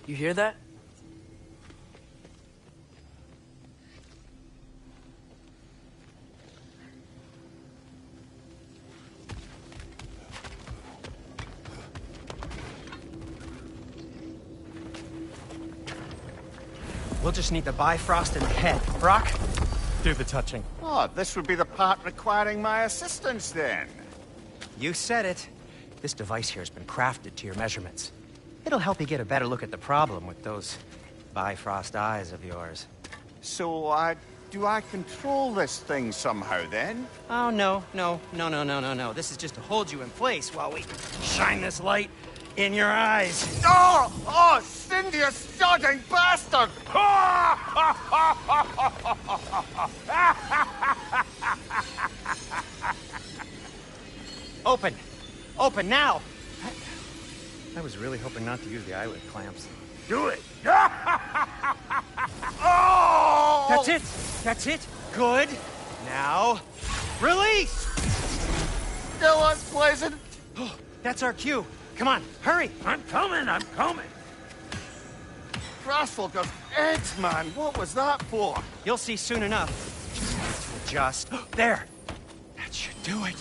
You hear that? We'll just need the Bifrost in the head. Brock, do the touching. Oh, this would be the part requiring my assistance, then. You said it. This device here has been crafted to your measurements. It'll help you get a better look at the problem with those Bifrost eyes of yours. So, do I control this thing somehow, then? Oh, no. This is just to hold you in place while we shine this light in your eyes. Oh, Cindy, you sodding bastard! Open now! I was really hoping not to use the eyelid clamps. Do it! Oh! That's it! Good! Now, release! Still unpleasant. Oh, that's our cue. Come on, hurry! I'm coming! Grassfalker's eggs, man. What was that for? You'll see soon enough. Just... there! That should do it.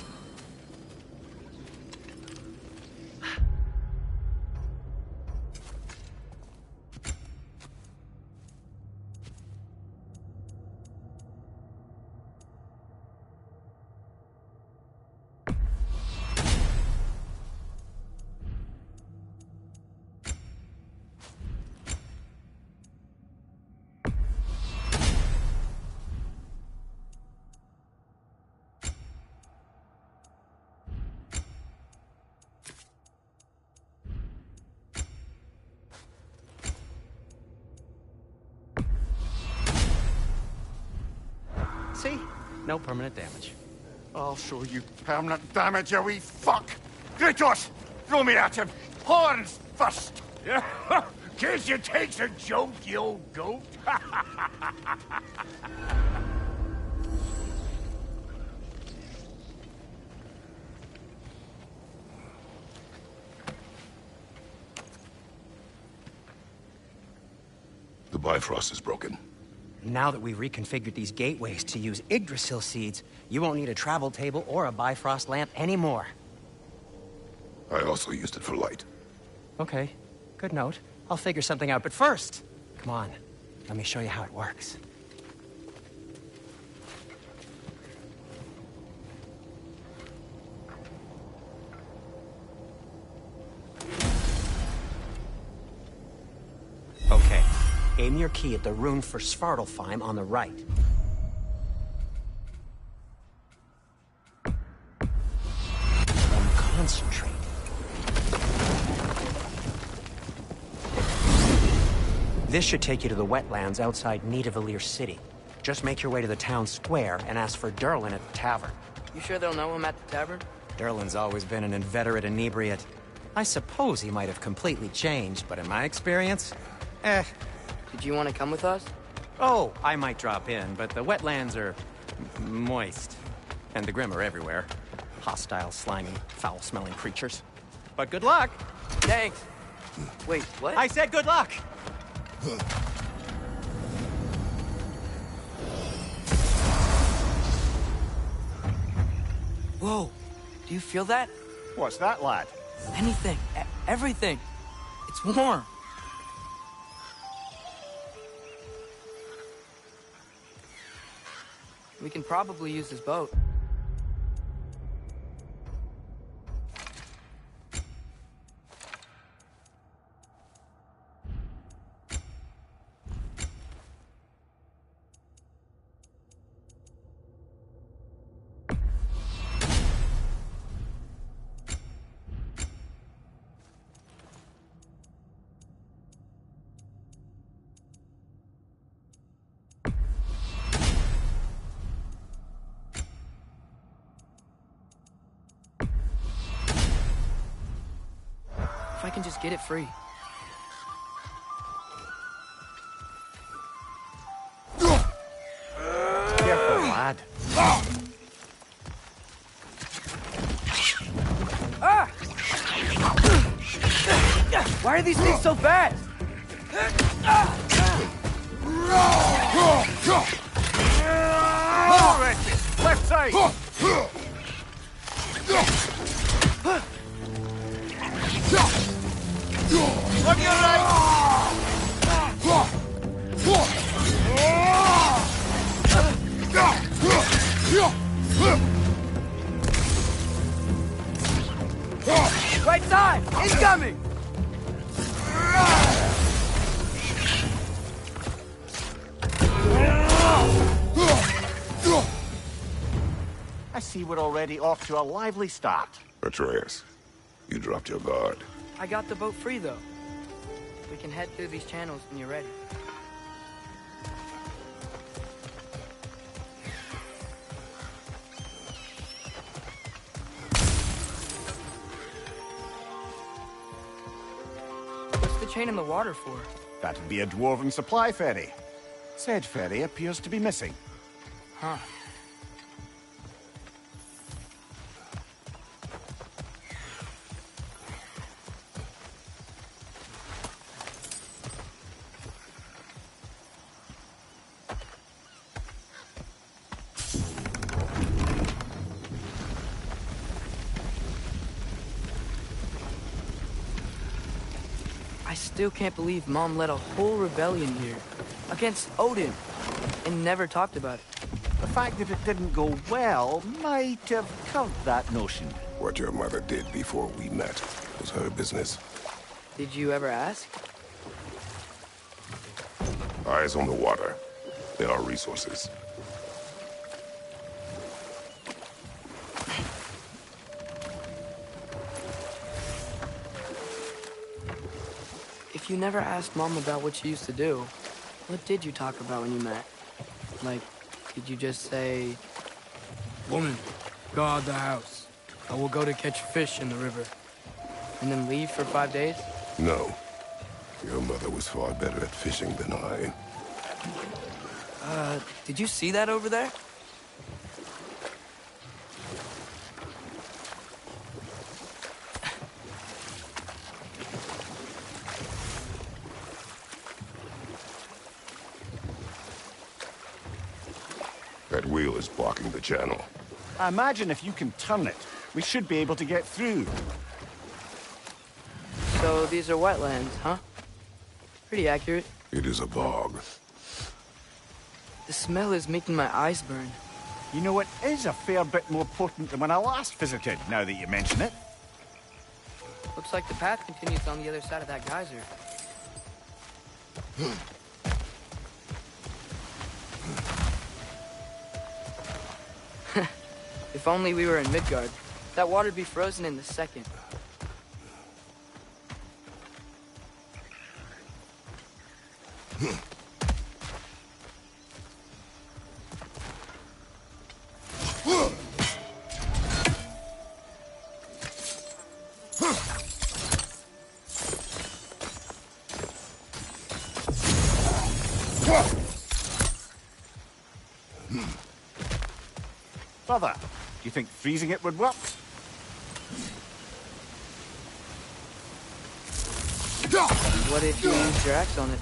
See? No permanent damage. I'll show you permanent damage, you wee fuck! Kratos! Throw me at him! Horns first! Case you takes a joke, you old goat. The Bifrost is broken. Now that we've reconfigured these gateways to use Yggdrasil seeds, you won't need a travel table or a Bifrost lamp anymore. I also used it for light. Okay, good note. I'll figure something out, but first, come on, let me show you how it works. Okay, aim your key at the rune for Svartalfheim on the right. And concentrate. This should take you to the wetlands outside Nidavellir City. Just make your way to the town square and ask for Durlin at the tavern. You sure they'll know him at the tavern? Durlin's always been an inveterate inebriate. I suppose he might have completely changed, but in my experience, Did you want to come with us? Oh, I might drop in, but the wetlands are moist. And the Grim are everywhere. Hostile, slimy, foul-smelling creatures. But good luck! Thanks. Wait, what? I said good luck! Whoa, do you feel that? What's that, lad? Anything, everything. It's warm. We can probably use this boat. If I can just get it free. Careful, lad. Ah! Why are these things so fast? Left side! On your Right side! Incoming! I see we're already off to a lively start. Atreus, you dropped your guard. I got the boat free, though. We can head through these channels when you're ready. What's the chain in the water for? That'd be a dwarven supply ferry. Said ferry appears to be missing. Huh. I still can't believe Mom led a whole rebellion here against Odin and never talked about it. The fact that it didn't go well might have curbed that notion. What your mother did before we met was her business. Did you ever ask? Eyes on the water. There are resources. If you never asked Mom about what she used to do, what did you talk about when you met? Like, did you just say, "Woman, guard the house. I will go to catch fish in the river," and then leave for 5 days? No. Your mother was far better at fishing than I. Did you see that over there? That wheel is blocking the channel. I imagine if you can turn it, we should be able to get through. So these are wetlands, huh? Pretty accurate. It is a bog. The smell is making my eyes burn. You know, it is a fair bit more potent than when I last visited, now that you mention it. Looks like the path continues on the other side of that geyser. If only we were in Midgard. That water'd be frozen in a second. Brother, do you think freezing it would work? What if you used your axe on it?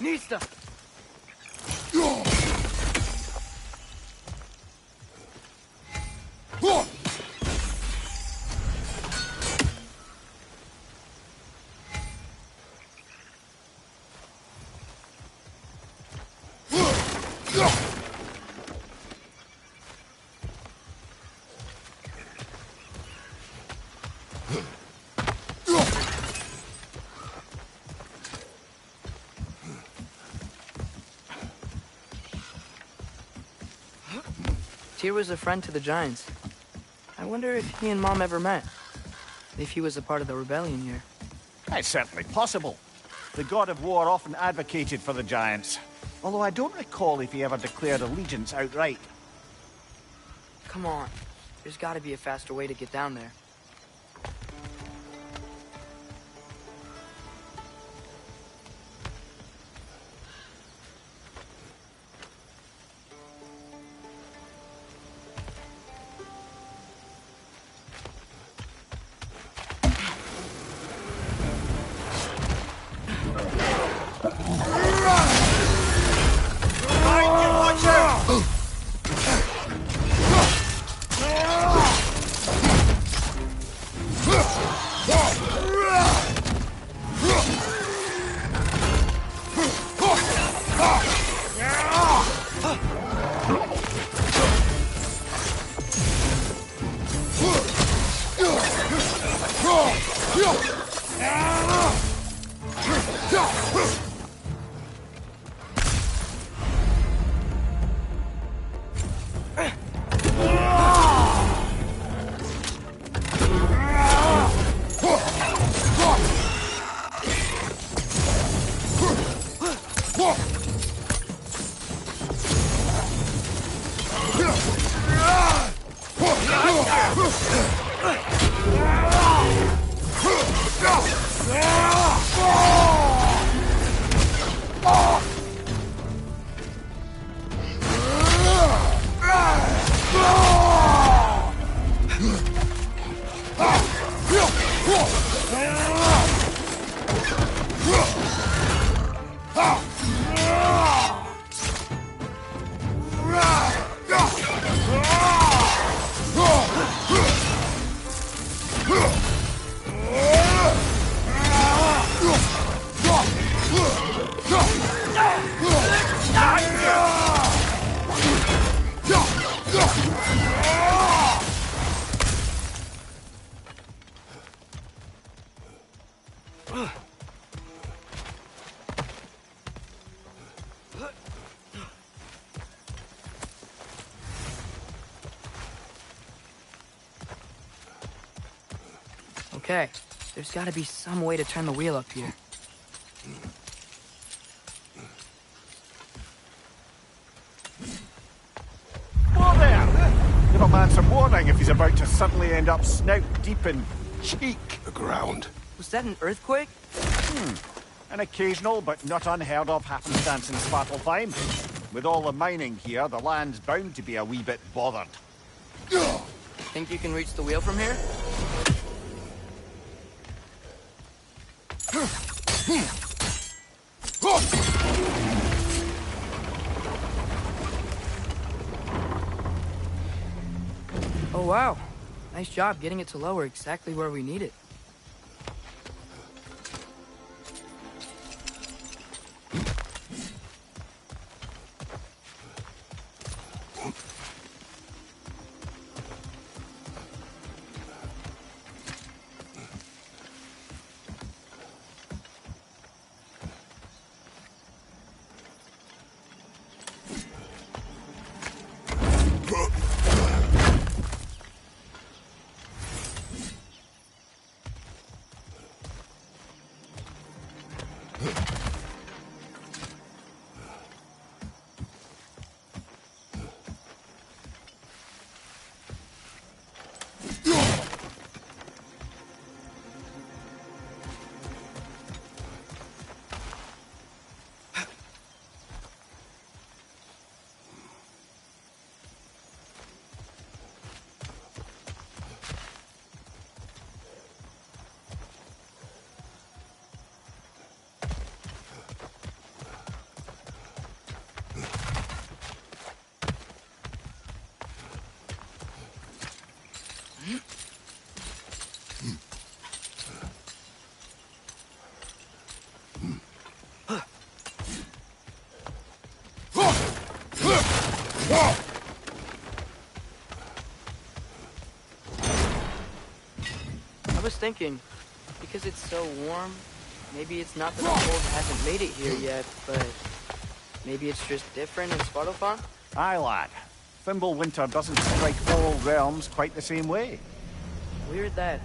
Nista! Tyr was a friend to the Giants. I wonder if he and Mom ever met. If he was a part of the rebellion here. It's certainly possible. The god of war often advocated for the Giants. Although I don't recall if he ever declared allegiance outright. Come on. There's gotta be a faster way to get down there. Okay, there's gotta be some way to turn the wheel up here. Whoa there! Give a man some warning if he's about to suddenly end up snout deep in cheek. The ground. Was that an earthquake? An occasional but not unheard of happenstance in Svartalfheim. With all the mining here, the land's bound to be a wee bit bothered. Think you can reach the wheel from here? Oh wow, nice job getting it to lower exactly where we need it. I was thinking, because it's so warm, maybe it's not that the cold hasn't made it here yet, but maybe it's just different in Svartalfheim? Aye, lad. Thimble winter doesn't strike all realms quite the same way. Weird that.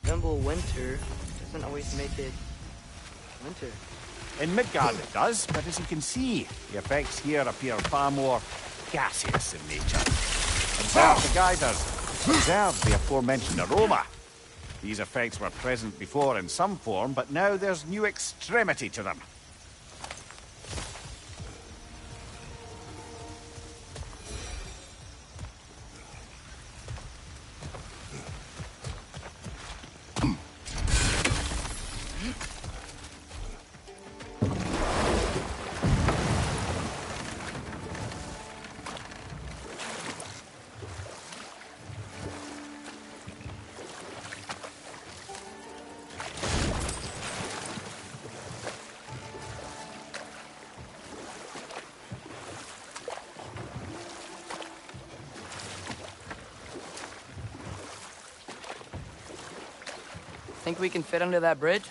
Thimble winter doesn't always make it winter. In Midgard it does, but as you can see, the effects here appear far more gaseous in nature. Observe the geysers. Observe the aforementioned aroma. These effects were present before in some form, but now there's new extremity to them. Think we can fit under that bridge?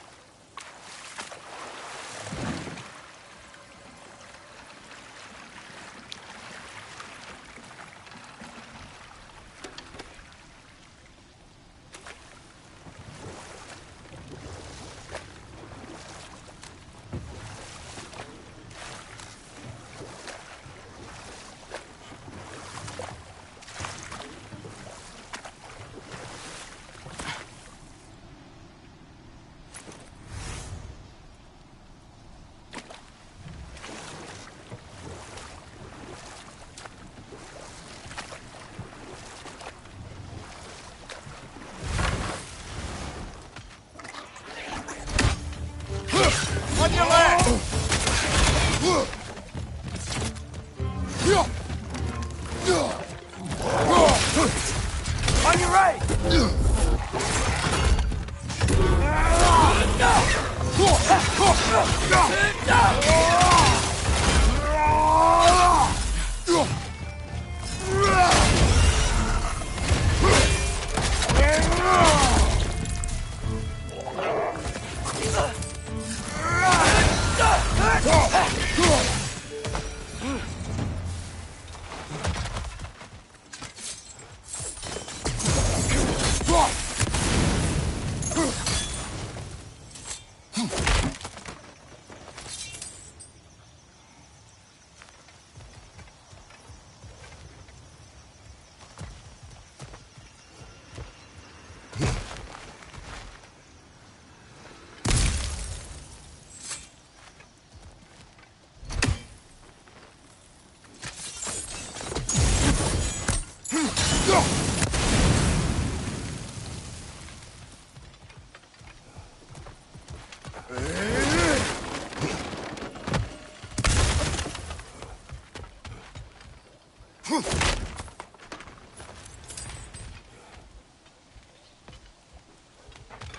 On your left! On your right!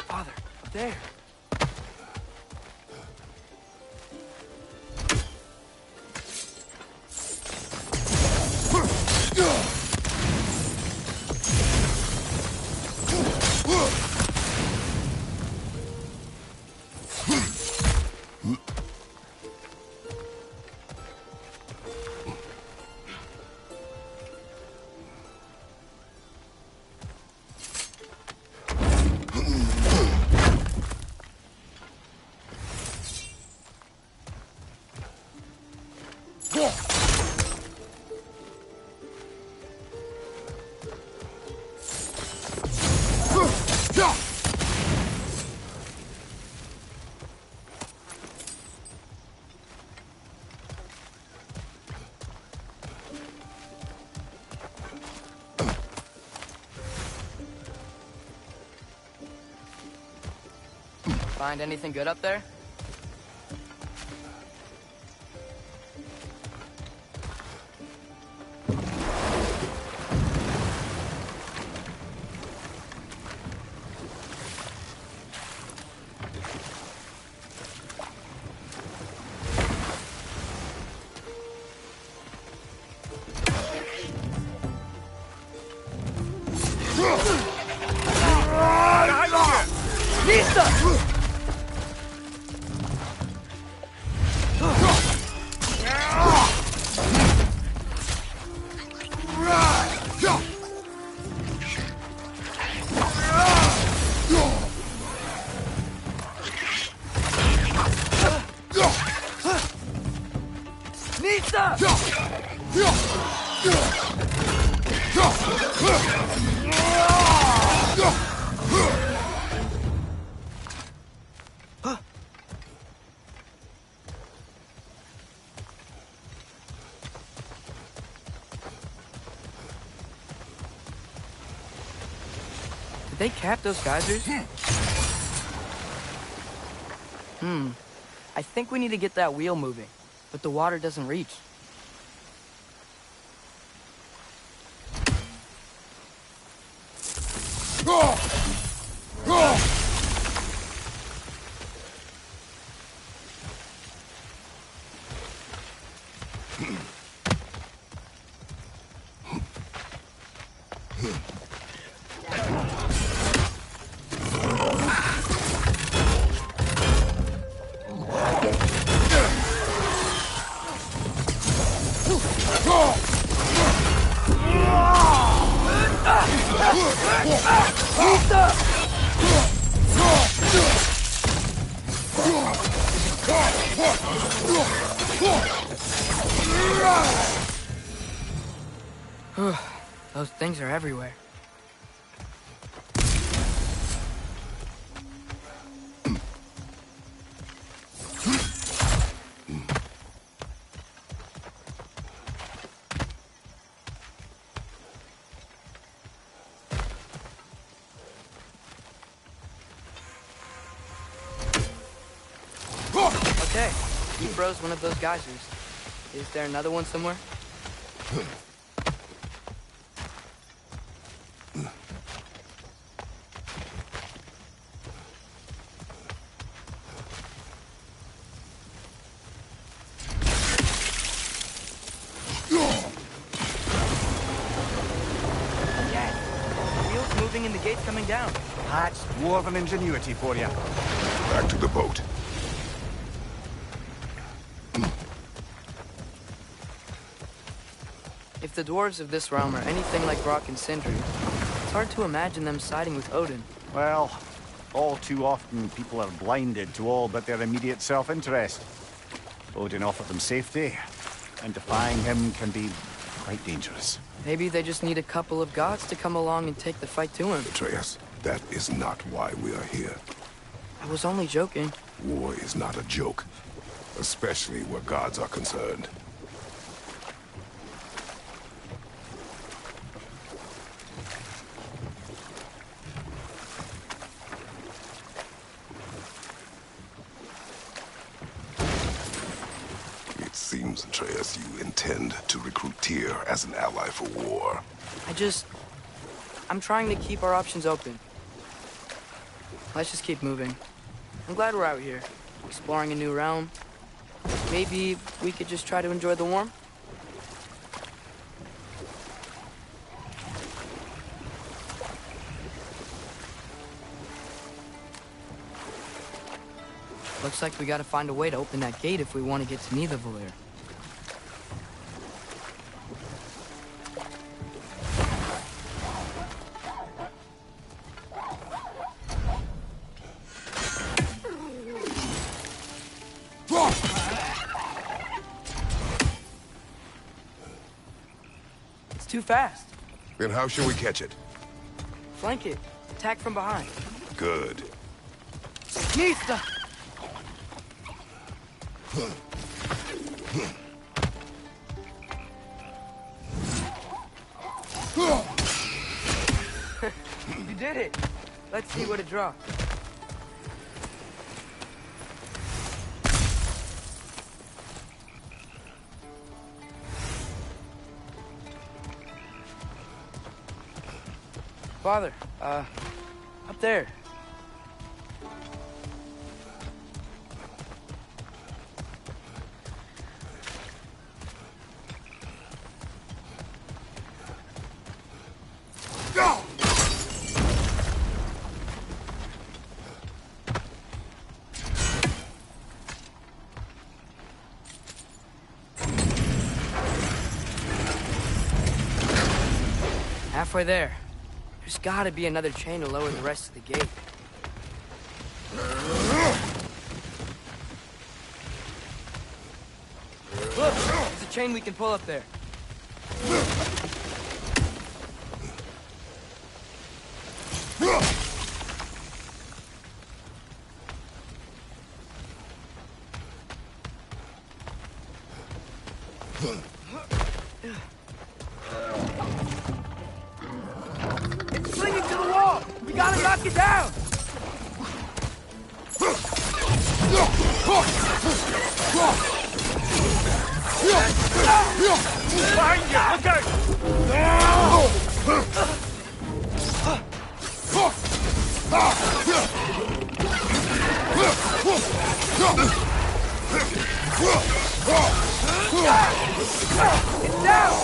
Father, up there. Find anything good up there? Did they cap those geysers? I think we need to get that wheel moving, but the water doesn't reach. Those things are everywhere. Okay, you froze one of those geysers. Is there another one somewhere? And the gate's coming down. That's dwarven ingenuity for you. Back to the boat. If the dwarves of this realm are anything like Rock and Sindri, it's hard to imagine them siding with Odin. Well, all too often people are blinded to all but their immediate self-interest. Odin offered them safety, and defying him can be quite dangerous. Maybe they just need a couple of gods to come along and take the fight to him. Atreus, that is not why we are here. I was only joking. War is not a joke, especially where gods are concerned. It seems, Atreus, you intend to recruit Tyr as an ally for war. I'm trying to keep our options open. Let's just keep moving. I'm glad we're out here, exploring a new realm. Maybe we could just try to enjoy the warmth? Looks like we gotta find a way to open that gate if we want to get to Nidavellir. It's too fast. Then how shall we catch it? Flank it. Attack from behind. Good. Nista! You did it! Let's see what it dropped. Father, up there. Halfway there. There's gotta be another chain to lower the rest of the gate. Look! There's a chain we can pull up there. It's clinging to the wall! We gotta knock it down! Behind you! Look out! It's down!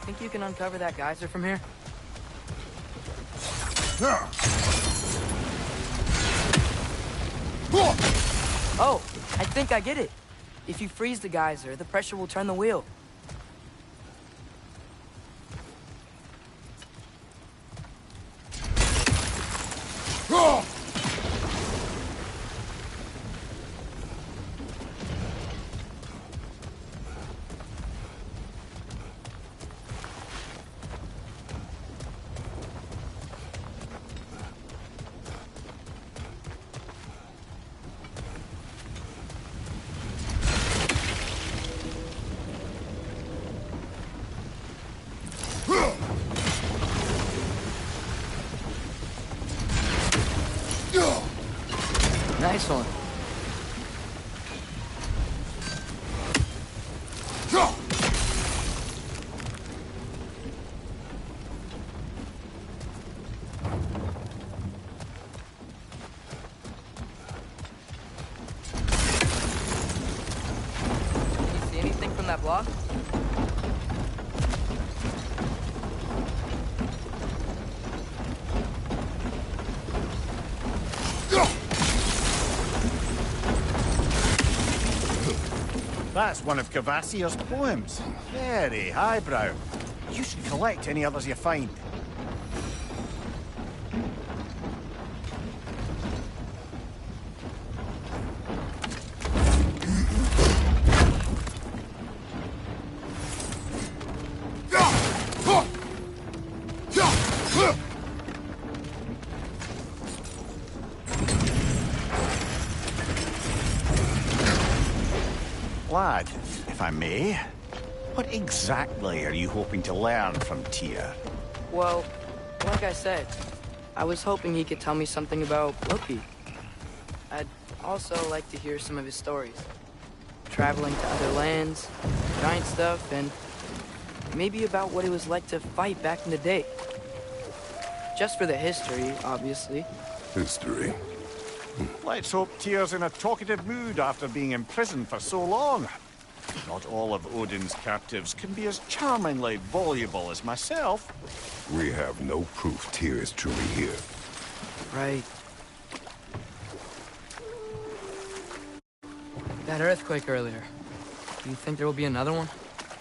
Think you can uncover that geyser from here? Oh, I think I get it. If you freeze the geyser, the pressure will turn the wheel. Nice one. You see anything from that block? That's one of Cavassier's poems. Very highbrow. You should collect any others you find. Lad, if I may, what exactly are you hoping to learn from TYR? Well, like I said, I was hoping he could tell me something about Loki. I'd also like to hear some of his stories. Traveling to other lands, giant stuff, and maybe about what it was like to fight back in the day. Just for the history, obviously. History. Let's hope TYR's in a talkative mood after being imprisoned for so long. Not all of Odin's captives can be as charmingly voluble as myself. We have no proof Tyr is truly here. Right. That earthquake earlier. Do you think there will be another one?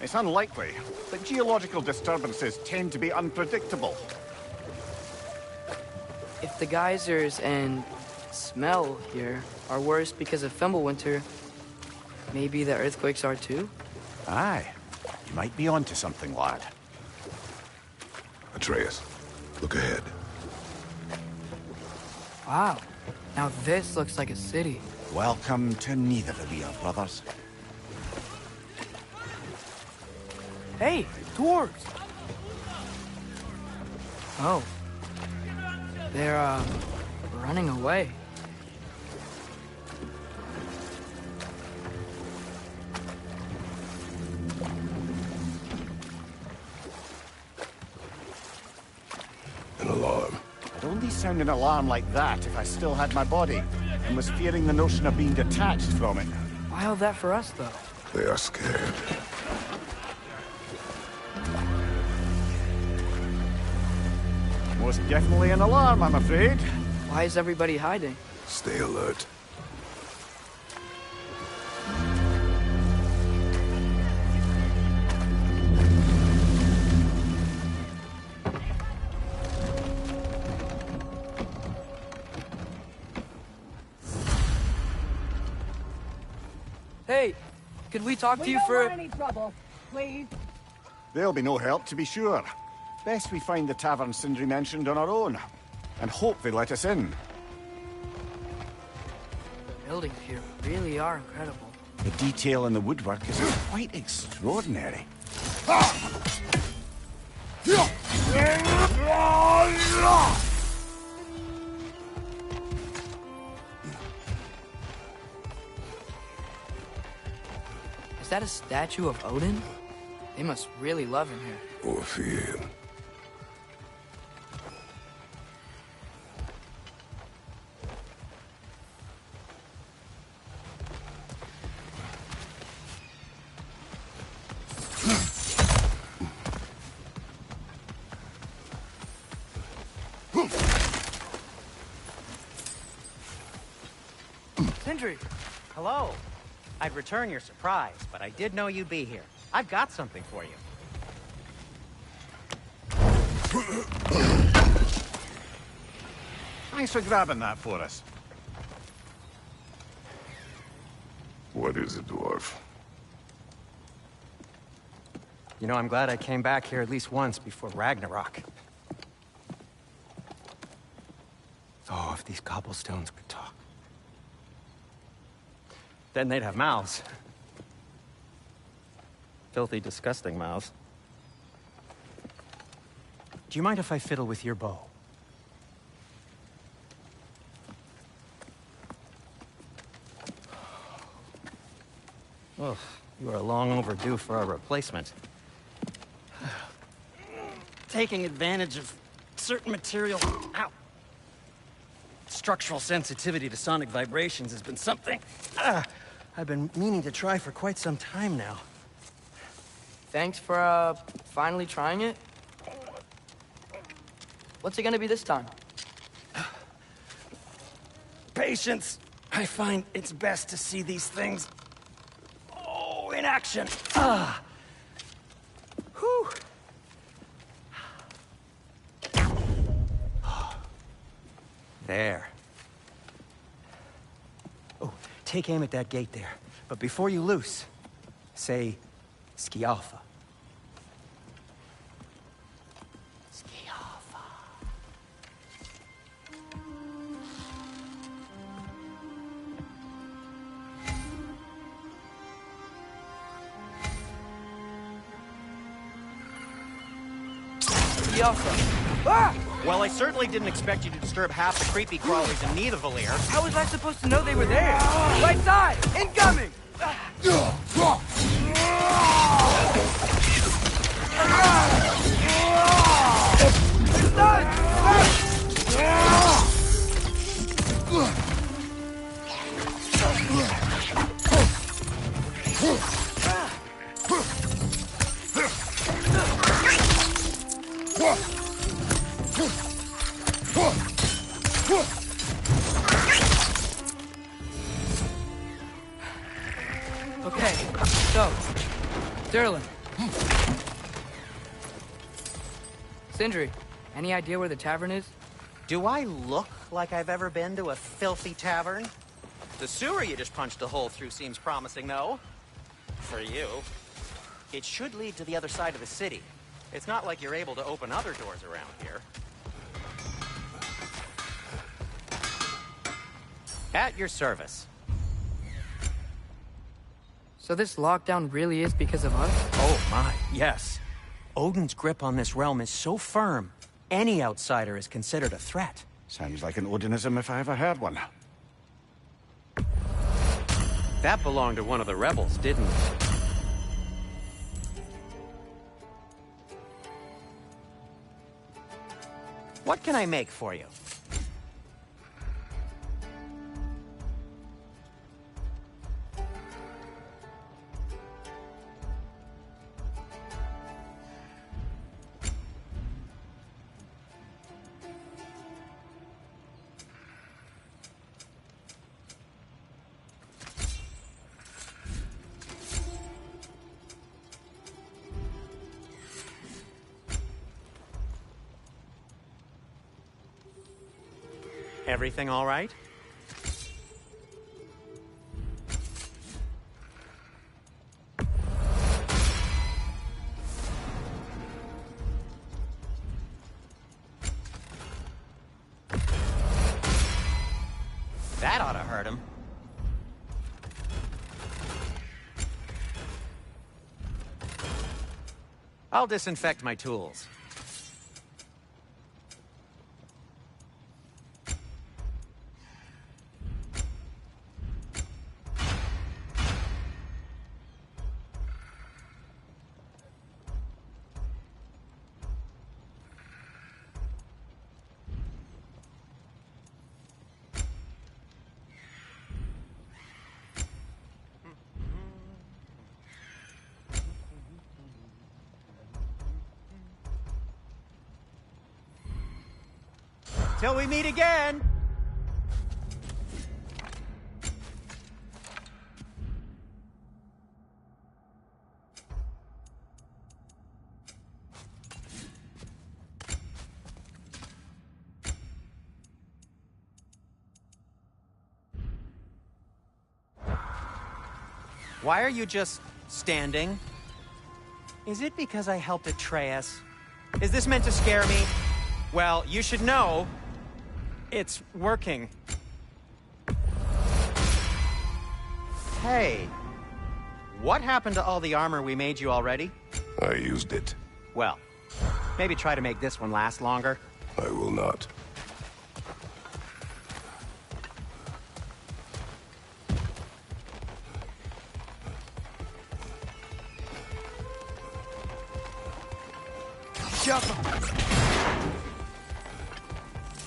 It's unlikely, but geological disturbances tend to be unpredictable. If the geysers and smell here are worse because of Fimbulwinter, maybe the earthquakes are too? Aye. You might be onto something, lad. Atreus, look ahead. Wow. Now this looks like a city. Welcome to neither of your brothers. Hey, dwarves! Oh. They're, running away. An alarm. I'd only sound an alarm like that if I still had my body, and was fearing the notion of being detached from it. Why all that for us, though? They are scared. Most definitely an alarm, I'm afraid. Why is everybody hiding? Stay alert. Hey, could we talk to you for... We don't want any trouble, please. There'll be no help, to be sure. Best we find the tavern Sindri mentioned on our own, and hope they let us in. The buildings here really are incredible. The detail in the woodwork is quite extraordinary. Is that a statue of Odin? They must really love him here. Or fear him. Sindri! Hello. I'd return your surprise, but I did know you'd be here. I've got something for you. Thanks for grabbing that for us. What is it, dwarf? You know, I'm glad I came back here at least once before Ragnarok. Oh, if these cobblestones could talk. Then they'd have mouths. Filthy, disgusting mouths. Do you mind if I fiddle with your bow? Well, you are long overdue for a replacement. Taking advantage of certain material... Ow! Structural sensitivity to sonic vibrations has been something I've been meaning to try for quite some time now. Thanks for, finally trying it. What's it gonna be this time? Patience. I find it's best to see these things... in action. Whew. There. Oh, take aim at that gate there. But before you loose, say, Skialfa. Skialfa. Ah! Well, I certainly didn't expect you to disturb half the creepy crawlies in Nidavellir. How was I supposed to know they were there? Right side! Incoming! Okay, so, Sterling. Sindri, any idea where the tavern is? Do I look like I've ever been to a filthy tavern? The sewer you just punched a hole through seems promising, though. For you. It should lead to the other side of the city. It's not like you're able to open other doors around here. At your service. So this lockdown really is because of us? Oh my, yes. Odin's grip on this realm is so firm, any outsider is considered a threat. Sounds like an Odinism if I ever heard one. That belonged to one of the rebels, didn't it? What can I make for you? Everything all right? That ought to hurt him. I'll disinfect my tools. Till we meet again! Why are you just standing? Is it because I helped Atreus? Is this meant to scare me? Well, you should know, it's working. Hey, what happened to all the armor we made you already? I used it. Well, maybe try to make this one last longer. I will not.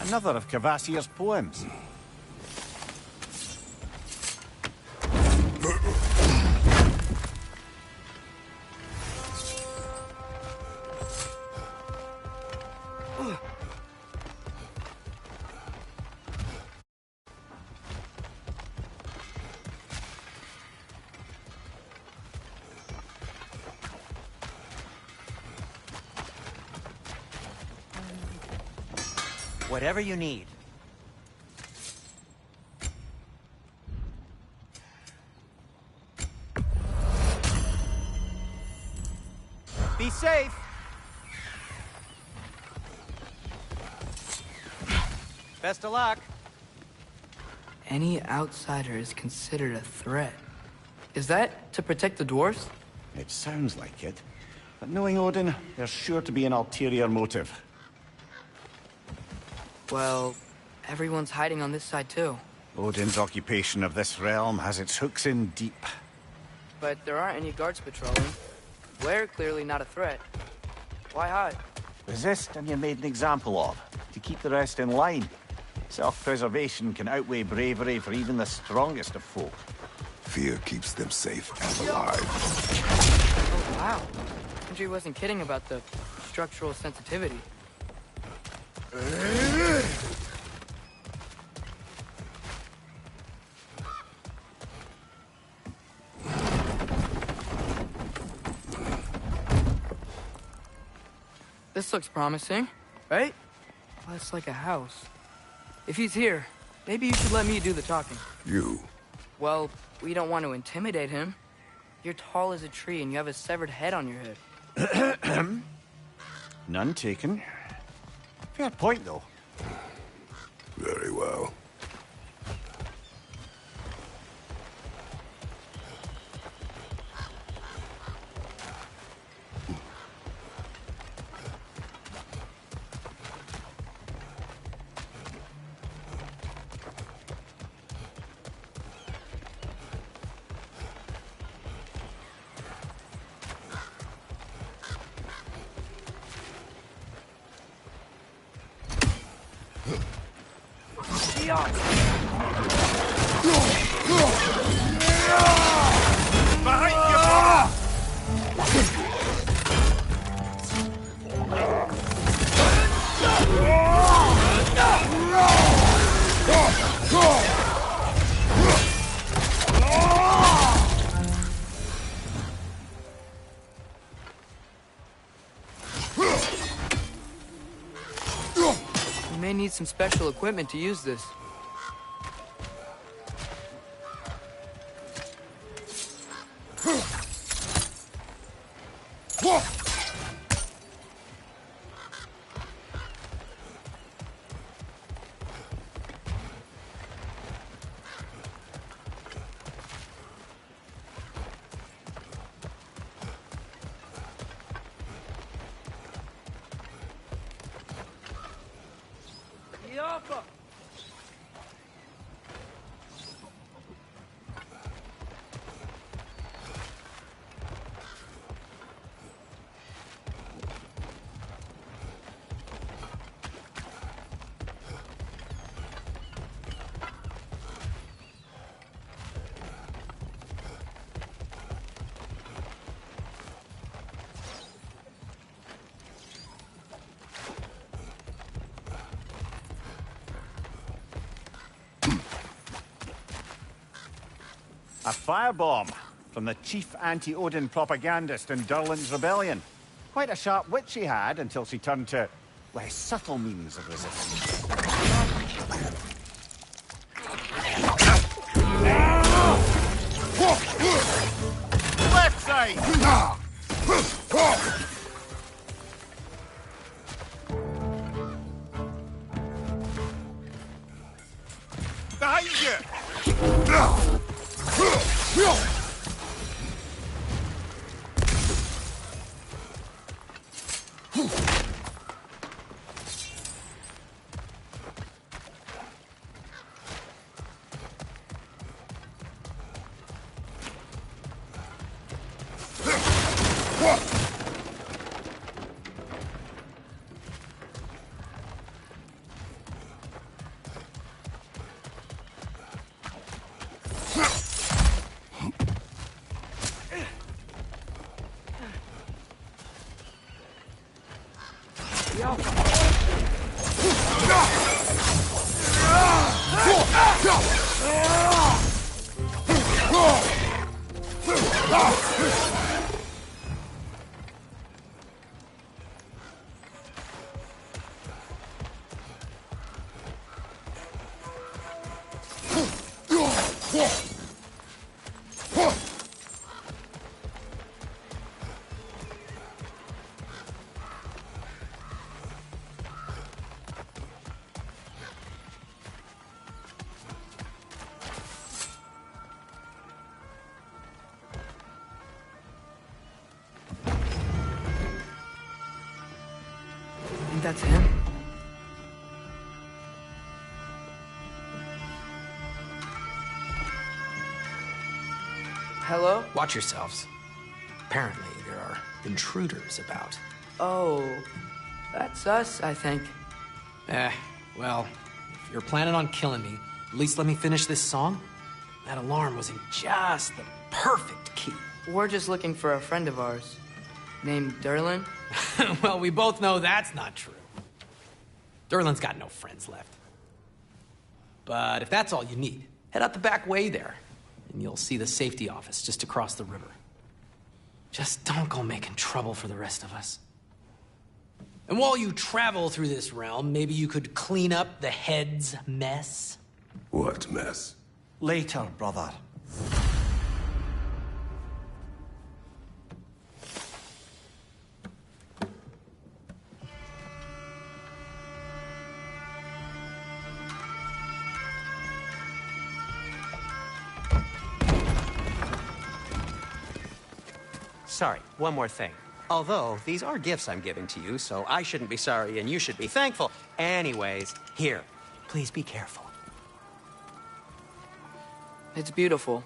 Another of Cavassier's poems. Whatever you need. Be safe. Best of luck. Any outsider is considered a threat. Is that to protect the dwarves? It sounds like it. But knowing Odin, there's sure to be an ulterior motive. Well, everyone's hiding on this side too. Odin's occupation of this realm has its hooks in deep. But there aren't any guards patrolling. We're clearly not a threat. Why hide? Resist and you're made an example of, to keep the rest in line. Self-preservation can outweigh bravery for even the strongest of folk. Fear keeps them safe and alive. Oh, wow. Andrew wasn't kidding about the structural sensitivity. This looks promising, right? Less like a house. If he's here, maybe you should let me do the talking. You. Well, we don't want to intimidate him. You're tall as a tree and you have a severed head on your head. None taken. Fair point, though. Very well. You may need some special equipment to use this. A firebomb from the chief anti-Odin propagandist in Durlin's rebellion. Quite a sharp wit she had until she turned to less subtle means of resistance. inside! Behind you! Think that's him? Hello? Watch yourselves. Apparently, there are intruders about. Oh, that's us, I think. Well, if you're planning on killing me, at least let me finish this song. That alarm was in just the perfect key. We're just looking for a friend of ours named Derlin. Well, we both know that's not true. Derlin's got no friends left. But if that's all you need, head out the back way there, and you'll see the safety office just across the river. Just don't go making trouble for the rest of us. And while you travel through this realm, maybe you could clean up the head's mess? What mess? Later, brother. Sorry, one more thing. Although, these are gifts I'm giving to you, so I shouldn't be sorry and you should be thankful. Anyways, here, please be careful. It's beautiful.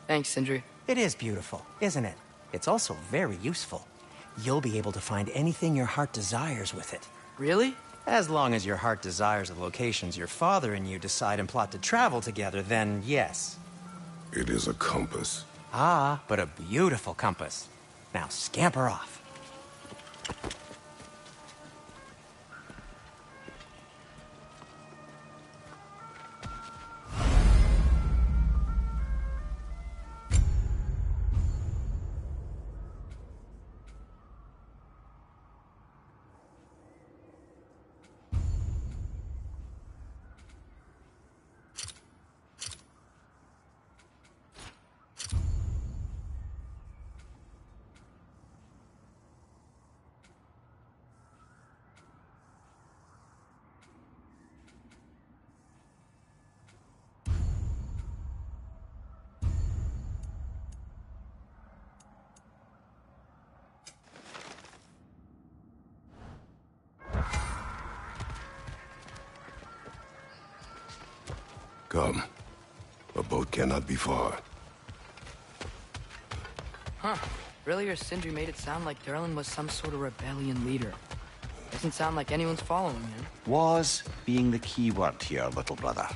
Thanks, Sindri. It is beautiful, isn't it? It's also very useful. You'll be able to find anything your heart desires with it. Really? As long as your heart desires the locations your father and you decide and plot to travel together, then yes. It is a compass. Ah, but a beautiful compass. Now scamper off. Come. A boat cannot be far. Huh. Earlier, Sindri made it sound like Derlin was some sort of rebellion leader. Doesn't sound like anyone's following him. Was being the key word here, little brother.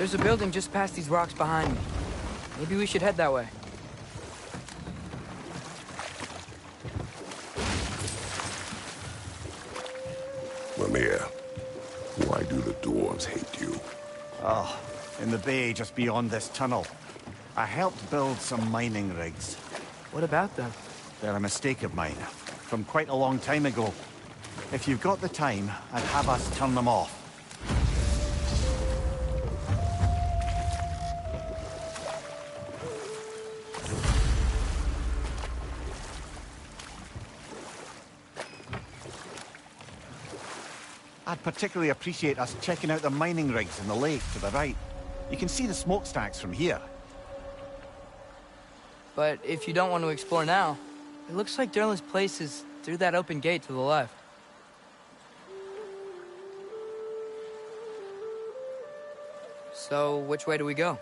There's a building just past these rocks behind me. Maybe we should head that way. Mimir, why do the dwarves hate you? Oh, in the bay just beyond this tunnel. I helped build some mining rigs. What about them? They're a mistake of mine, from quite a long time ago. If you've got the time, I'd have us turn them off. I'd particularly appreciate us checking out the mining rigs in the lake to the right. You can see the smokestacks from here. But if you don't want to explore now, it looks like Durlin's place is through that open gate to the left. So, which way do we go?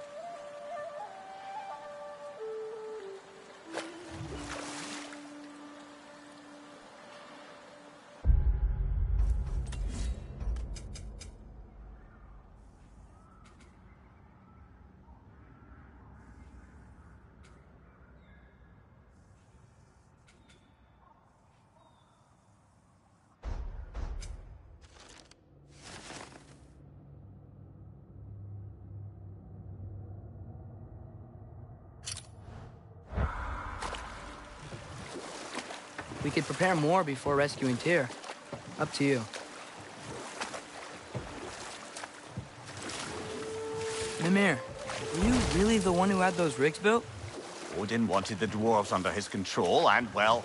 We could prepare more before rescuing Tyr. Up to you. Mimir, were you really the one who had those rigs built? Odin wanted the dwarves under his control, and, well,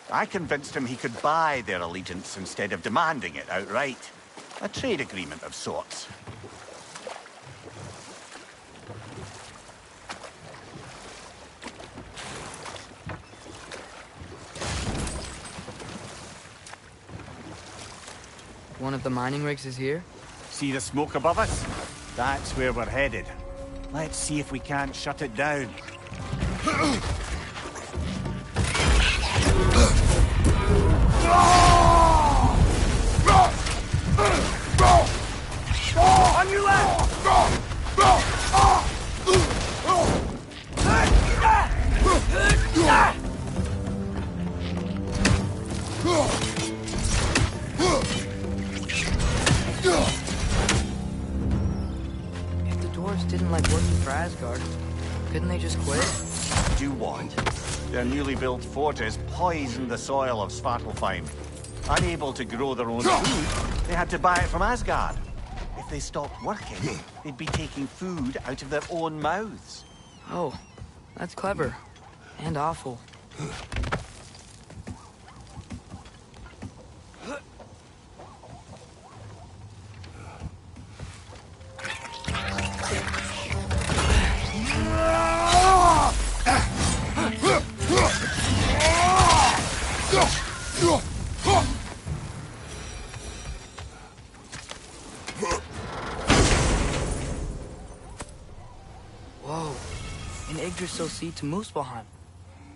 I convinced him he could buy their allegiance instead of demanding it outright. A trade agreement of sorts. One of the mining rigs is here? See the smoke above us? That's where we're headed. Let's see if we can't shut it down. On your left! If the dwarves didn't like working for Asgard, couldn't they just quit? Do what? Their newly built fortress poisoned the soil of Svartalfheim. Unable to grow their own food, they had to buy it from Asgard. If they stopped working, they'd be taking food out of their own mouths. Oh, that's clever. And awful. Whoa, an Yggdrasil seed to Muspelheim.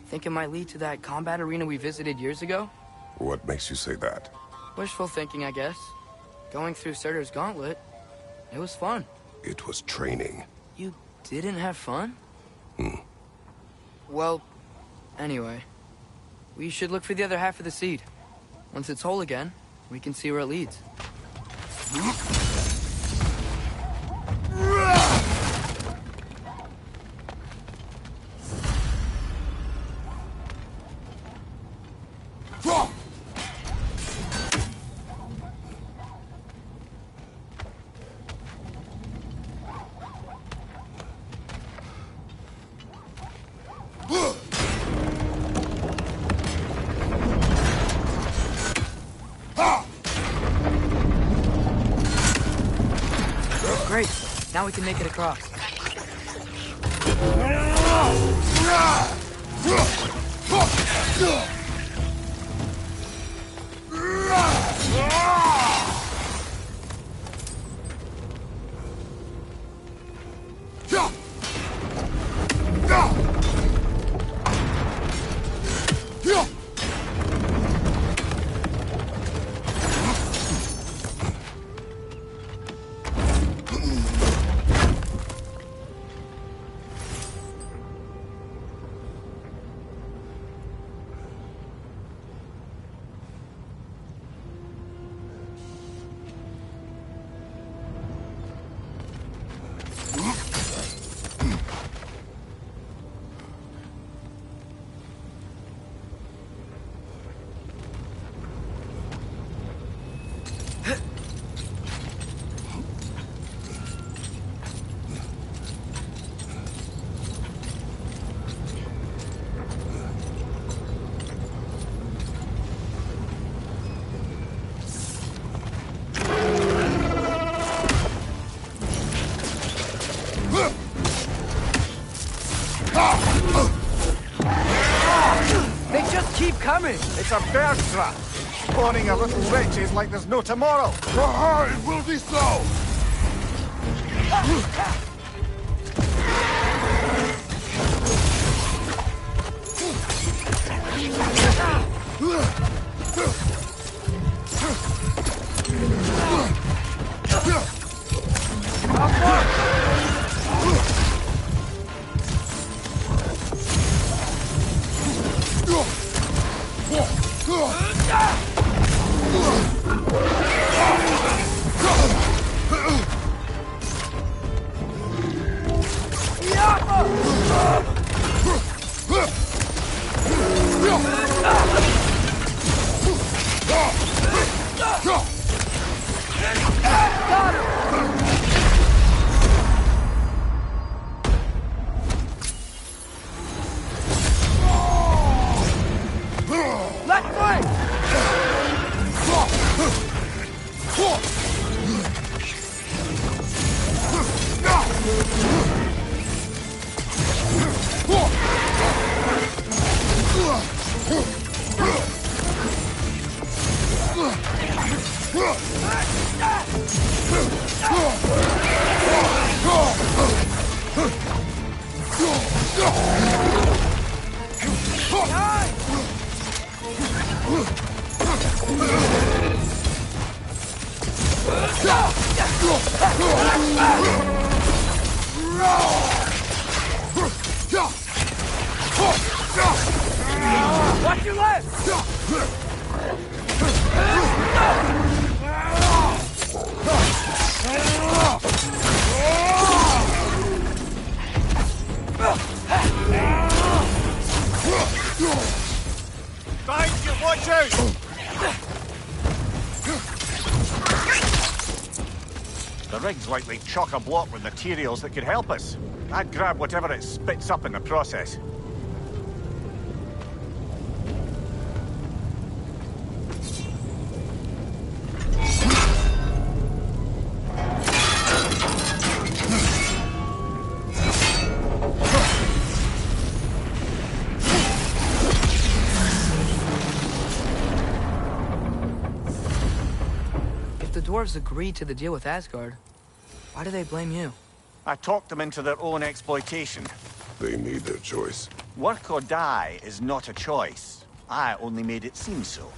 Think it might lead to that combat arena we visited years ago? What makes you say that? Wishful thinking, I guess. Going through Surtur's gauntlet, it was fun. It was training. You didn't have fun? Well, anyway, we should look for the other half of the seed. Once it's whole again, we can see where it leads. Great. Now we can make it across. They just keep coming! It's a bird trap! Spawning a little witches like there's no tomorrow! It will be so! Watch your left! Thank you, watch out! The rig's likely chock-a-block with materials that could help us. I'd grab whatever it spits up in the process. If the dwarves agreed to the deal with Asgard, why do they blame you? I talked them into their own exploitation. They made their choice. Work or die is not a choice. I only made it seem so.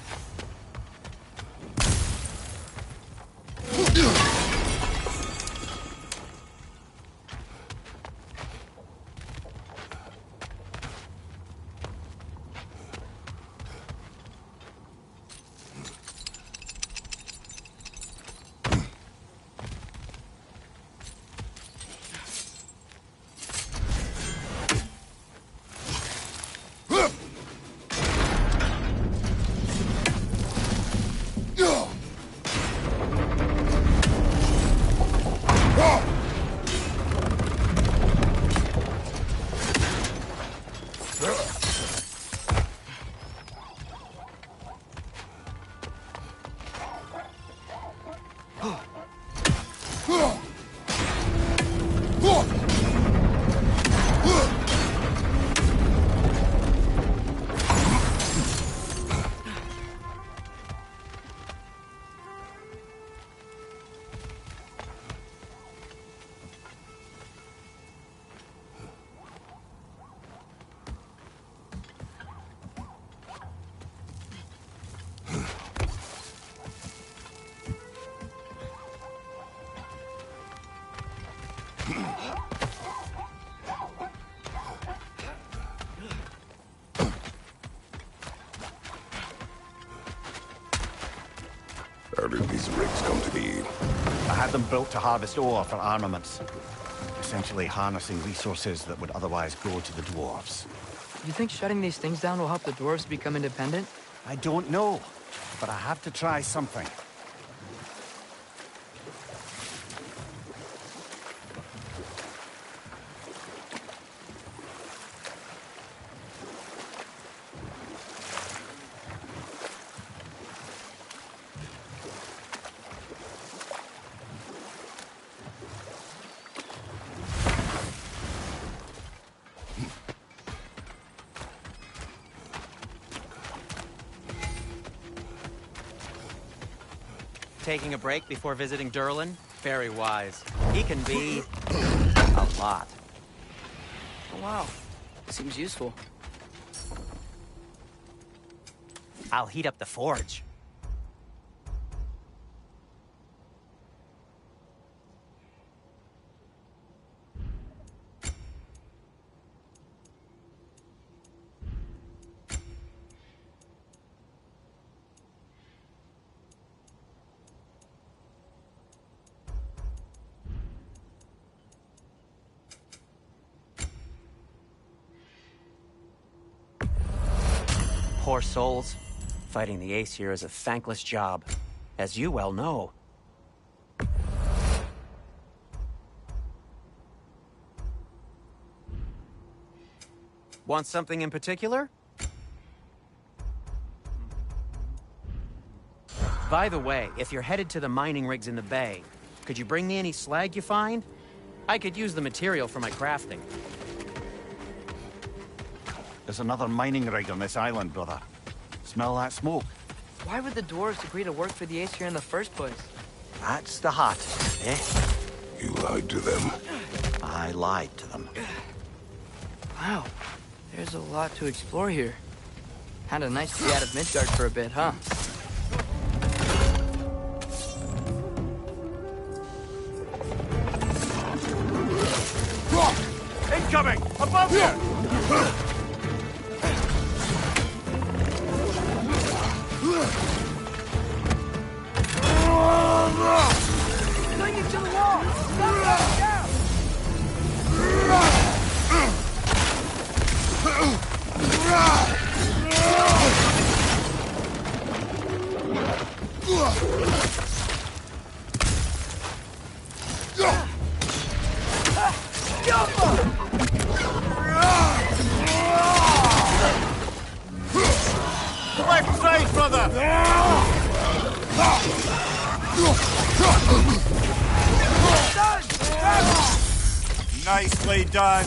How did these rigs come to be? I had them built to harvest ore for armaments. Essentially harnessing resources that would otherwise go to the dwarves. You think shutting these things down will help the dwarves become independent? I don't know, but I have to try something. Taking a break before visiting Durlin? Very wise. He can be... a lot. Oh, wow. Seems useful. I'll heat up the forge. Poor souls. Fighting the Ace here is a thankless job, as you well know. Want something in particular? By the way, if you're headed to the mining rigs in the bay, could you bring me any slag you find? I could use the material for my crafting. There's another mining rig on this island, brother. Smell that smoke? Why would the dwarves agree to work for the Ace here in the first place? That's the hot, eh? You lied to them. I lied to them. Wow. There's a lot to explore here. Kinda nice to be out of Midgard for a bit, huh? Incoming! Above you! Bring it to the wall! Stop down! Left side, brother! Nicely done.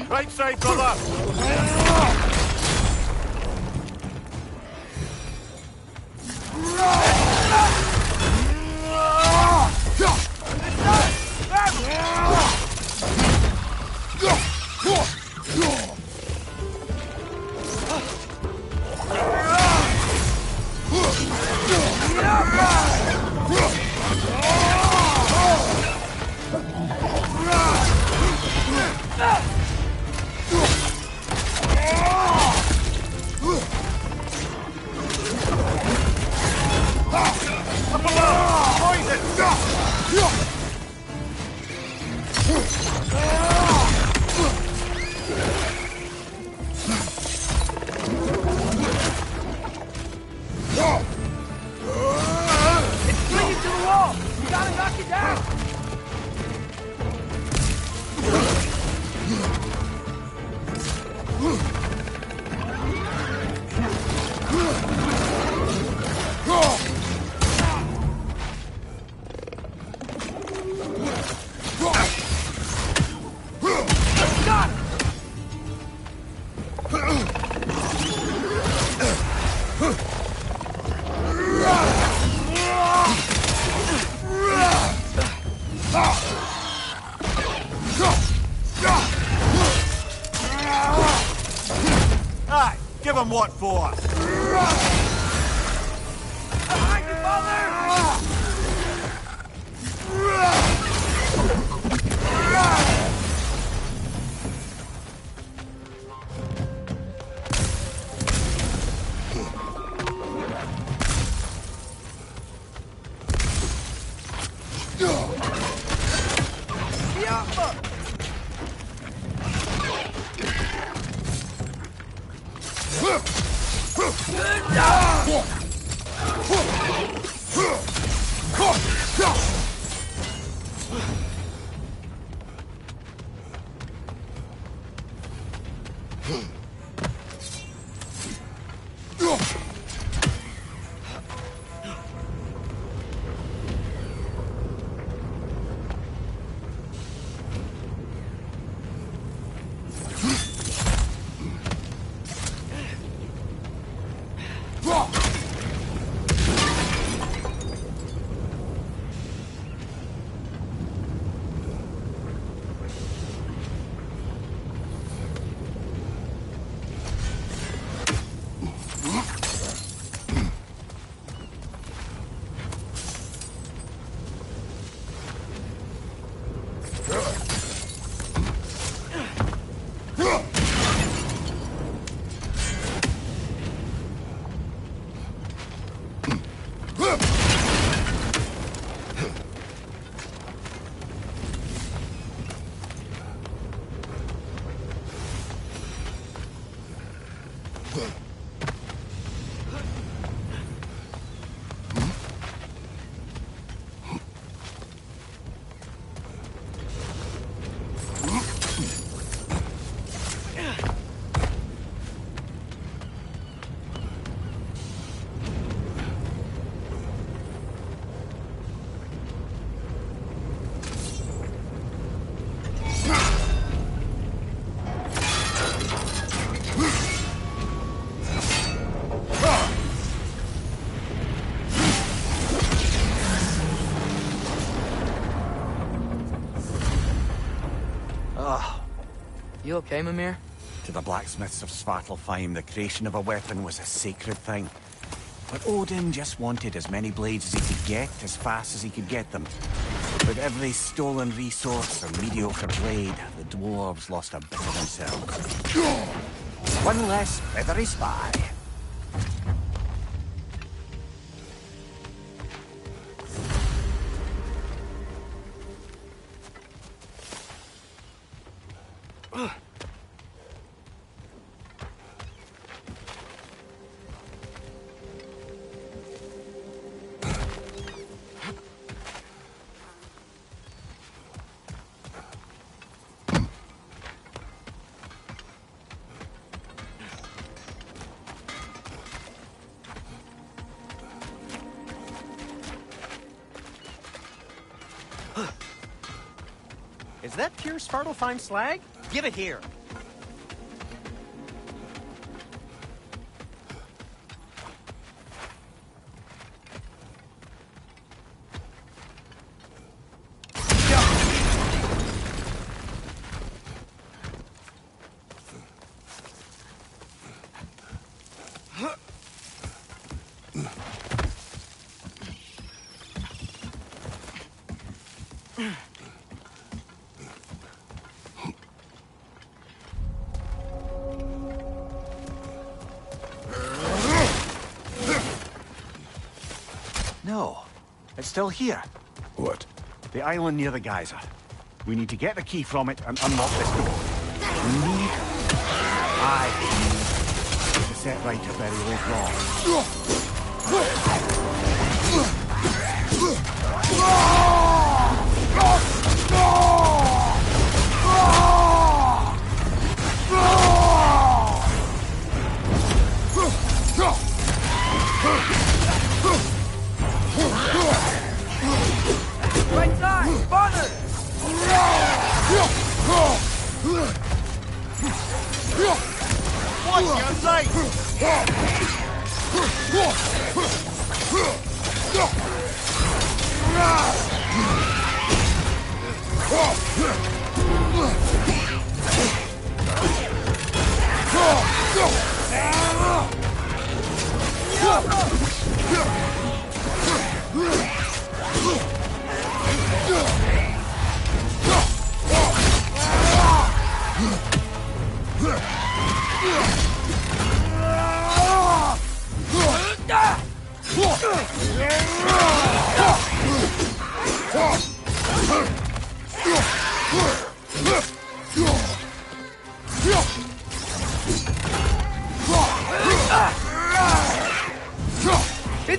Right side, brother! Aye, give him what for. You okay, Mimir? To the blacksmiths of Svartalfheim, the creation of a weapon was a sacred thing. But Odin just wanted as many blades as he could get, as fast as he could get them. With every stolen resource or mediocre blade, the dwarves lost a bit of themselves. One less feathery spy. Is that pure Svartalfheim slag? Give it here. No, it's still here. What? The island near the geyser. We need to get the key from it and unlock this door. We need... to set right a very old wrong. Right side! Bonner! Watch your sight!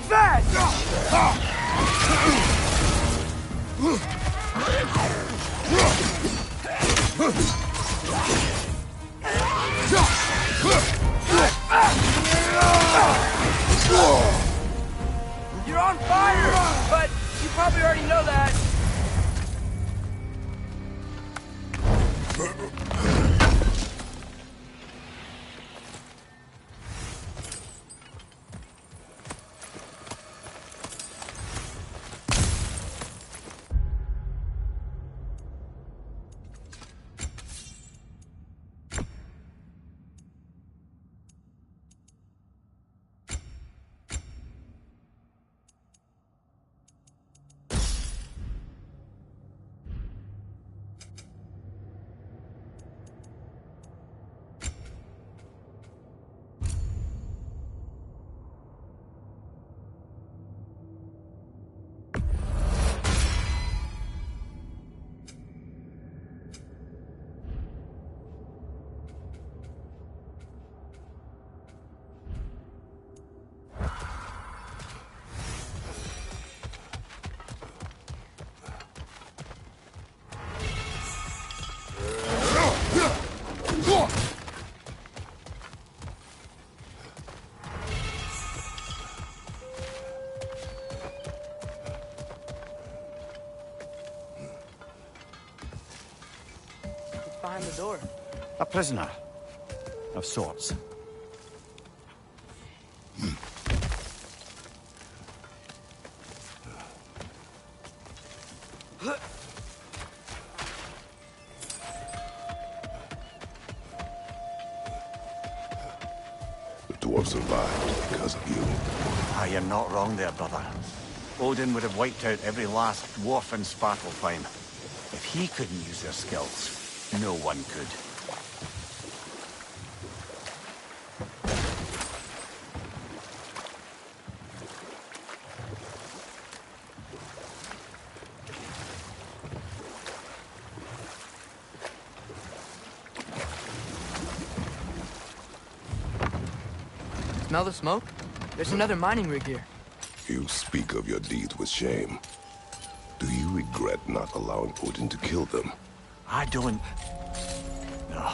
fast! You're on fire! But you probably already know that. Behind the door. A prisoner. Of sorts. The dwarf survived because of you. Ah, you're not wrong there, brother. Odin would have wiped out every last dwarf in Svartalfheim. If he couldn't use their skills, no one could. Smell the smoke? There's another mining rig here. You speak of your deeds with shame. Do you regret not allowing Odin to kill them? I don't... No.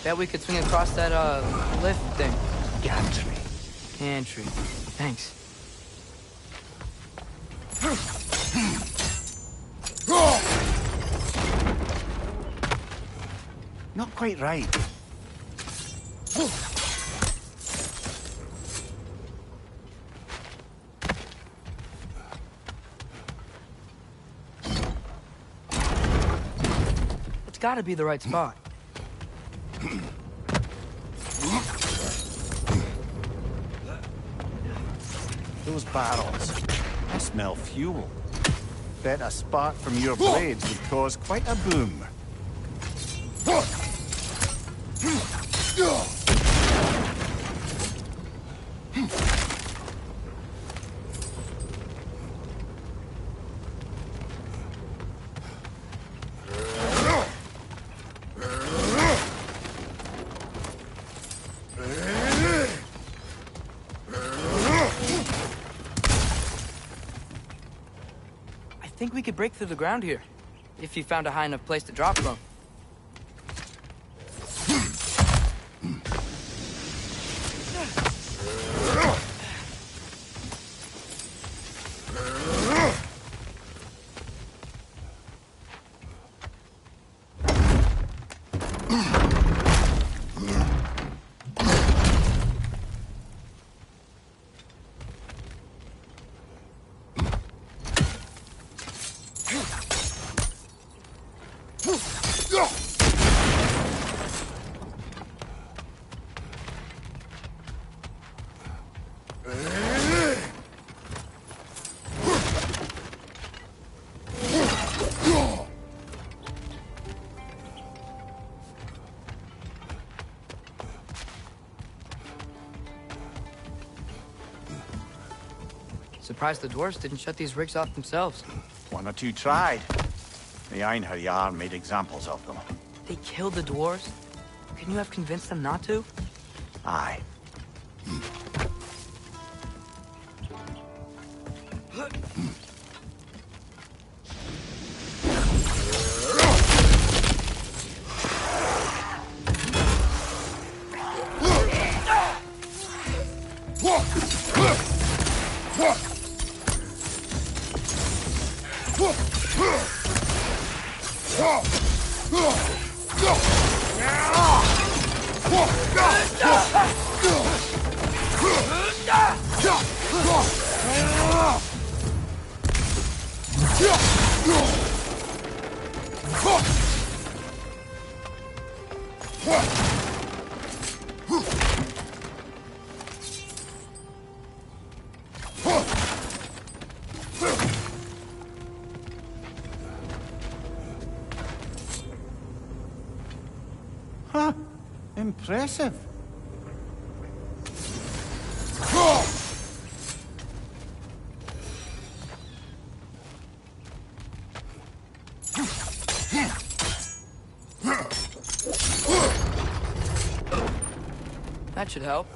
Bet we could swing across that, lift thing. Gantry. Gantry. Thanks. Not quite right. It's gotta be the right spot. Those barrels. I smell fuel. Bet a spark from your blades would cause quite a boom. I think we could break through the ground here, if you found a high enough place to drop from. Surprised the dwarves didn't shut these rigs off themselves. One or two tried. The TYR made examples of them. They killed the dwarves? Couldn't you have convinced them not to? Aye. Huh. Impressive. That should help.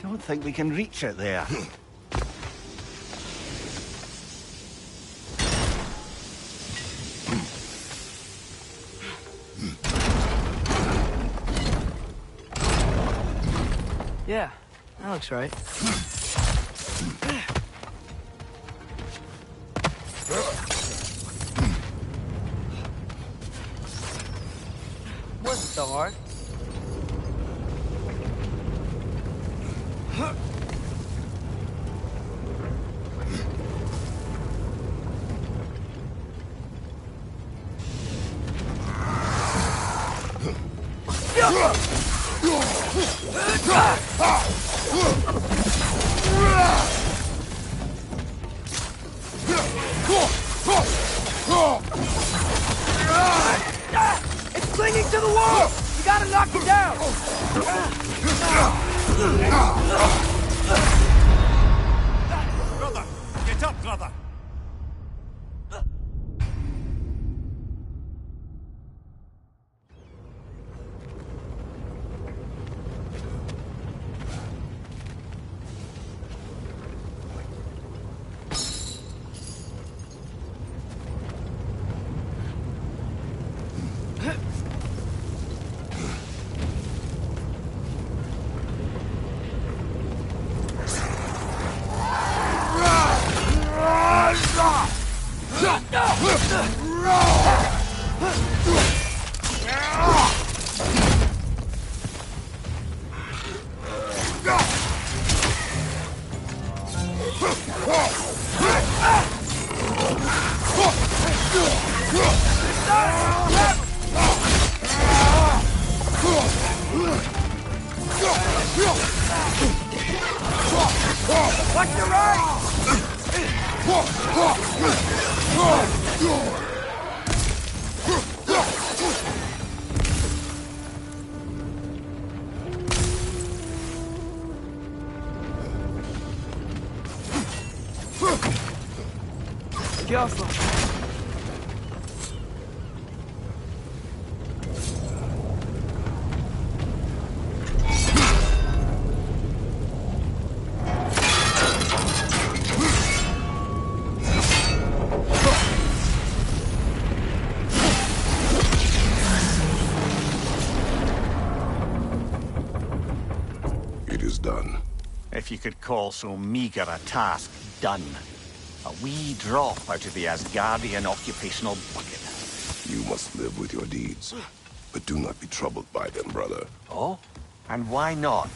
Don't think we can reach it there. Yeah, that looks right. Wasn't so hard. It's clinging to the wall! You gotta knock it down! Brother! Get up, brother! Watch your right! careful. It is done. If you could call so meager a task done. A wee drop out of the Asgardian occupational bucket. You must live with your deeds. But do not be troubled by them, brother. Oh? And why not?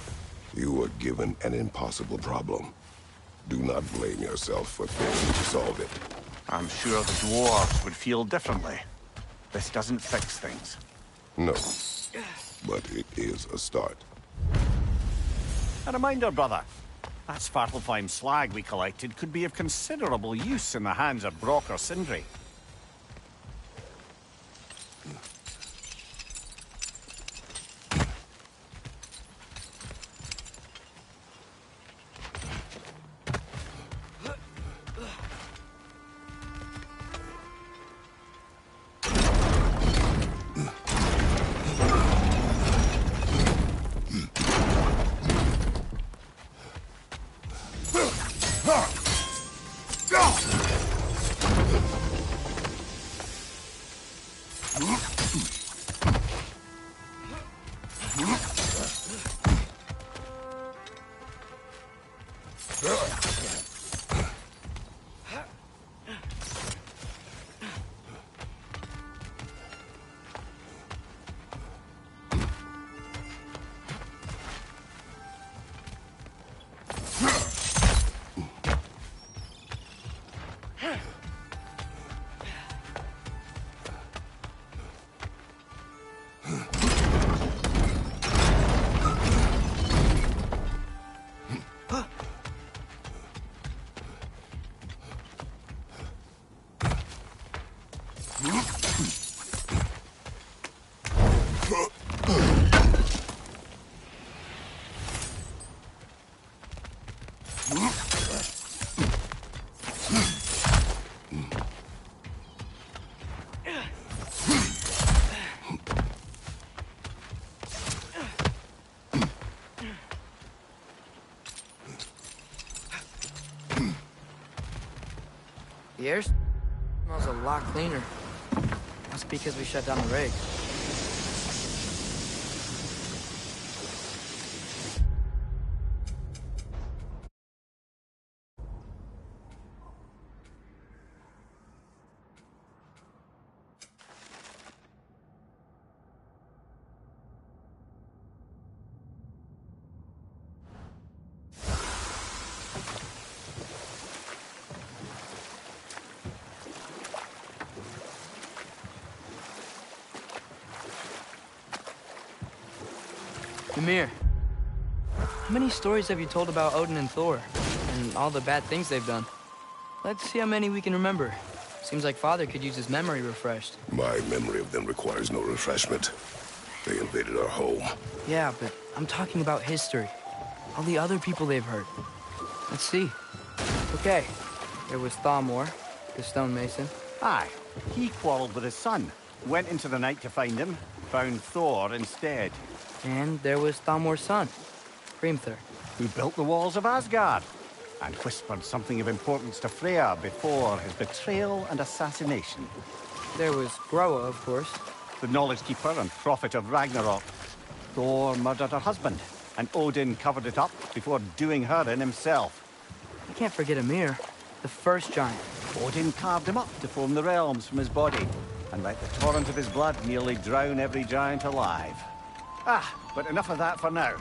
You were given an impossible problem. Do not blame yourself for failing to solve it. I'm sure the dwarves would feel differently. This doesn't fix things. No. But it is a start. A reminder, brother. That Svartalfheim slag we collected could be of considerable use in the hands of Brock or Sindri. The air smells a lot cleaner. Must be because we shut down the rig. Ymir, how many stories have you told about Odin and Thor, and all the bad things they've done? Let's see how many we can remember. Seems like Father could use his memory refreshed. My memory of them requires no refreshment. They invaded our home. Yeah, but I'm talking about history. All the other people they've hurt. Let's see. Okay, there was Thamor, the stonemason. Aye, he quarreled with his son. Went into the night to find him, found Thor instead. And there was Thamor's son, Hrimthur. Who built the walls of Asgard, and whispered something of importance to Freya before his betrayal and assassination. There was Groa, of course. The knowledge keeper and prophet of Ragnarok. Thor murdered her husband, and Odin covered it up before doing her in himself. You can't forget Ymir, the first giant. Odin carved him up to form the realms from his body, and let the torrent of his blood nearly drown every giant alive. But enough of that for now.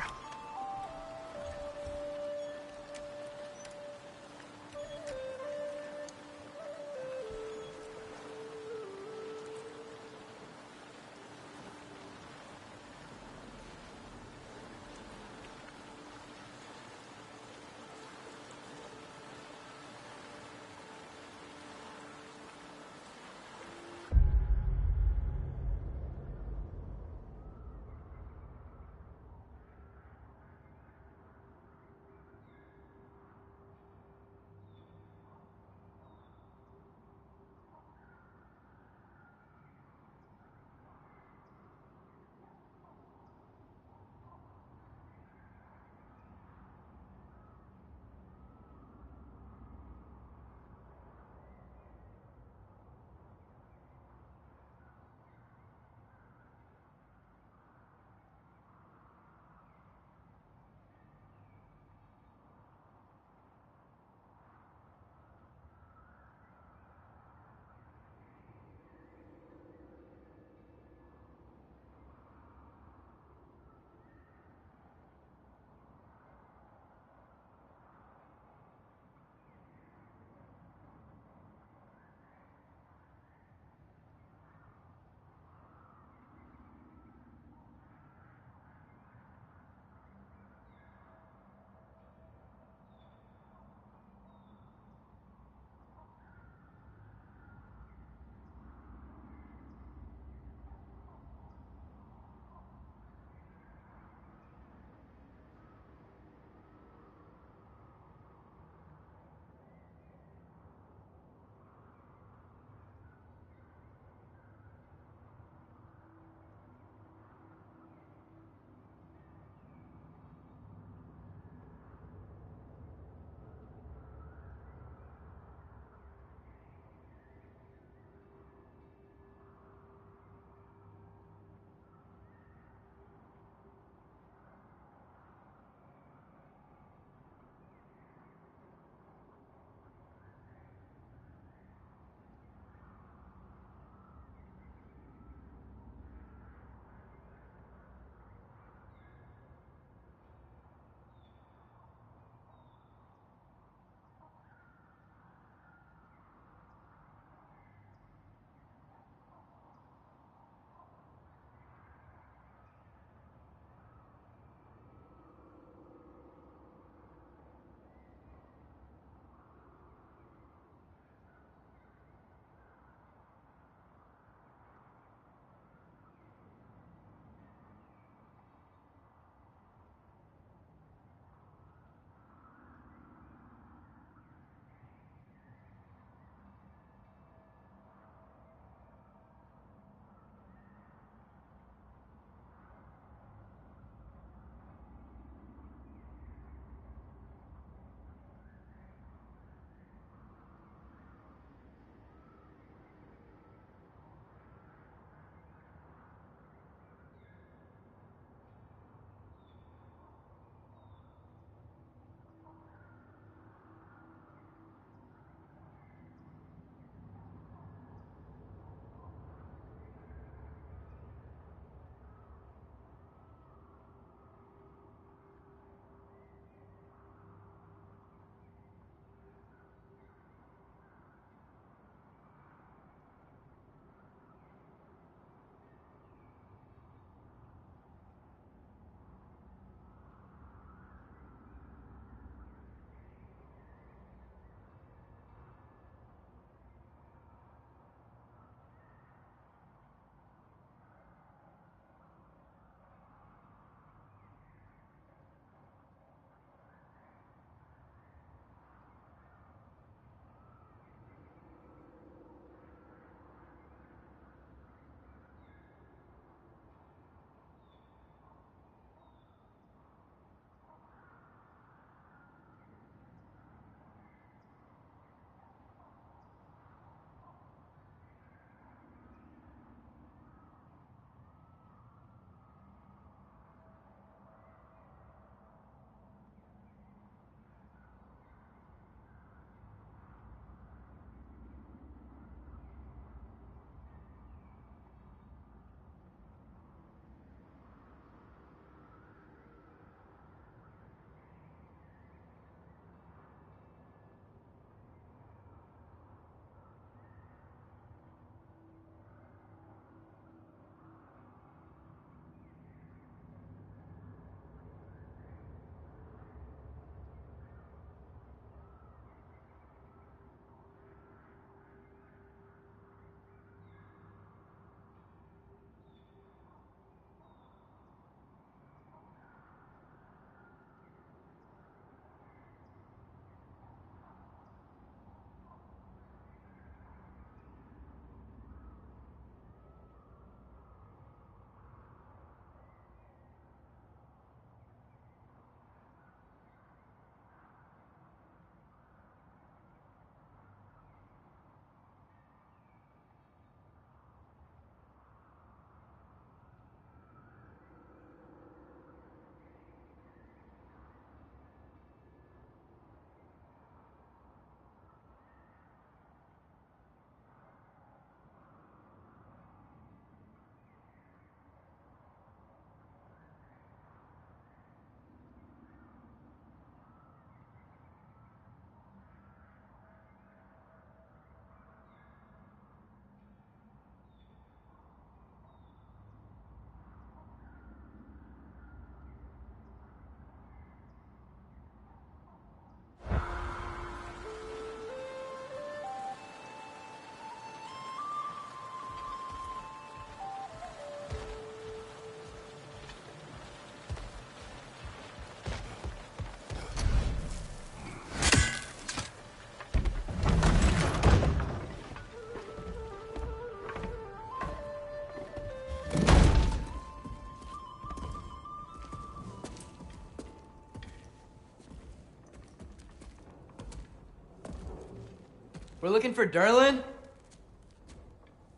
We're looking for Derlin?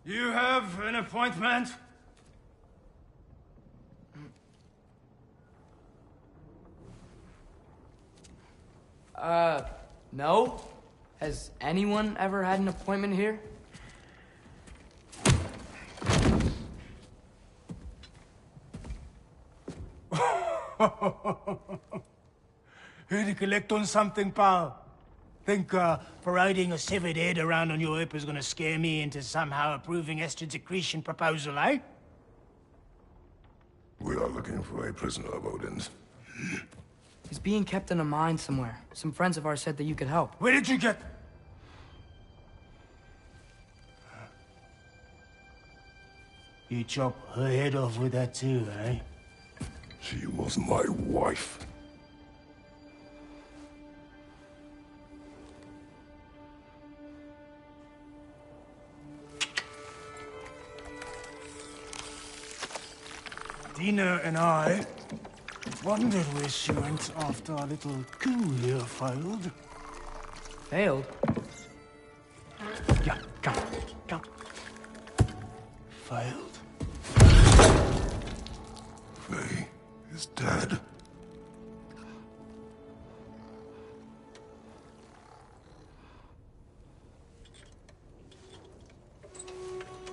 You have an appointment? No? Has anyone ever had an appointment here? Here to collect on something, pal? Think, parading a severed head around on your hip is gonna scare me into somehow approving Esther's accretion proposal, eh? We are looking for a prisoner of Odin's. He's being kept in a mine somewhere. Some friends of ours said that you could help. Where did you get... You chop her head off with that too, eh? She was my wife. Dina and I wondered where she went after our little coup here failed. Failed? Yeah, come, come. Failed. Faye is dead.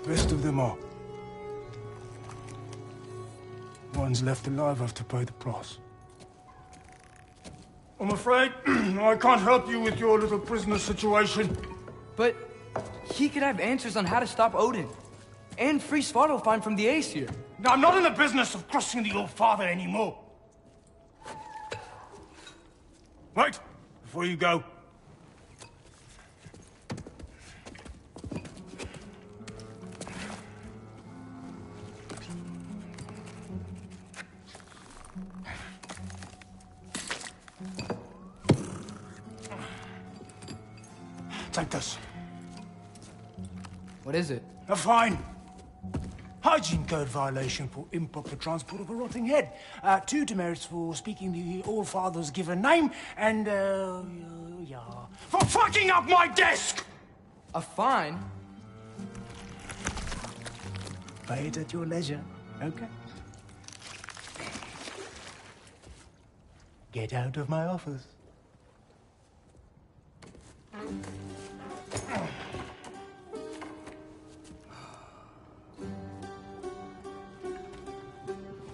Rest of them are. One's left alive have to pay the price. I'm afraid I can't help you with your little prisoner situation. But he could have answers on how to stop Odin. And free Svartalfheim from the Aesir. Now, I'm not in the business of crossing the old father anymore. Wait, before you go. Take this. What is it? A fine. Hygiene code violation for improper transport of a rotting head. 2 demerits for speaking the All-Father's given name, and, yeah... for fucking up my desk! A fine? Pay it at your leisure, okay? Get out of my office.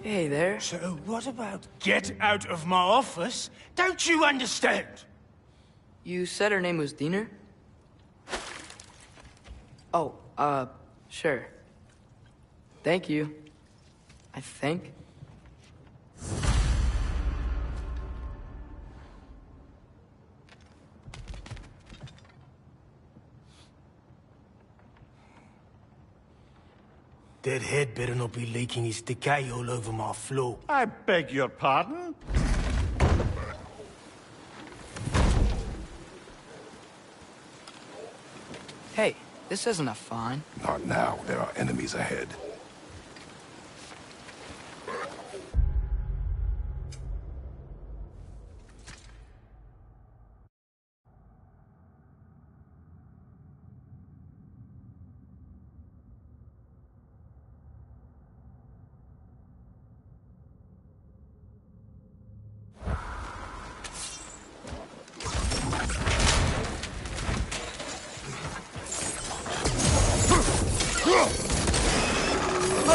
Hey there. So what about get out of my office? Don't you understand? You said her name was Diener? Oh, sure. Thank you. I think. That head better not be leaking his decay all over my floor. I beg your pardon? Hey, this isn't a fine. Not now. There are enemies ahead.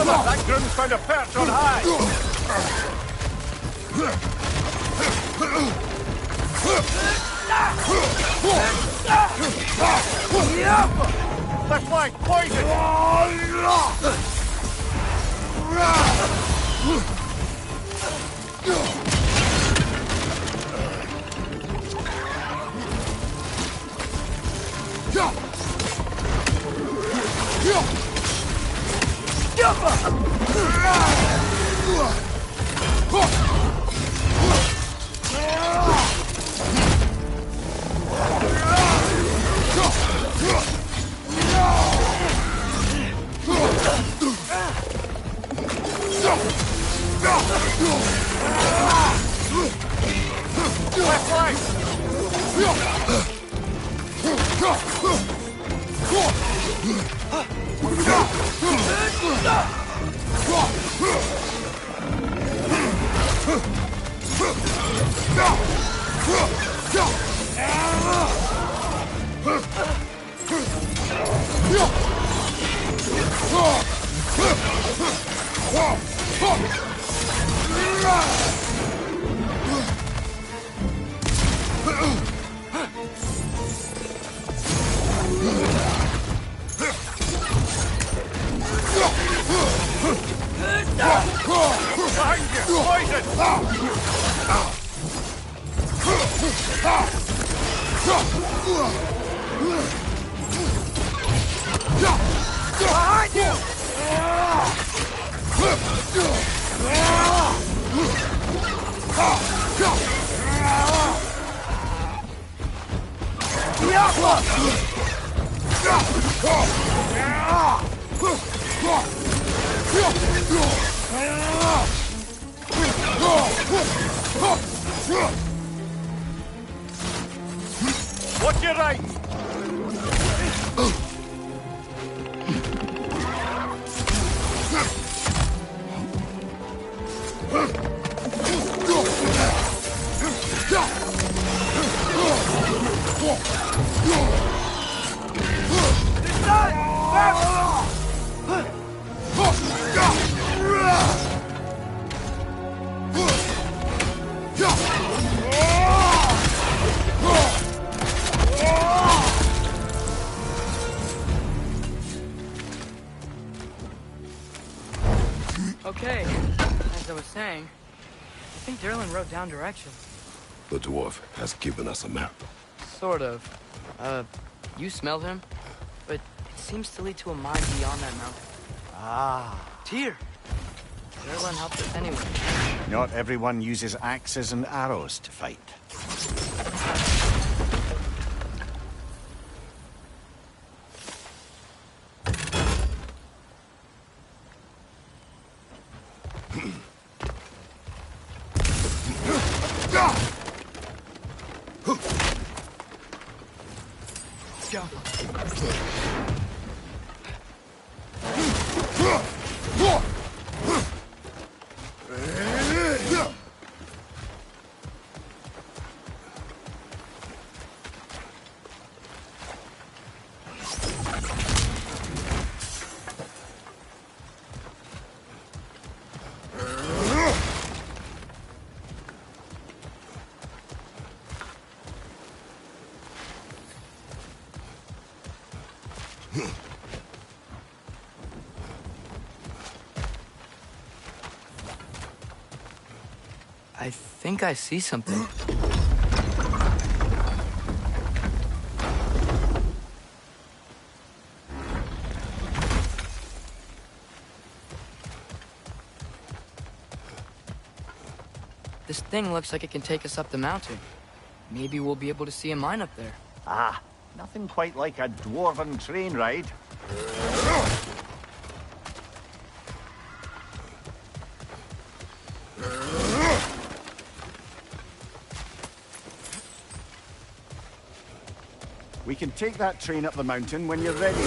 That groom's found a perch on high! The flank, poison! Left flank! Watch your right! Okay, as I was saying, I think Derlin wrote down directions. The dwarf has given us a map. Sort of. You smelled him, but it seems to lead to a mine beyond that mountain. Ah. TYR! Derlin helped us anyway. Not everyone uses axes and arrows to fight. I think I see something. This thing looks like it can take us up the mountain. Maybe we'll be able to see a mine up there. Ah, nothing quite like a dwarven train ride. We can take that train up the mountain when you're ready.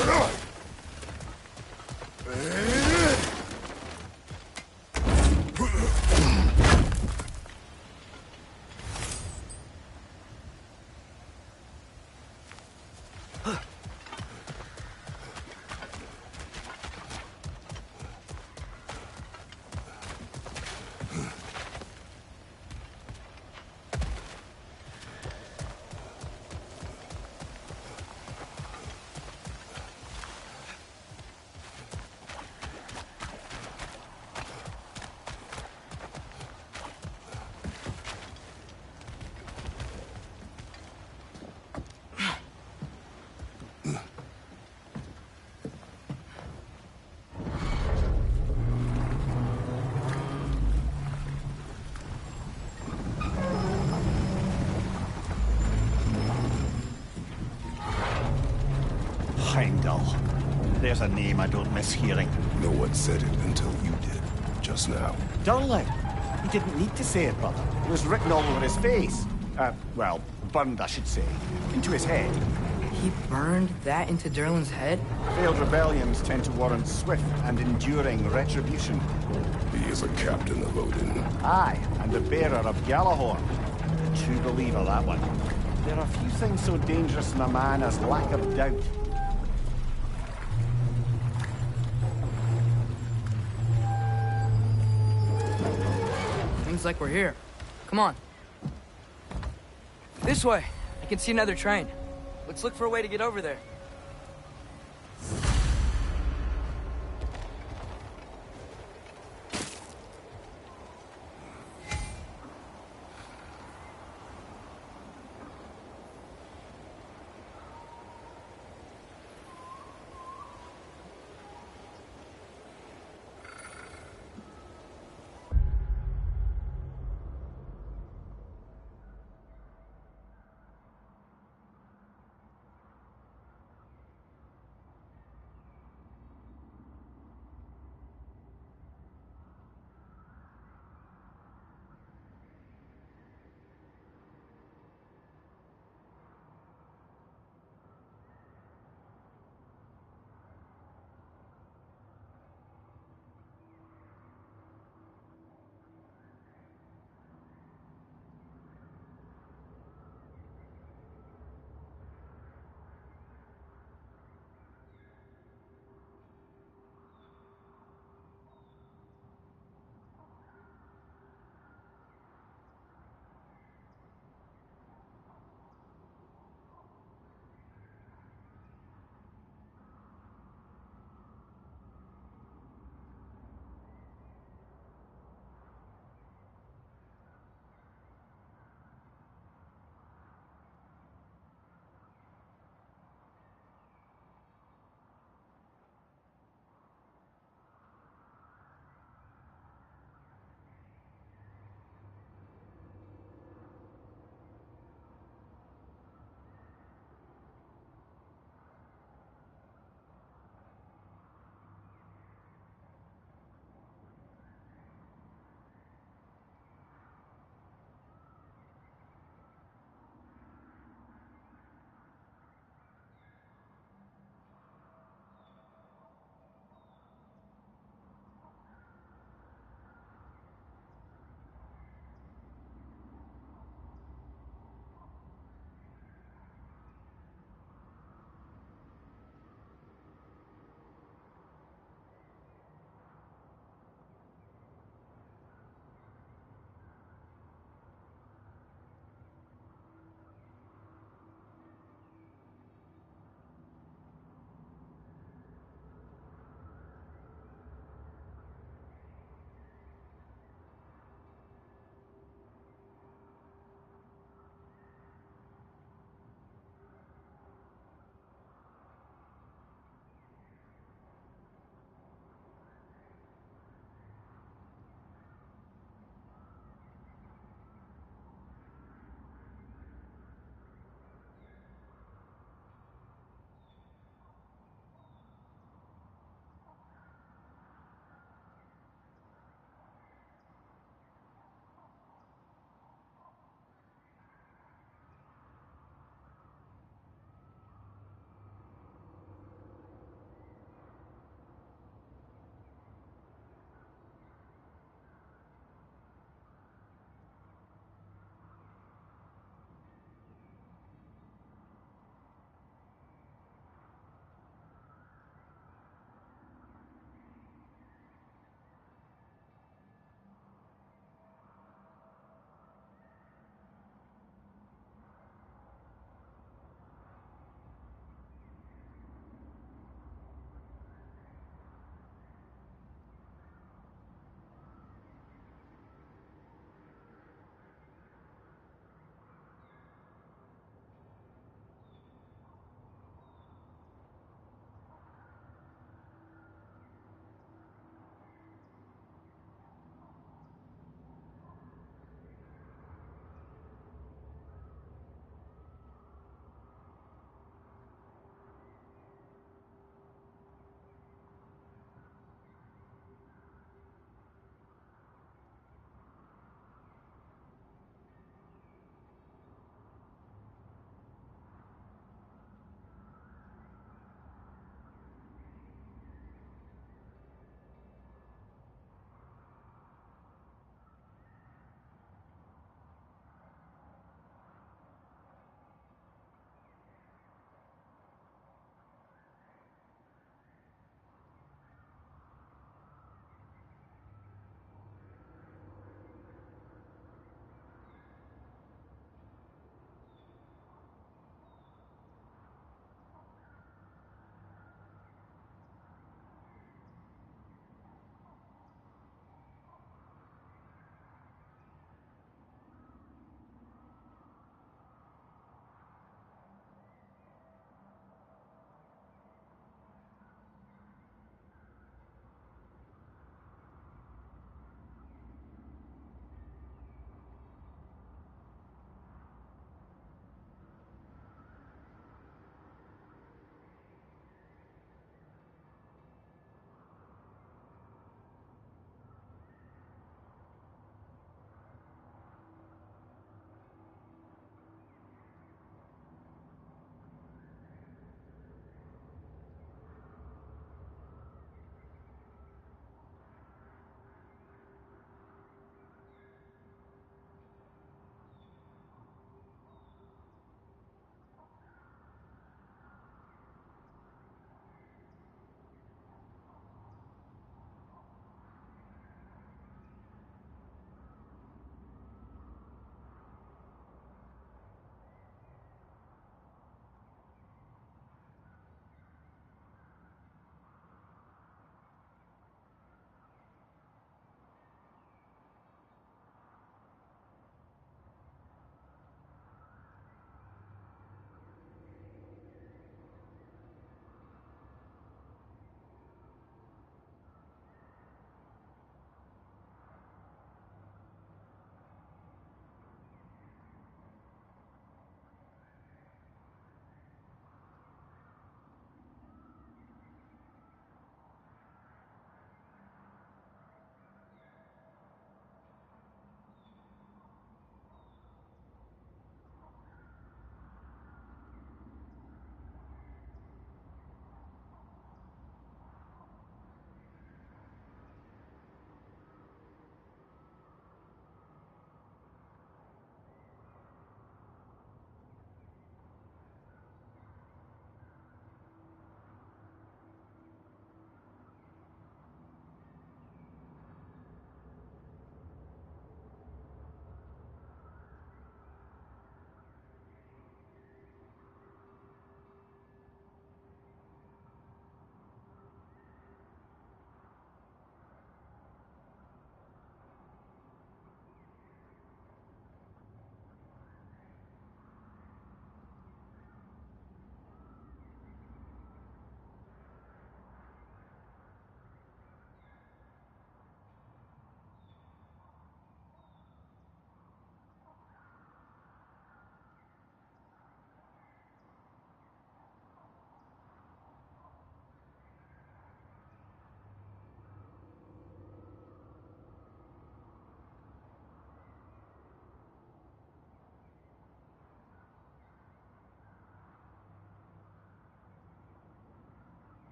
Heimdall. There's a name I don't miss hearing. No one said it until you did, just now. Durlin. He didn't need to say it, brother. It was written all over his face. Well, burned, I should say. Into his head. He burned that into Derlin's head? Failed rebellions tend to warrant swift and enduring retribution. He is a captain of Odin. Aye, and the bearer of Galahorn. A true believer, that one. There are few things so dangerous in a man as lack of doubt. Seems like we're here. Come on. This way. I can see another train. Let's look for a way to get over there.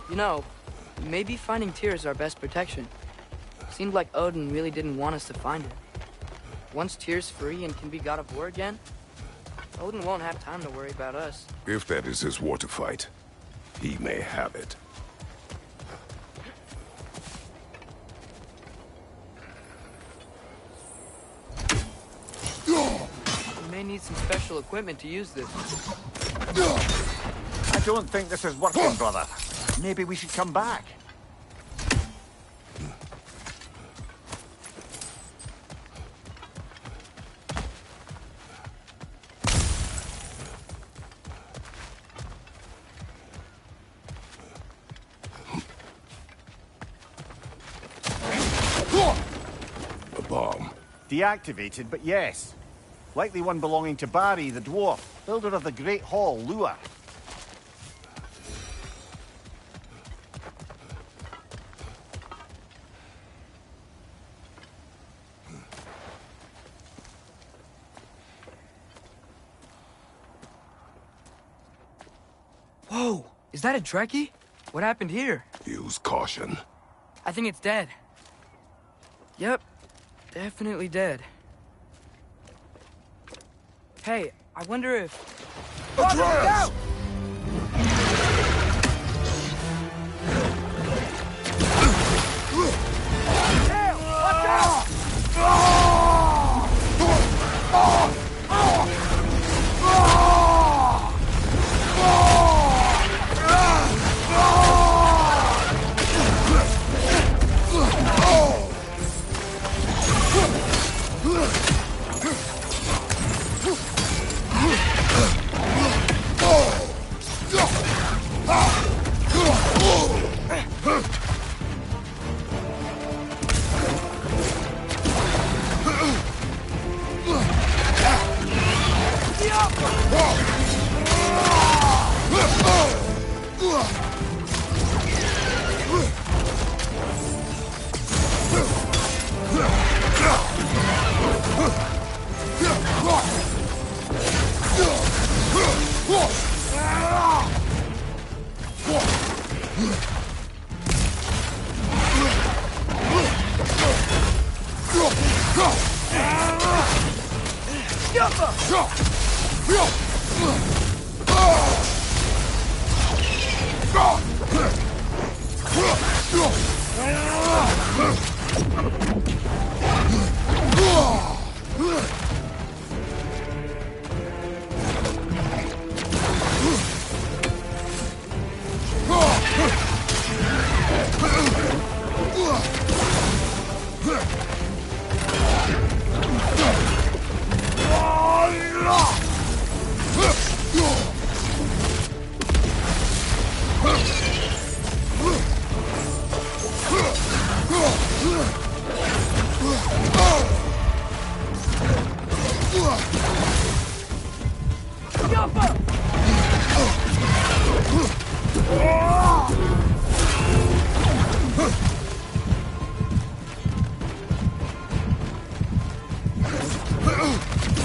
You know, maybe finding Tyr is our best protection. Seemed like Odin really didn't want us to find it. Once Tyr's free and can be God of War again, Odin won't have time to worry about us. If that is his war to fight, he may have it. We may need some special equipment to use this. I don't think this is working, brother. Maybe we should come back. A bomb. Deactivated, but yes. Likely one belonging to Barry, the dwarf, builder of the Great Hall, Lua. Whoa! Is that a Trekkie? What happened here? Use caution. I think it's dead. Yep. Definitely dead. Hey, I wonder if... Atreus!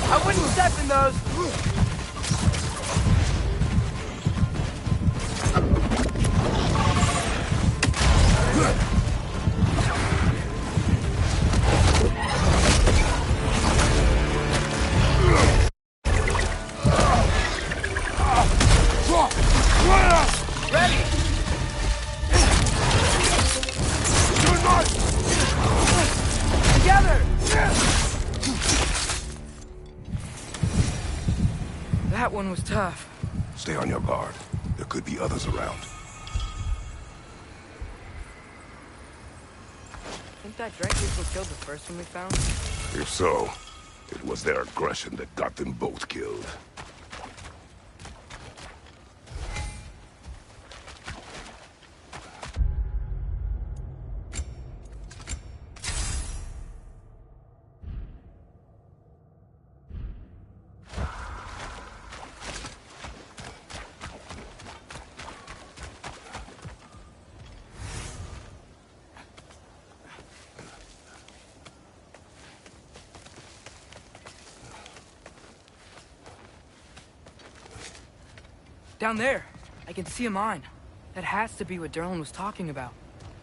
I wouldn't step in those! Ready! Together! That one was tough. Stay on your guard. There could be others around. Think that Dracula killed the first one we found? If so, it was their aggression that got them both killed. Down there, I can see a mine. That has to be what Derlin was talking about.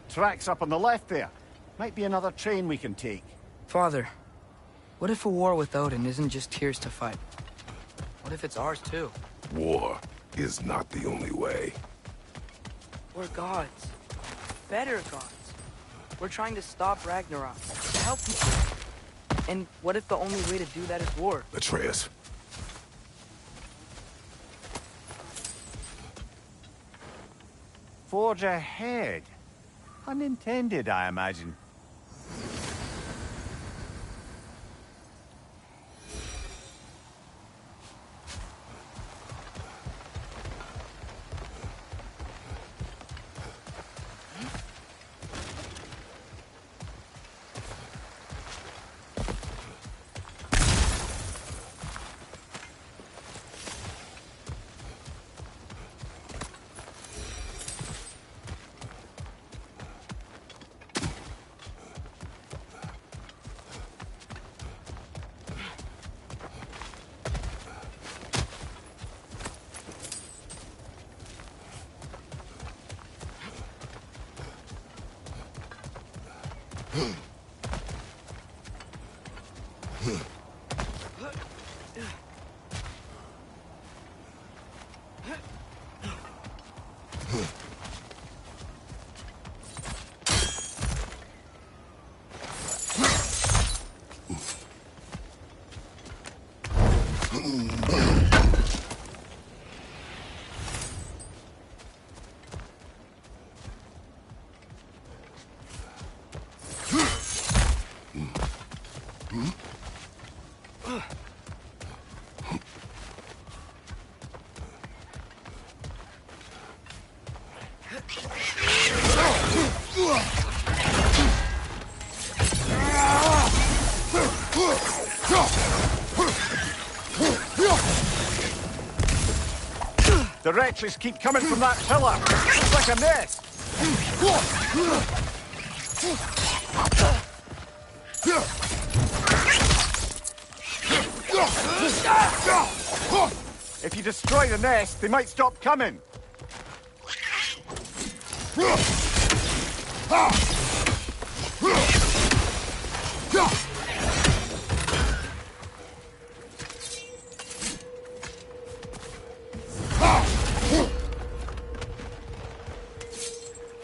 Tracks up on the left there. Might be another train we can take. Father, what if a war with Odin isn't just Tyr's to fight? What if it's ours too? War is not the only way. We're gods. Better gods. We're trying to stop Ragnarok, to help people. And what if the only way to do that is war? Atreus. Forge ahead. Unintended, I imagine. The wretches keep coming from that pillar. It's like a nest. If you destroy the nest, they might stop coming.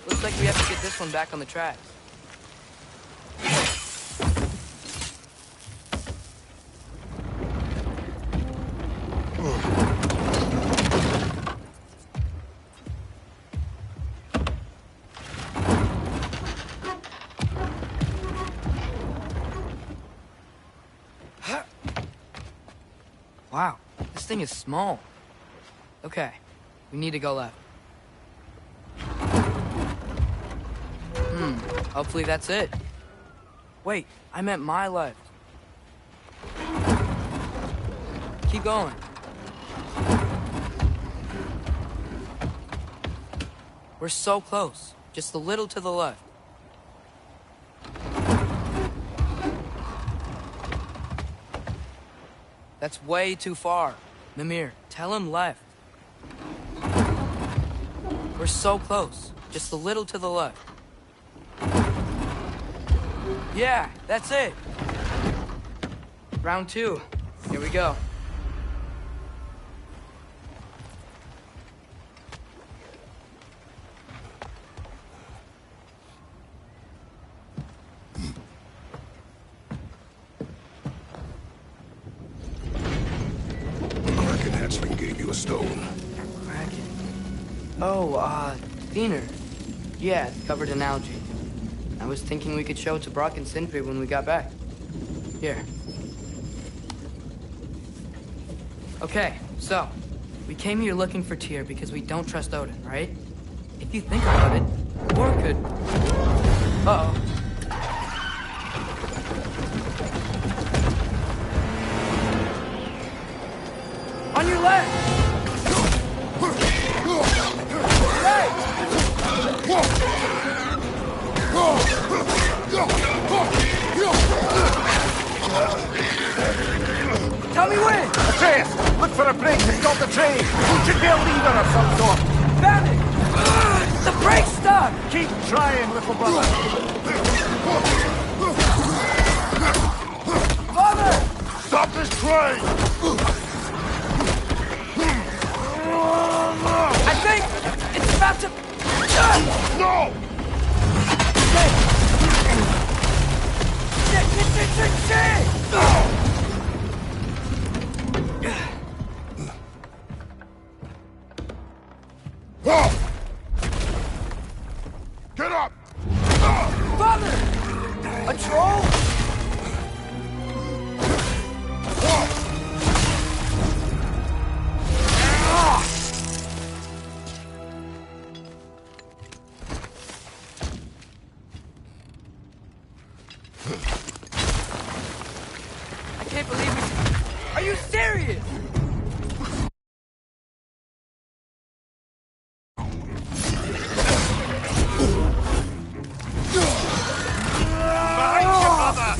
Looks like we have to get this one back on the tracks. Wow, this thing is small. Okay, we need to go left. Hopefully that's it. Wait, I meant my left. Keep going. We're so close. Just a little to the left. That's way too far. Mimir, tell him left. We're so close. Just a little to the left. Yeah, that's it. Round 2. Here we go. Kraken hatchling gave you a stone. Kraken. Oh, Thinner. Yeah, covered in algae. I was thinking we could show it to Brock and Sindri when we got back. Here. Okay, so, we came here looking for Tyr because we don't trust Odin, right? If you think about it, war could... Uh-oh. On your left! Tell me when! Atreus, look for a break to stop the train. Should be a lever of some sort. Found it! The brake's stuck! Keep trying, little brother. Father! Stop this train! I think it's about to... No! Get up! Father! A troll? I can't believe it. Are you serious? Behind you, brother!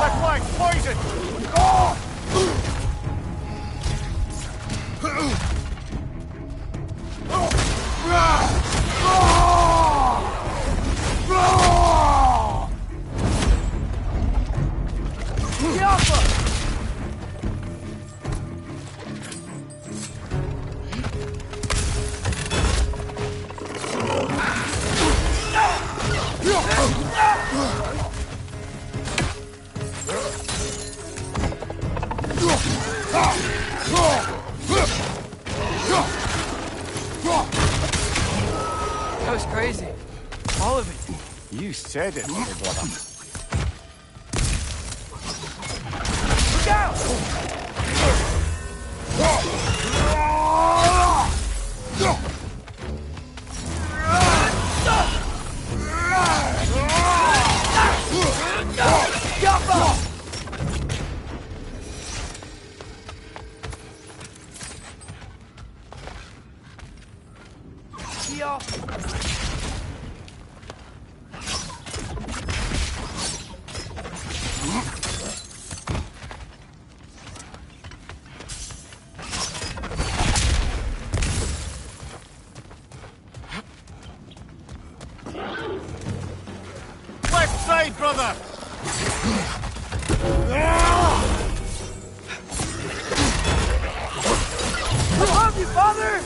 Left leg, poison! That was crazy. All of it. You said it, little brother. Look out! Left side, brother! We love you, Father!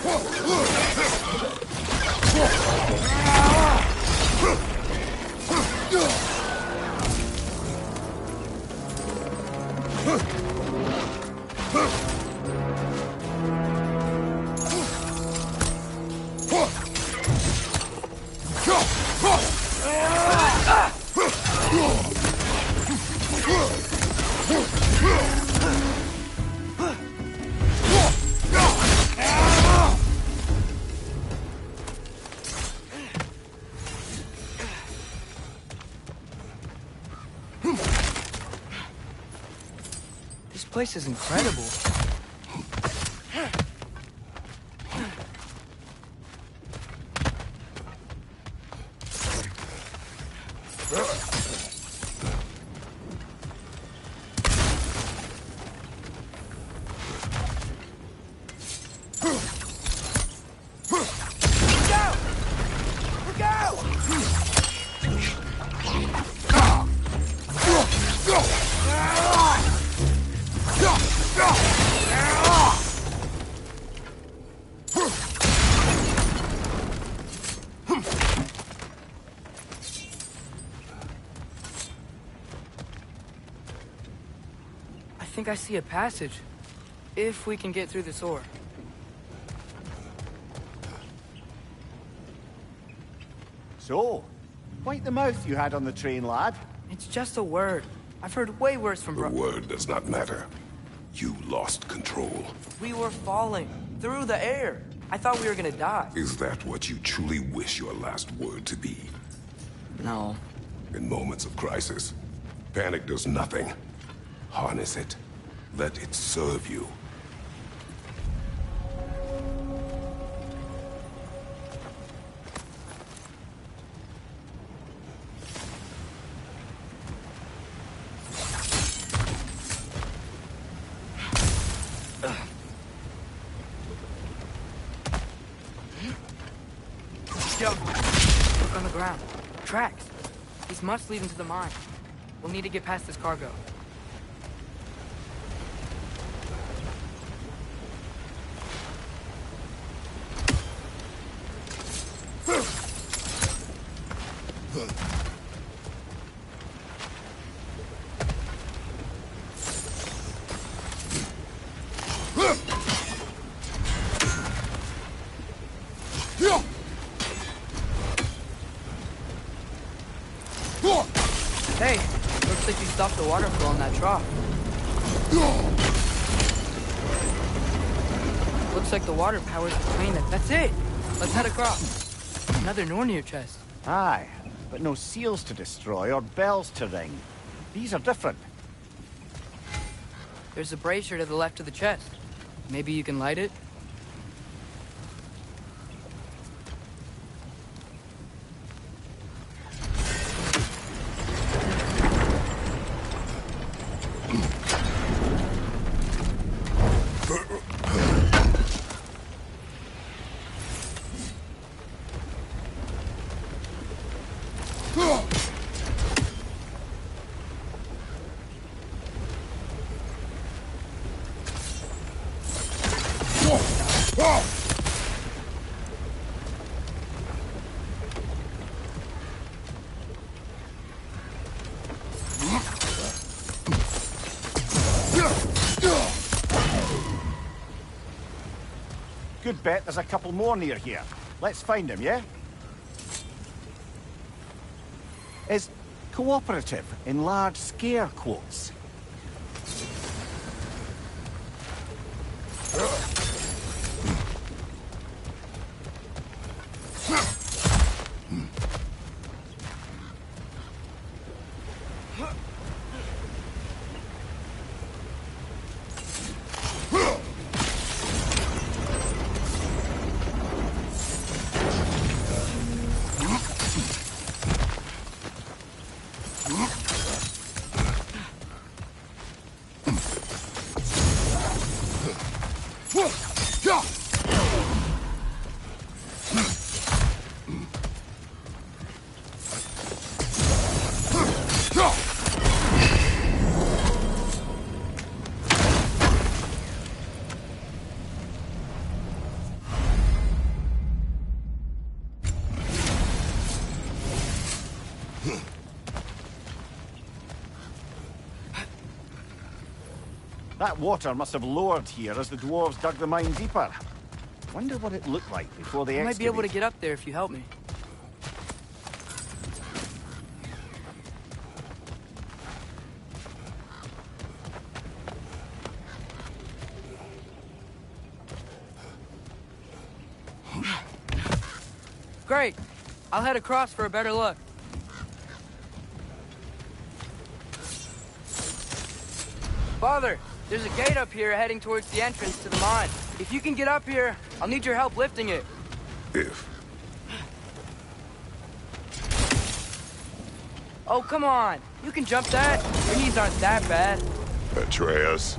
This place is incredible. I think I see a passage. If we can get through this ore. So, wipe the mouth you had on the train, lad. It's just a word. I've heard way worse from The word does not matter. You lost control. We were falling through the air. I thought we were gonna die. Is that what you truly wish your last word to be? No. In moments of crisis, panic does nothing. Harness it. Let it serve you. Yo, look on the ground. Tracks. These must lead into the mine. We'll need to get past this cargo. Hey, looks like you stopped the water flow in that trough. Looks like the water powers the plane. That's it! Let's head across. Another Nornir chest. Aye, but no seals to destroy or bells to ring. These are different. There's a brazier to the left of the chest. Maybe you can light it? Good bet there's a couple more near here. Let's find them, yeah? Is cooperative in large scare quotes? That water must have lowered here as the dwarves dug the mine deeper. Wonder what it looked like before they I might be able to excavated. get up there if you help me. Great. I'll head across for a better look. Father, there's a gate up here heading towards the entrance to the mine. If you can get up here, I'll need your help lifting it. If. Oh, come on. You can jump that. Your knees aren't that bad. Atreus.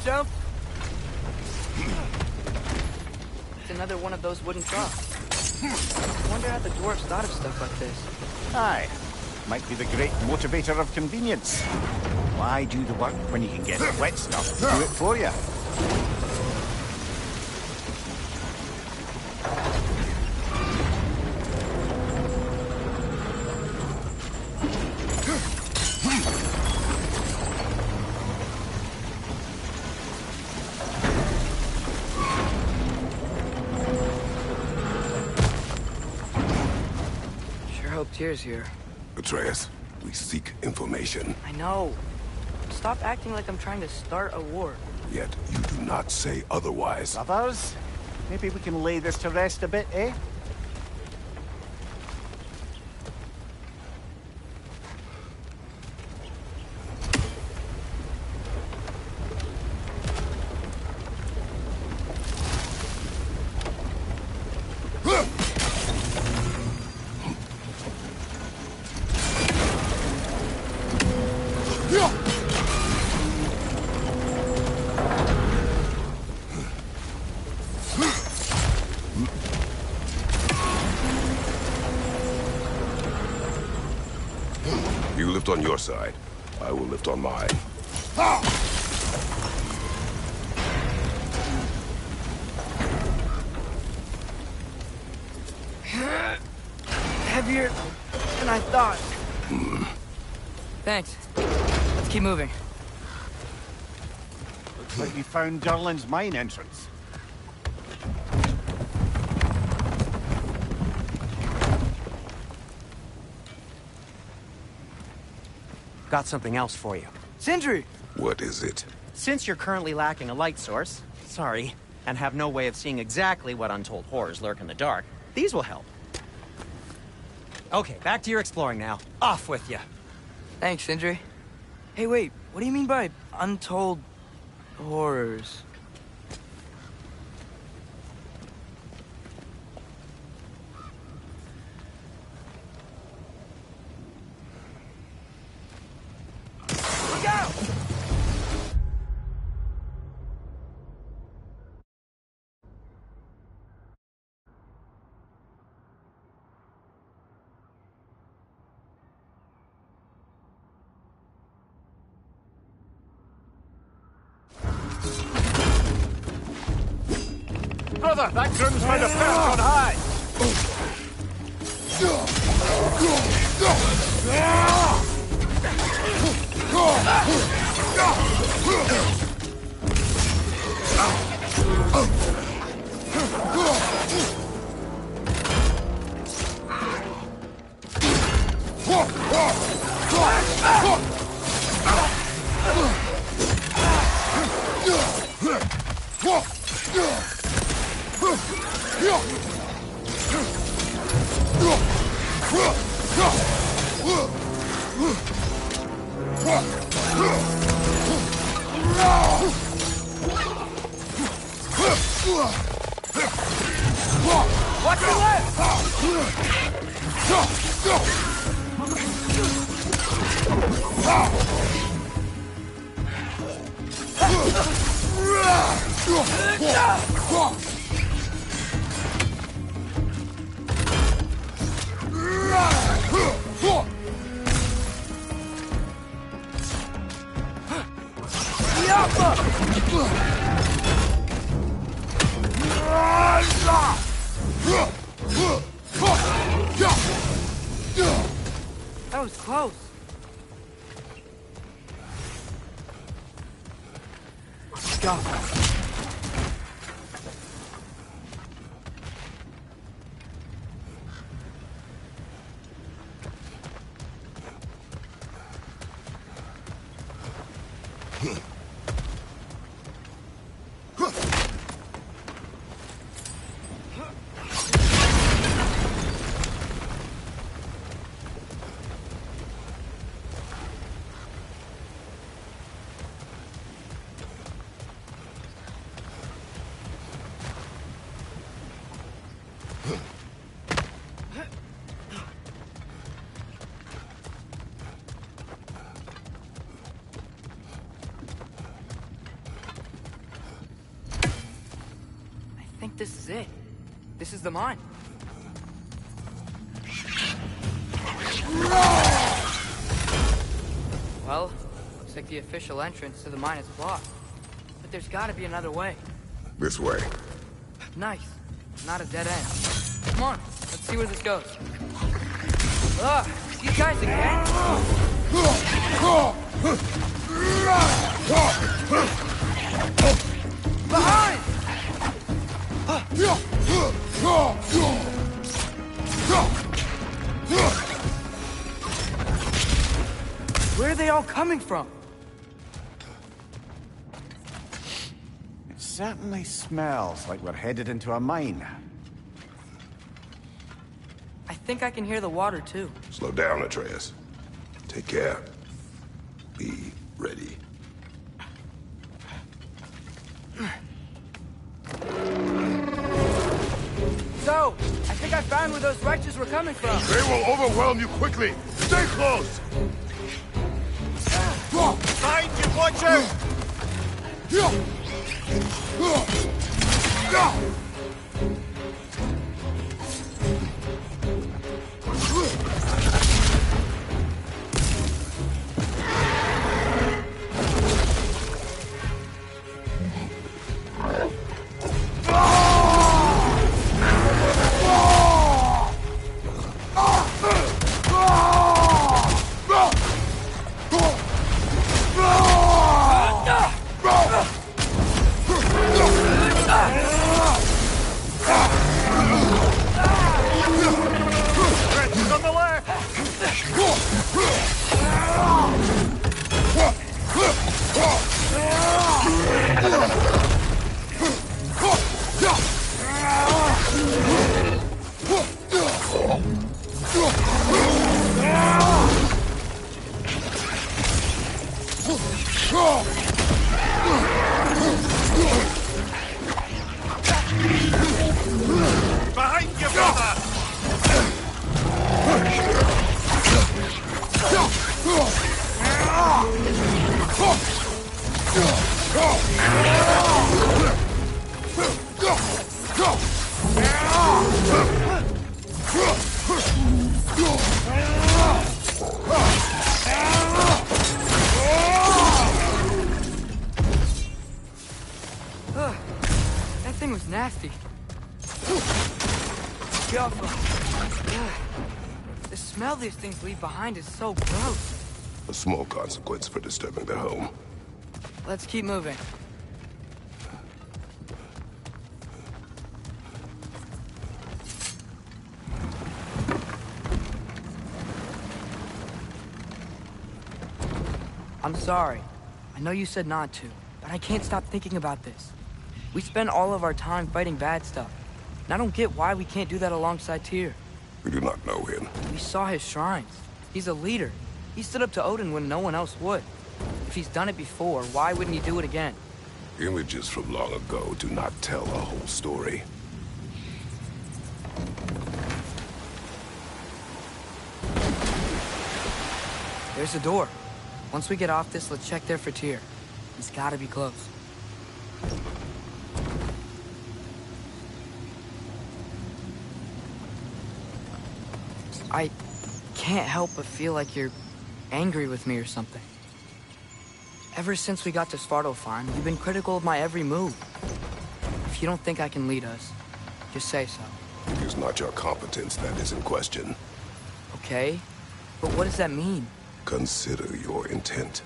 jump? It's another one of those wooden troughs. I wonder how the dwarves thought of stuff like this. Aye. Might be the great motivator of convenience. Why do the work when you can get the wet stuff to do it for you? Sure hope Tyr's here. Atreus, we seek information. I know. Stop acting like I'm trying to start a war. Yet you do not say otherwise. Brothers, maybe we can lay this to rest a bit, eh? You lift on your side. I will lift on mine. Heavier than I thought. Thanks. Let's keep moving. Looks like we found Durlin's mine entrance. Got something else for you. Sindri! What is it? Since you're currently lacking a light source, sorry, and have no way of seeing exactly what untold horrors lurk in the dark, these will help. Okay, back to your exploring now. Off with you. Thanks, Sindri. Hey, wait. What do you mean by untold horrors? Look out! Brother, that groomsman is perched on high! Watch your left! That was close. Let's go. thought this is it. This is the mine. Well, looks like the official entrance to the mine is blocked. But there's gotta be another way. This way. Nice. Not a dead end. Come on, let's see where this goes. Ugh, you guys again? Behind! Where are they all coming from? It certainly smells like we're headed into a mine. I think I can hear the water too. Slow down, Atreus. Take care. Be ready. So, I think I found where those righteous were coming from. They will overwhelm you quickly. Stay close. Behind you, watch out! Behind you, brother! That thing was nasty. The smell these things leave behind is so gross. A small consequence for disturbing their home. Let's keep moving. I'm sorry. I know you said not to, but I can't stop thinking about this. We spend all of our time fighting bad stuff. And I don't get why we can't do that alongside Tyr. We do not know him. We saw his shrines. He's a leader. He stood up to Odin when no one else would. If he's done it before, why wouldn't he do it again? Images from long ago do not tell a whole story. There's a door. Once we get off this, let's check there for Tyr. He's gotta be close. I can't help but feel like you're angry with me or something. Ever since we got to Svartalfheim, you've been critical of my every move. If you don't think I can lead us, just say so. It is not your competence that is in question. Okay? But what does that mean? Consider your intent.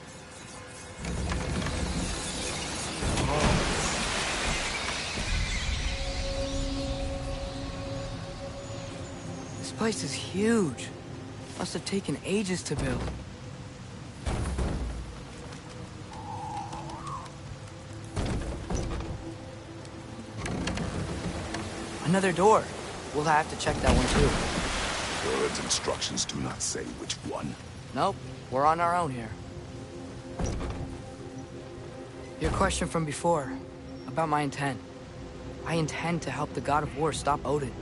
This place is huge. Must have taken ages to build. Another door. We'll have to check that one too. Word's instructions do not say which one. Nope, we're on our own here. Your question from before, about my intent. I intend to help the God of War stop Odin.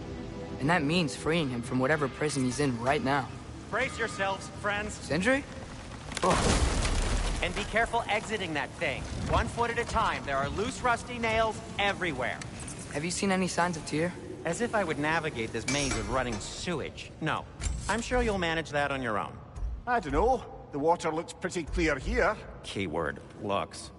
And that means freeing him from whatever prison he's in right now. Brace yourselves, friends. Sindri? And be careful exiting that thing. 1 foot at a time. There are loose, rusty nails everywhere. Have you seen any signs of TYR? As if I would navigate this maze of running sewage. No. I'm sure you'll manage that on your own. I don't know. The water looks pretty clear here. Keyword, looks.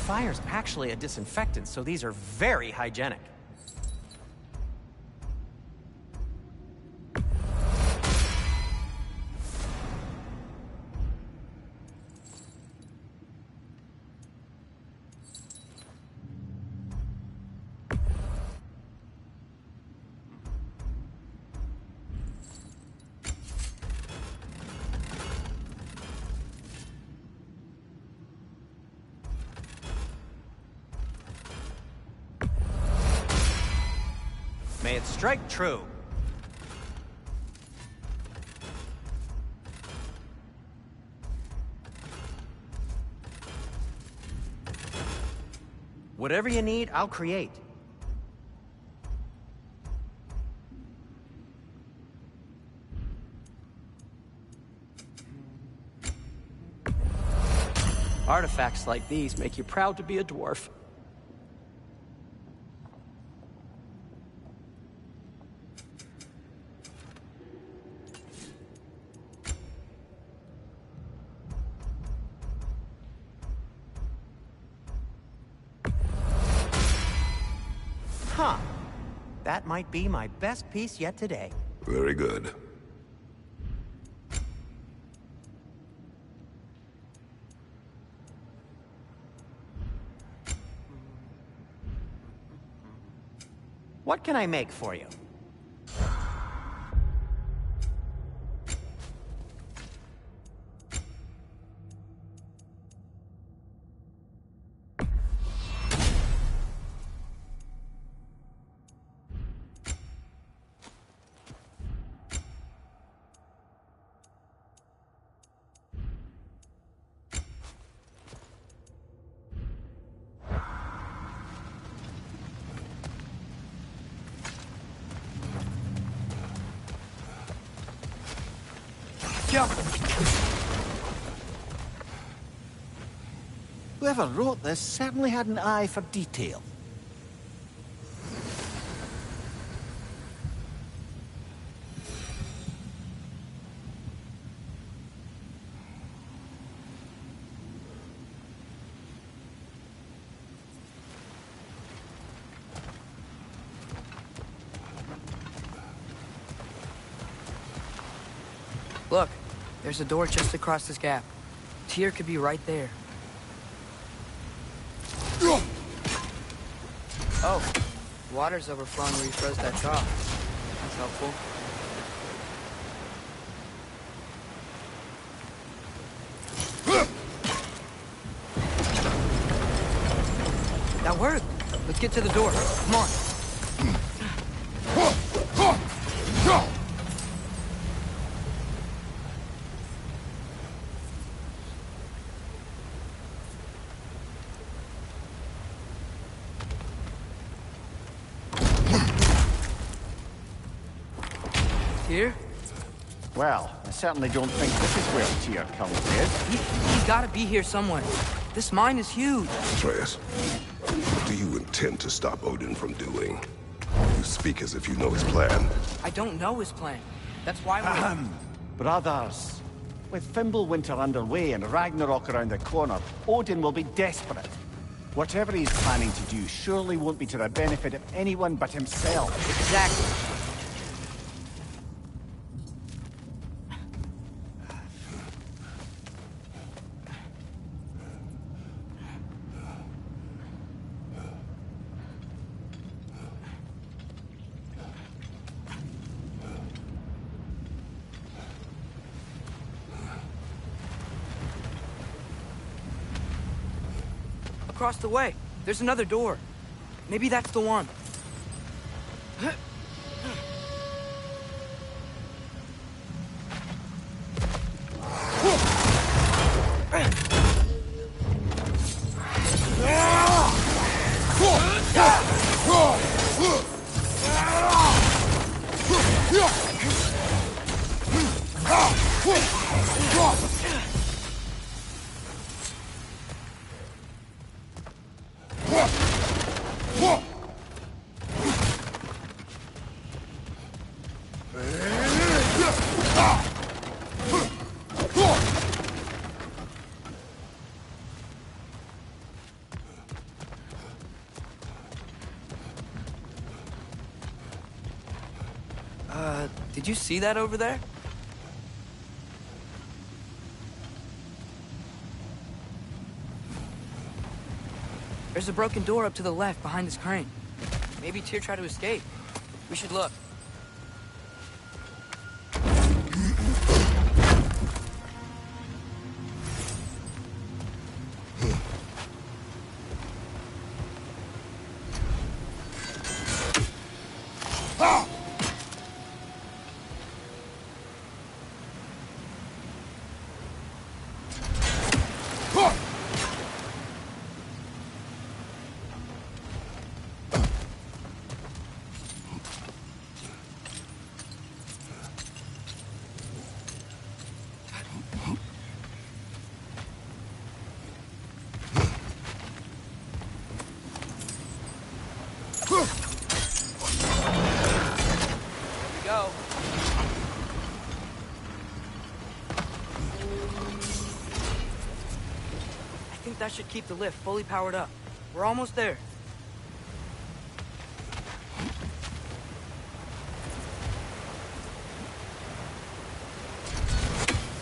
Fire's actually a disinfectant, so these are very hygienic. May it strike true. Whatever you need, I'll create. Artifacts like these make you proud to be a dwarf. Huh. That might be my best piece yet today. Very good. What can I make for you? Whoever wrote this certainly had an eye for detail. Look, there's a door just across this gap. TYR could be right there. Oh, water's overflowing where you froze that trough. That's helpful. That worked. Let's get to the door. Come on. TYR? Well, I certainly don't think this is where TYR currently is. He's gotta be here somewhere. This mine is huge. Atreus, what do you intend to stop Odin from doing? You speak as if you know his plan. I don't know his plan. That's why Brothers, with Fimbulwinter underway and Ragnarok around the corner, Odin will be desperate. Whatever he's planning to do surely won't be to the benefit of anyone but himself. Exactly. Across the way, there's another door. Maybe that's the one. Did you see that over there? There's a broken door up to the left behind this crane. Maybe Tyr tried to escape. We should look. Go. I think that should keep the lift fully powered up. We're almost there.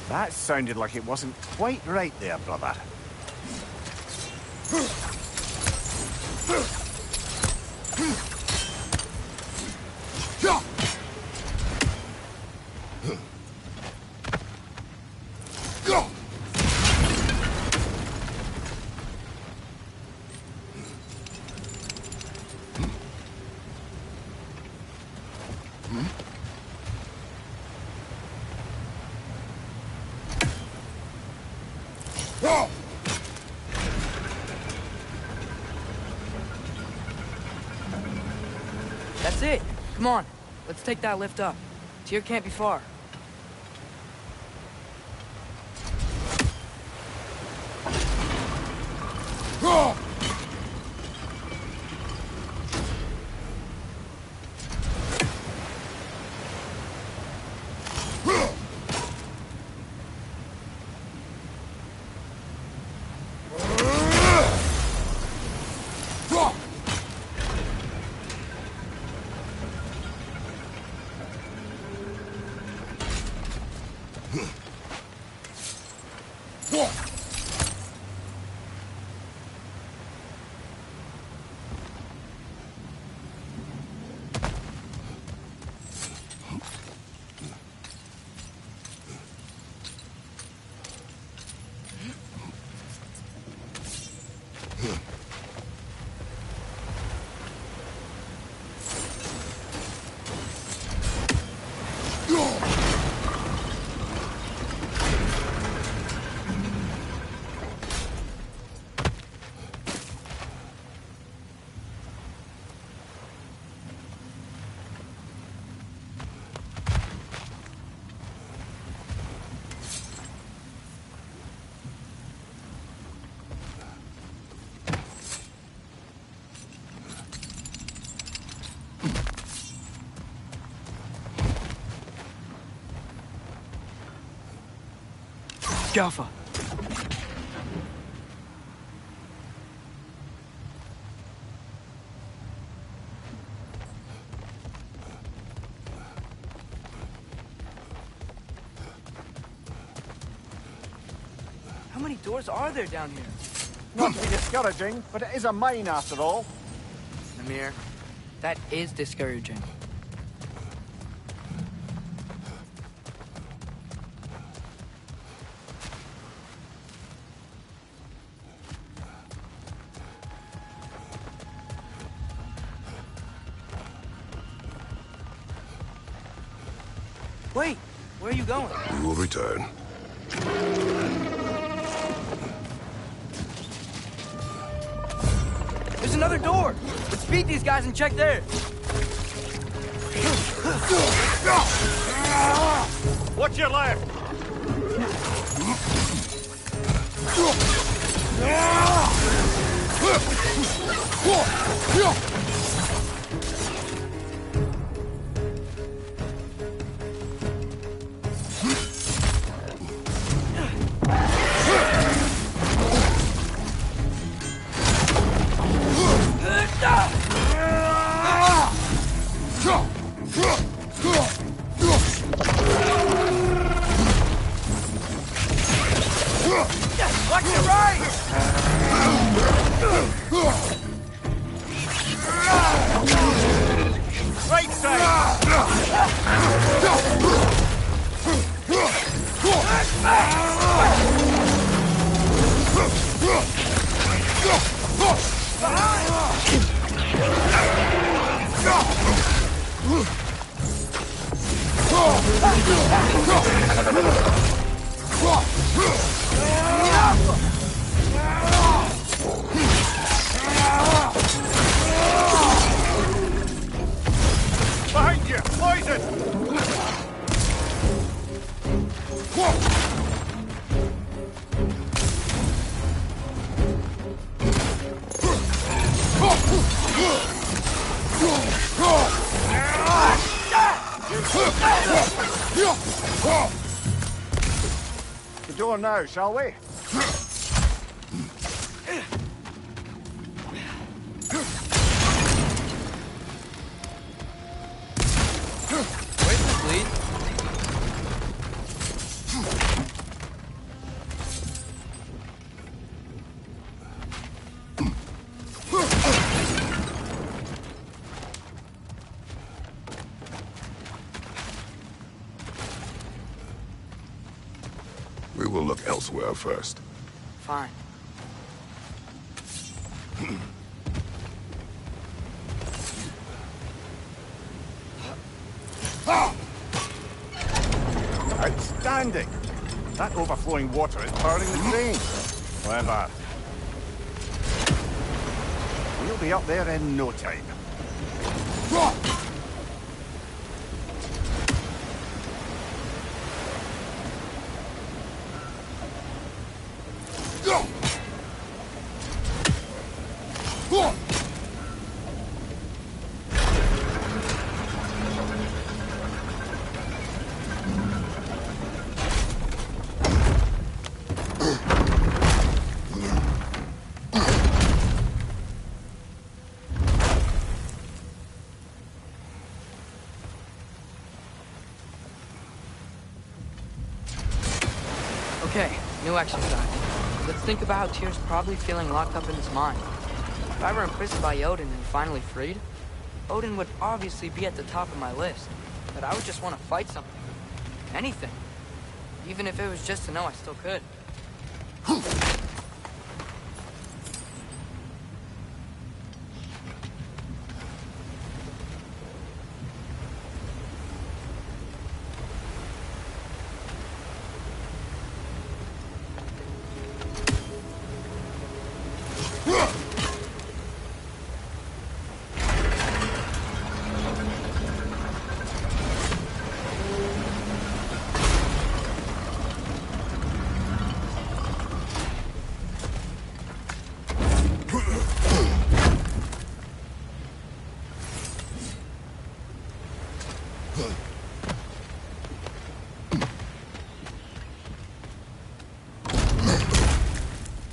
That sounded like it wasn't quite right there, brother. That's it. Come on. Let's take that lift up. Tyr can't be far. Jaffa. How many doors are there down here? Not to be discouraging, but it is a mine after all. Amir, that is discouraging. Wait, where are you going? We will return. There's another door! Let's beat these guys and check there! What's your left? Watch your right! Right side! Behind you! Poison! The door now, shall we? Where's this lead? We will look elsewhere first. Fine. Outstanding! That overflowing water is powering the train. Clever. We'll be up there in no time. Okay, new exercise. Let's think about how Tyr's probably feeling locked up in his mind. If I were imprisoned by Odin and finally freed, Odin would obviously be at the top of my list. But I would just want to fight something. Anything. Even if it was just to know I still could.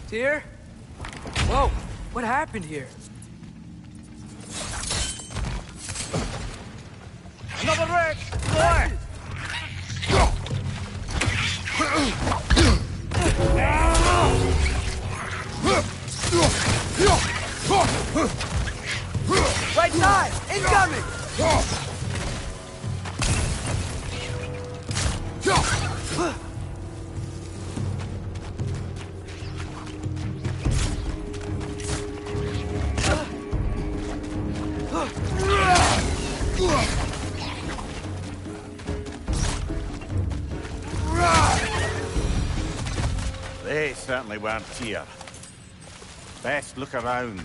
Tyr? Whoa, what happened here? Another wreck! Left! Right side! Incoming! They certainly weren't here. Best look around.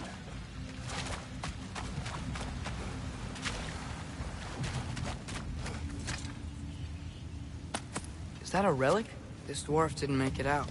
Is that a relic? This dwarf didn't make it out.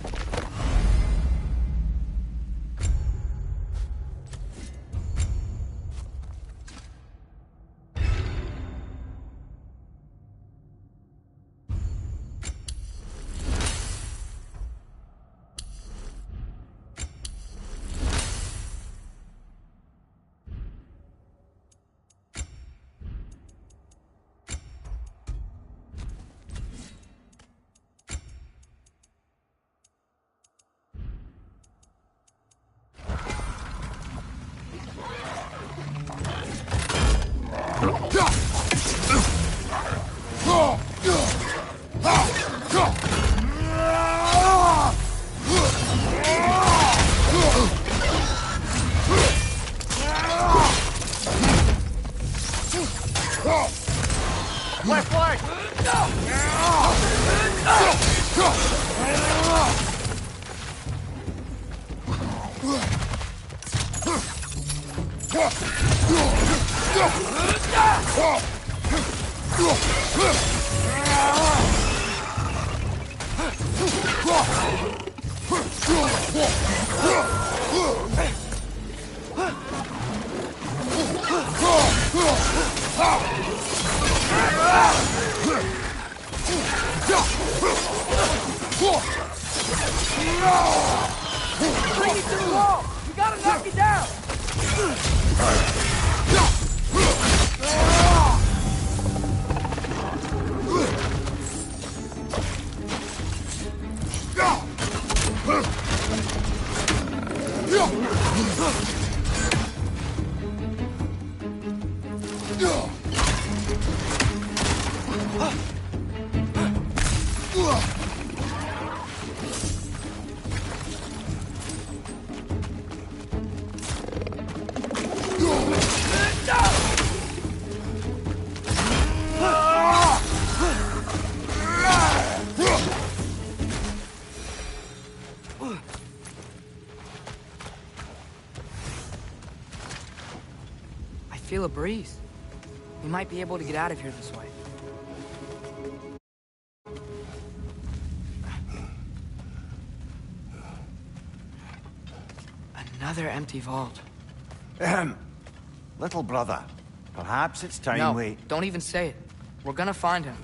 Bring it to the wall! You gotta knock it down! I feel a breeze. We might be able to get out of here this way. Another empty vault. Little brother, perhaps it's time No, we... don't even say it. We're gonna find him.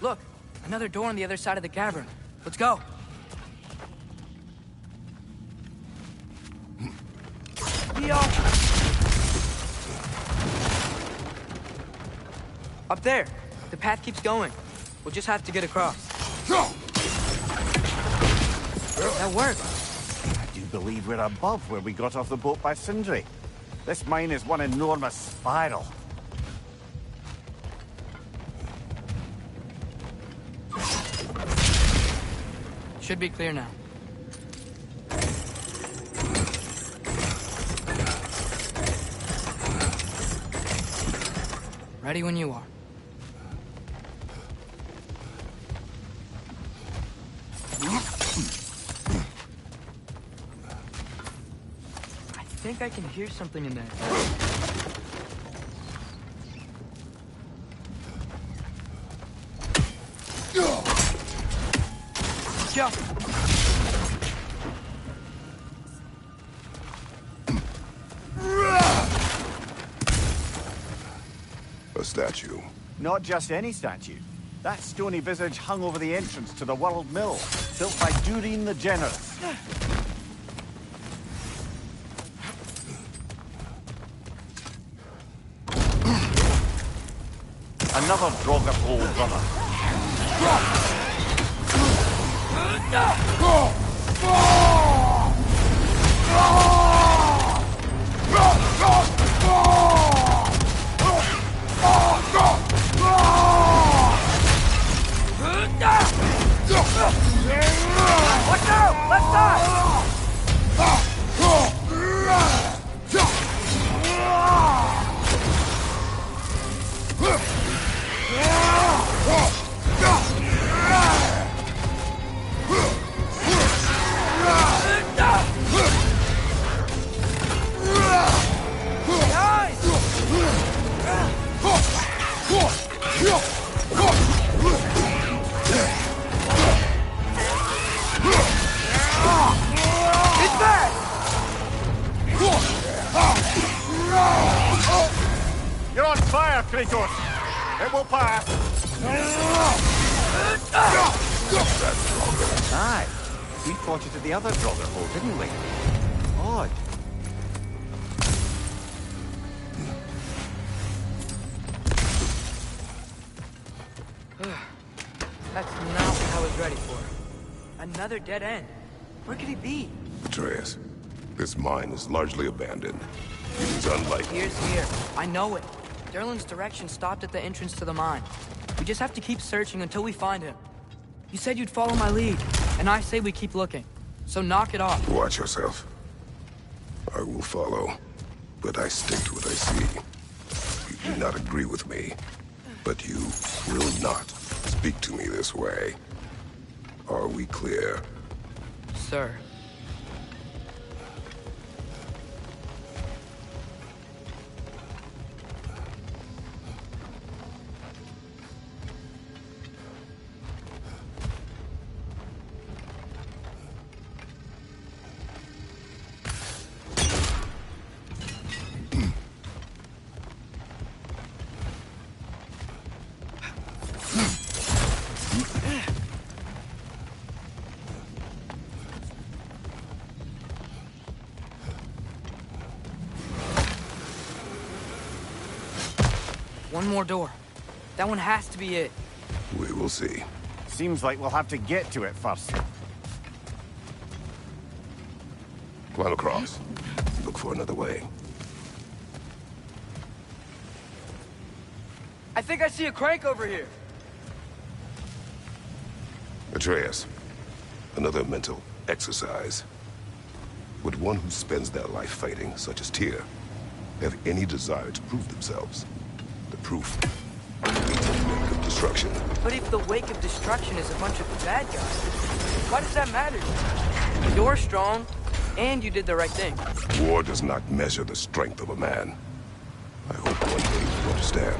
Look, another door on the other side of the cavern. Let's go. Leo! Up there. The path keeps going. We'll just have to get across. That worked. I do believe we're above where we got off the boat by Sindri. This mine is one enormous spiral. Should be clear now. Ready when you are. I think I can hear something in there. Go. A statue. Not just any statue. That stony visage hung over the entrance to the World Mill, built by Durin the Generous. Another Draugr old brother. Watch out! Left side! You're on fire, Kratos! It will pass! Aye, we fought it at the other Draugr hole, didn't we? Odd. That's not what I was ready for. Another dead end. Where could he be? Atreus, this mine is largely abandoned. It is unlikely. Here's here. I know it. Derlin's direction stopped at the entrance to the mine. We just have to keep searching until we find him. You said you'd follow my lead, and I say we keep looking. So knock it off. Watch yourself. I will follow, but I stick to what I see. You do not agree with me, but you will not speak to me this way. Are we clear? Sir. One more door. That one has to be it. We will see. Seems like we'll have to get to it first. Climb across. Look for another way. I think I see a crank over here. Atreus, another mental exercise. Would one who spends their life fighting, such as Tyr, have any desire to prove themselves? The proof leads to the wake of destruction. But if the wake of destruction is a bunch of bad guys, why does that matter? You're strong, and you did the right thing. War does not measure the strength of a man. I hope one day you understand.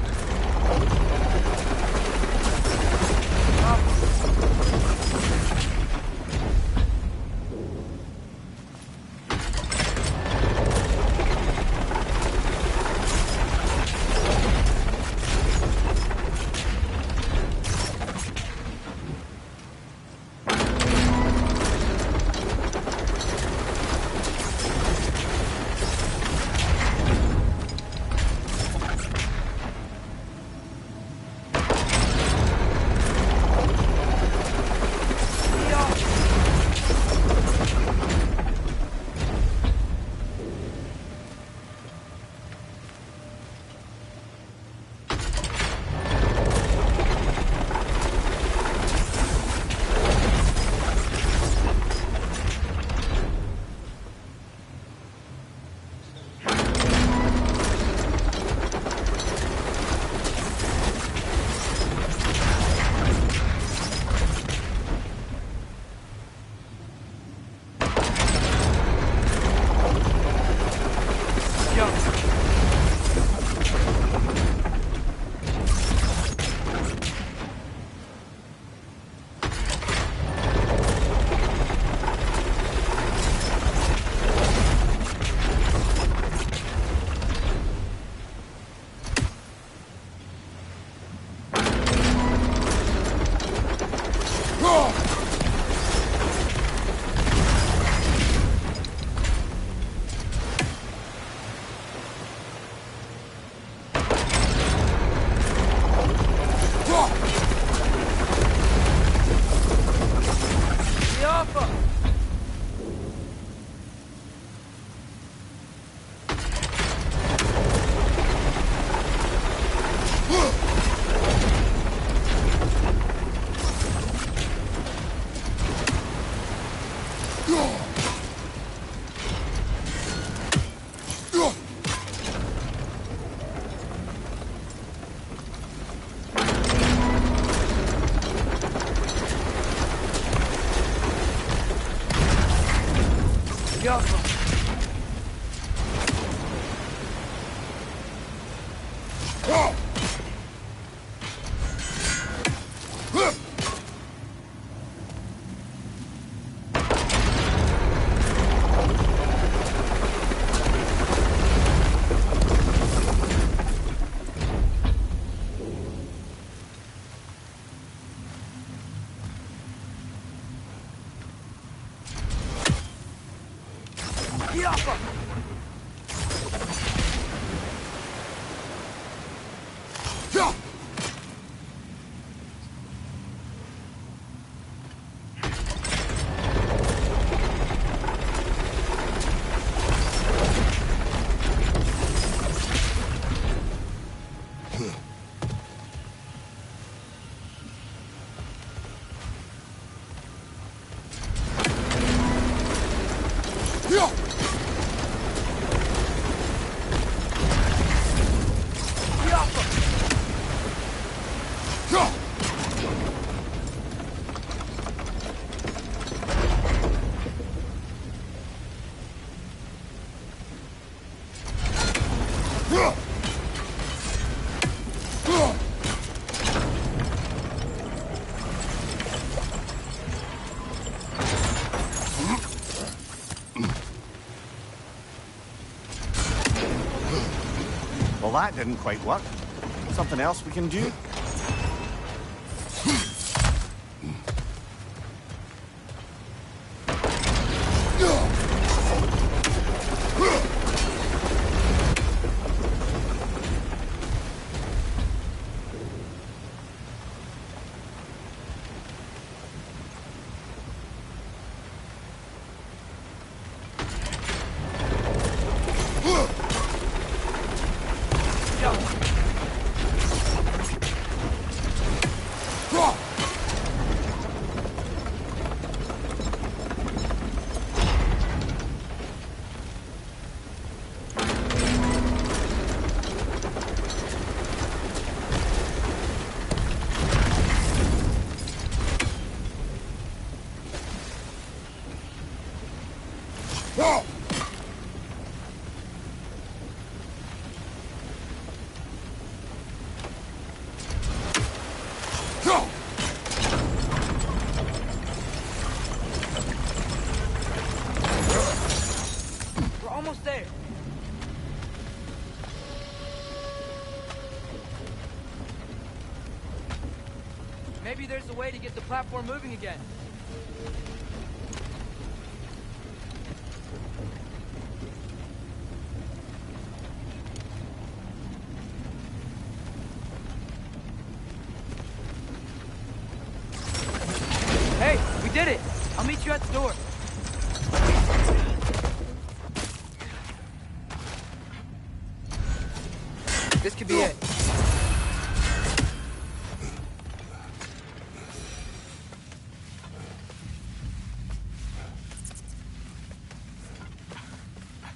Well, that didn't quite work. Something else we can do? almost there. Maybe there's a way to get the platform moving again. Hey, we did it! I'll meet you at the door. This could be it.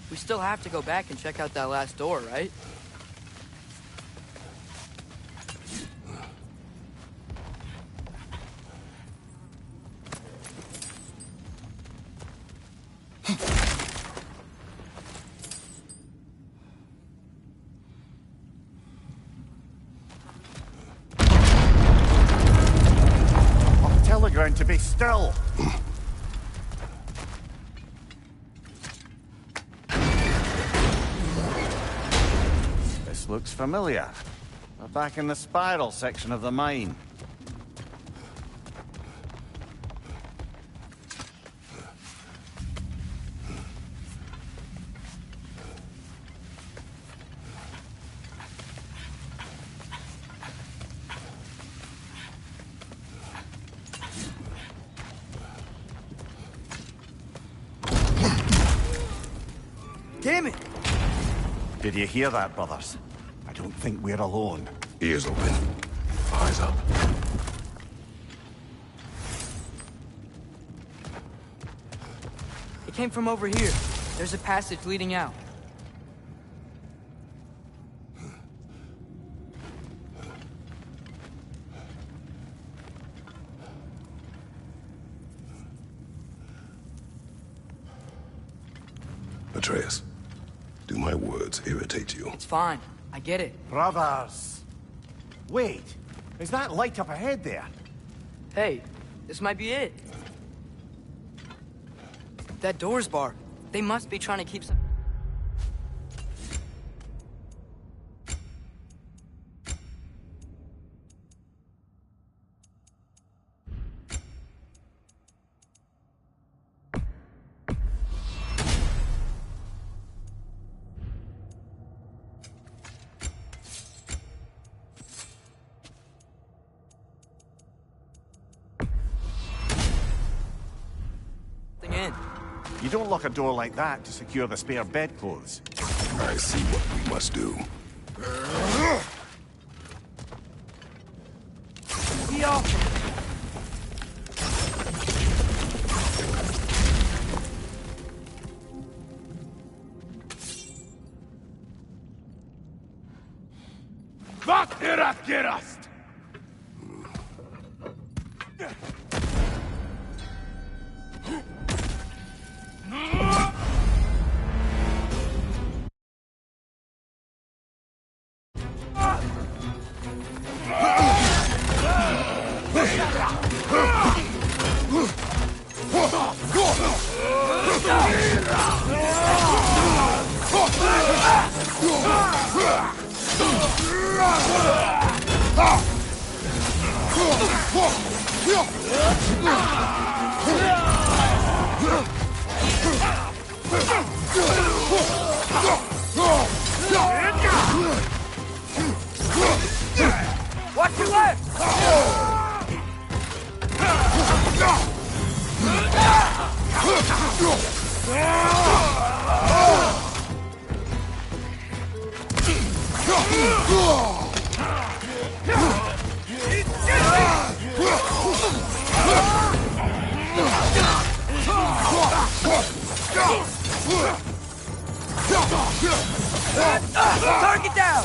We still have to go back and check out that last door, right? Telegram to be still. This looks familiar. We're back in the spiral section of the mine. Damn it! Did you hear that, brothers? I don't think we're alone. Ears open. Eyes up. It came from over here. There's a passage leading out. Atreus, do my words irritate you? It's fine. I get it. Brothers! Wait, is that light up ahead there? Hey, this might be it. That door's barred. They must be trying to keep some... in. You don't lock a door like that to secure the spare bedclothes. I see what we must do. Yo! Wat erat gerast! Watch your left! Target down!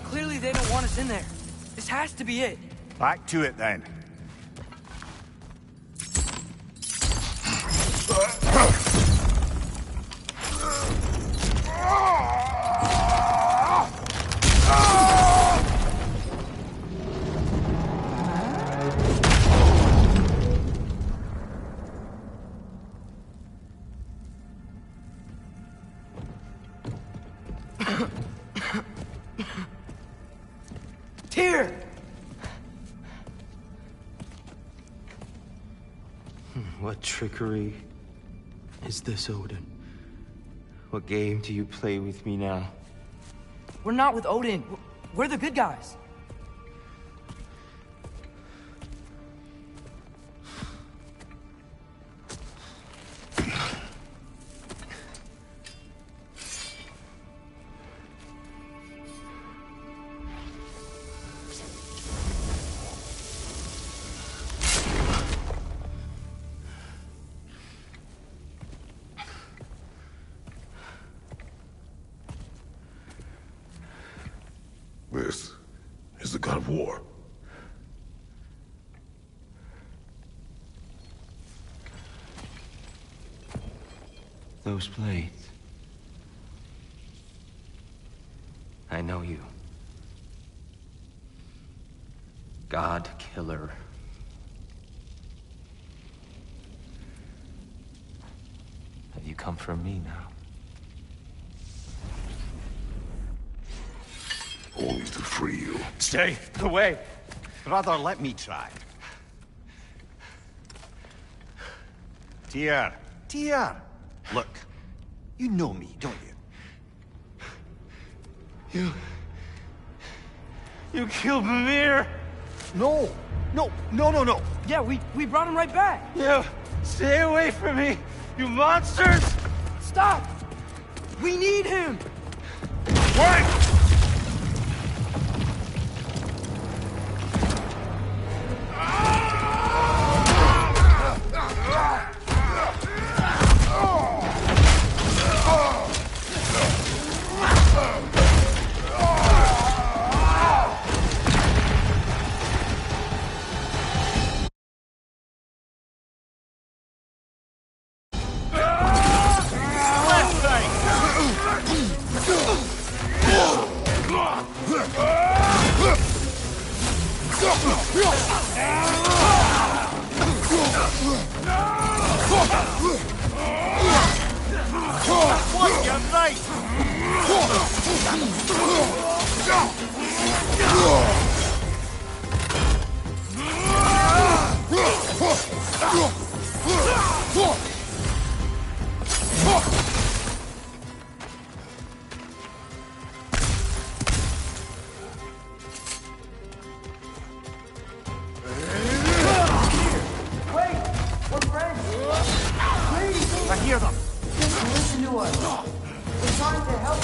Clearly they don't want us in there. This has to be it. Back to it then. What trickery is this, Odin? What game do you play with me now? We're not with Odin. We're the good guys. This is the god of war. Those blades. I know you. God Killer. Have you come for me now? Only to free you. Stay away. Brother, let me try. TYR. TYR. Look, you know me, don't you? You killed Mimir! No. No. Yeah, we brought him right back. You stay away from me, you monsters! Stop! We need him! Wait! I hear them. Listen to us. We're trying to help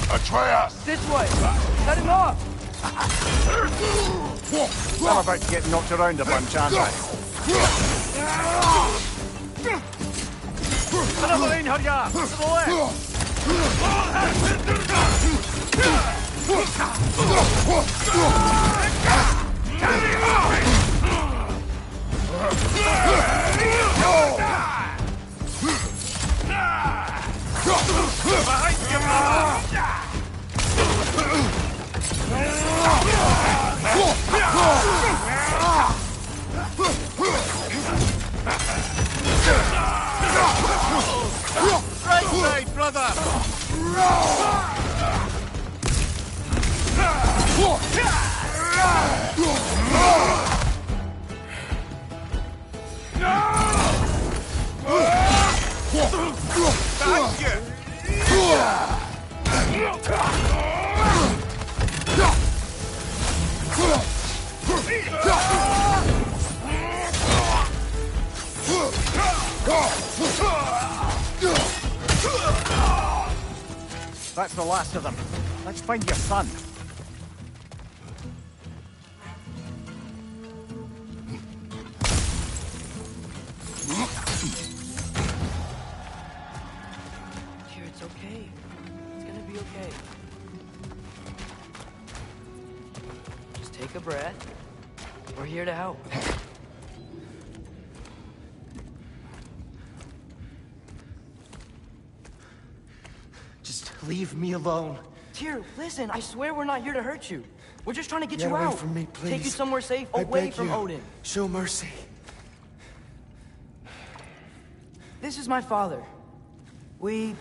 Atreus! This way! Cut him off! I'm about to get knocked around a bunch, aren't I? Another in, Harya! To the left! Right side, brother! Thank you! That's the last of them. Let's find your son. Here, it's okay. It's gonna be okay. Just take a breath. We're here to help. Leave me alone. Tyr, listen, I swear we're not here to hurt you. We're just trying to get you away out. from me, please. Take you somewhere safe, I away beg from you. Odin. Show mercy. This is my father. We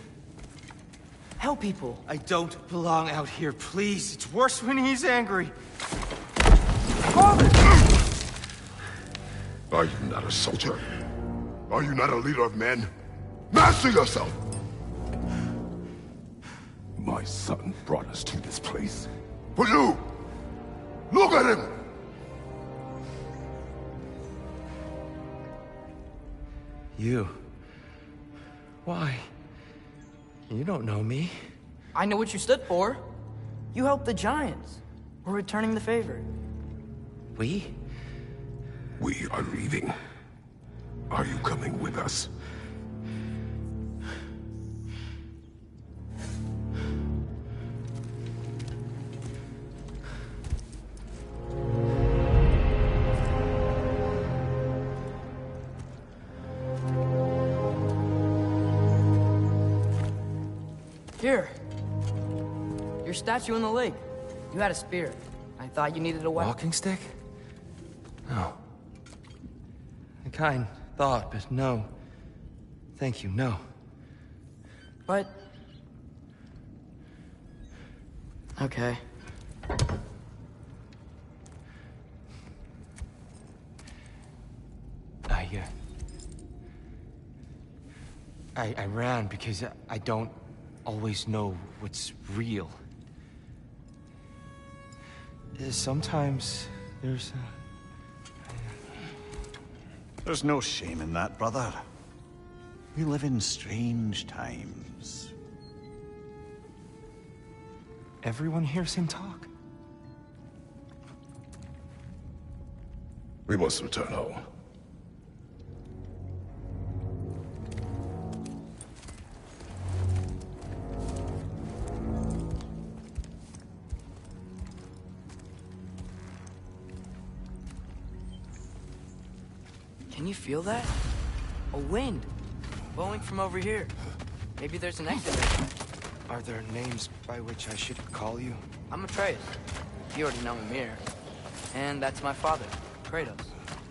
help people. I don't belong out here, please. It's worse when he's angry. Father! Are you not a soldier? Are you not a leader of men? Master yourself! My son brought us to this place. For you! Look at him! You. Why? You don't know me. I know what you stood for. You helped the Giants. We're returning the favor. We? We are leaving. Are you coming with us? Here. Your statue in the lake. You had a spear. I thought you needed a weapon. Walking stick? No. A kind thought, but no. Thank you, no. But... okay. I ran because I don't always know what's real. Sometimes there's There's no shame in that, brother. We live in strange times. Everyone hears him talk. We must return home. Can you feel that? A wind. Blowing from over here. Maybe there's an exit there. Are there names by which I should call you? I'm Atreus. You already know him here. And that's my father, Kratos.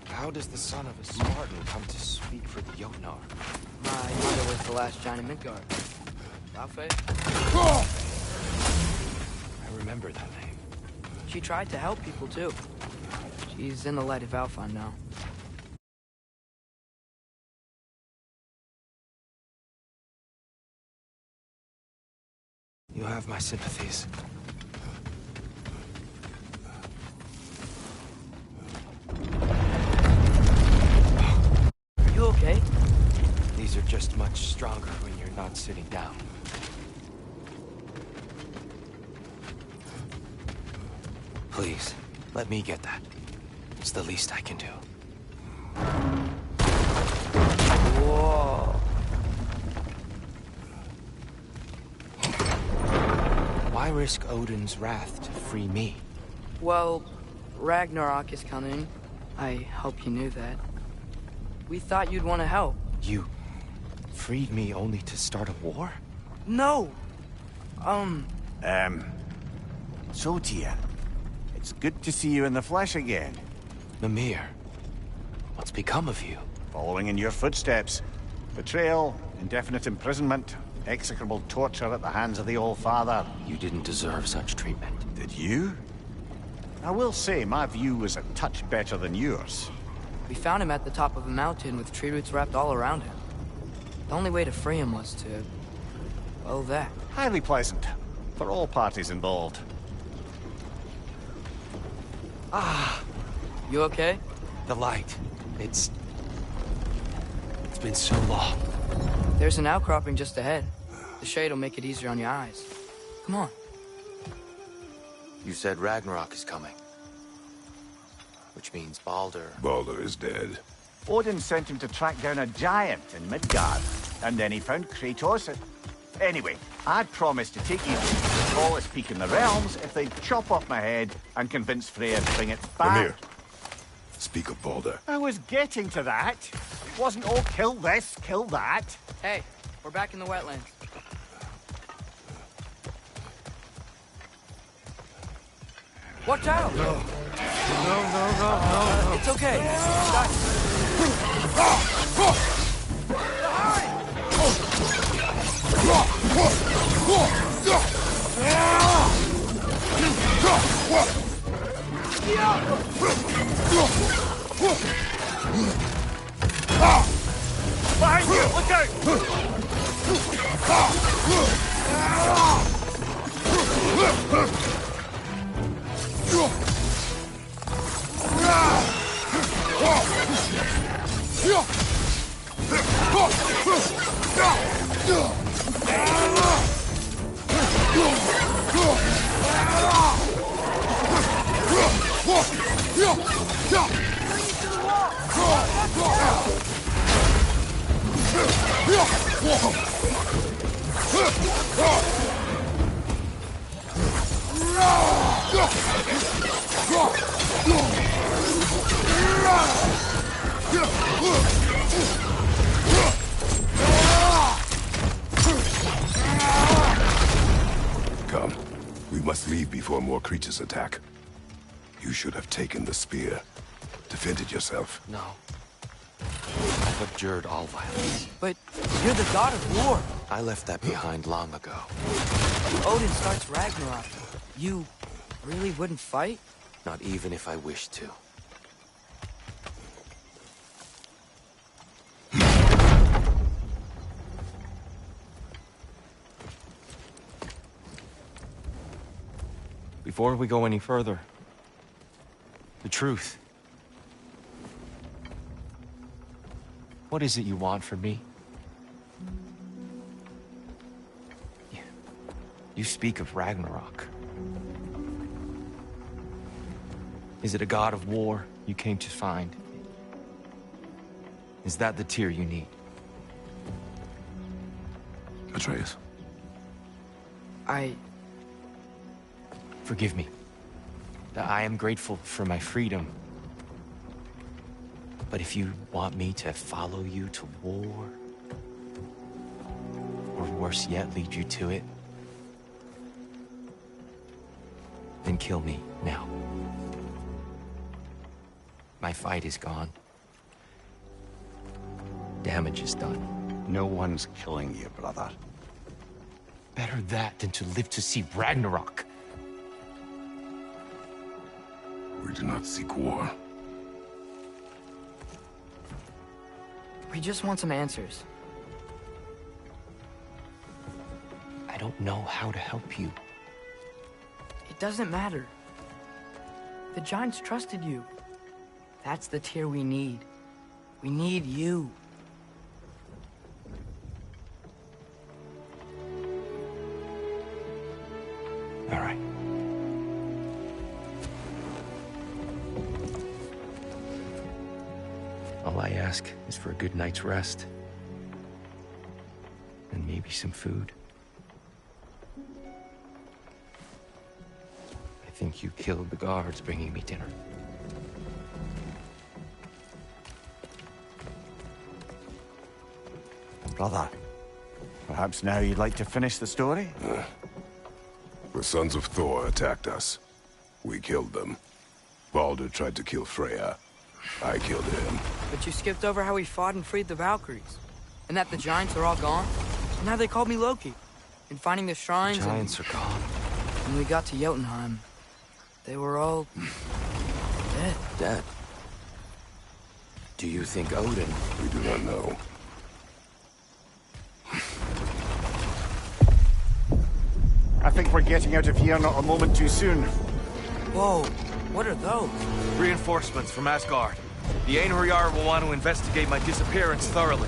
How does the son of a Spartan come to speak for the Jotnar? My mother was the last giant in Midgard. Laufey? I remember that name. She tried to help people, too. She's in the light of Alpha now. You have my sympathies. Are you okay? These are just much stronger when you're not sitting down. Please, let me get that. It's the least I can do. Whoa. Why risk Odin's wrath to free me? Well, Ragnarok is coming. I hope you knew that. We thought you'd want to help. You freed me only to start a war? No! So, Tyr, it's good to see you in the flesh again. Mimir, what's become of you? Following in your footsteps. Betrayal, indefinite imprisonment, execrable torture at the hands of the Old Father. You didn't deserve such treatment. Did you? I will say, my view was a touch better than yours. We found him at the top of a mountain with tree roots wrapped all around him. The only way to free him was to... well, that. Highly pleasant. For all parties involved. You okay? The light. It's been so long. There's an outcropping just ahead. The shade will make it easier on your eyes. Come on. You said Ragnarok is coming. Which means Baldur. Baldur is dead. Odin sent him to track down a giant in Midgard, and then he found Kratos. Anyway, I'd promised to take you to the tallest peak in the realms if they'd chop off my head and convince Freya to bring it back. Mimir, speak of Baldur. I was getting to that. It wasn't, oh, kill this, kill that. Hey, we're back in the wetlands. Watch out! No. No. It's okay. Behind you! Look out! Come. We must leave before more creatures attack. You should have taken the spear. Defended yourself. No. I've abjured all violence. But you're the god of war. I left that behind long ago. Odin starts Ragnarok. You really wouldn't fight? Not even if I wished to. Before we go any further, the truth. What is it you want from me? You speak of Ragnarok. Is it a god of war you came to find? Is that the Tyr you need? Atreus. Forgive me. I am grateful for my freedom. But if you want me to follow you to war, or worse yet, lead you to it, then kill me now. My fight is gone. Damage is done. No one's killing you, brother. Better that than to live to see Ragnarok. We do not seek war. We just want some answers. I don't know how to help you. It doesn't matter. The Giants trusted you. That's the Tyr we need. We need you. All right. All I ask is for a good night's rest. And maybe some food. I think you killed the guards bringing me dinner. Brother, perhaps now you'd like to finish the story? The sons of Thor attacked us. We killed them. Baldur tried to kill Freya. I killed him. But you skipped over how we fought and freed the Valkyries. And that the Giants are all gone. And how they called me Loki. And finding the shrines. The Giants are gone. When we got to Jotunheim, they were all dead. Dead? Do you think Odin? We do not know. I think we're getting out of here not a moment too soon. Whoa, what are those? Reinforcements from Asgard. The Einherjar will want to investigate my disappearance thoroughly.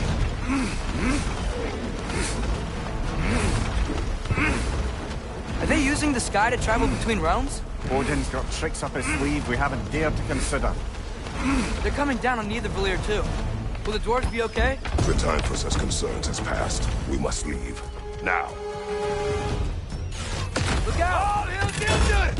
Are they using the sky to travel between realms? Odin's got tricks up his sleeve we haven't dared to consider. They're coming down on either Valir too. Will the dwarves be okay? The time for such concerns has passed. We must leave. Now. Look out! He'll do it!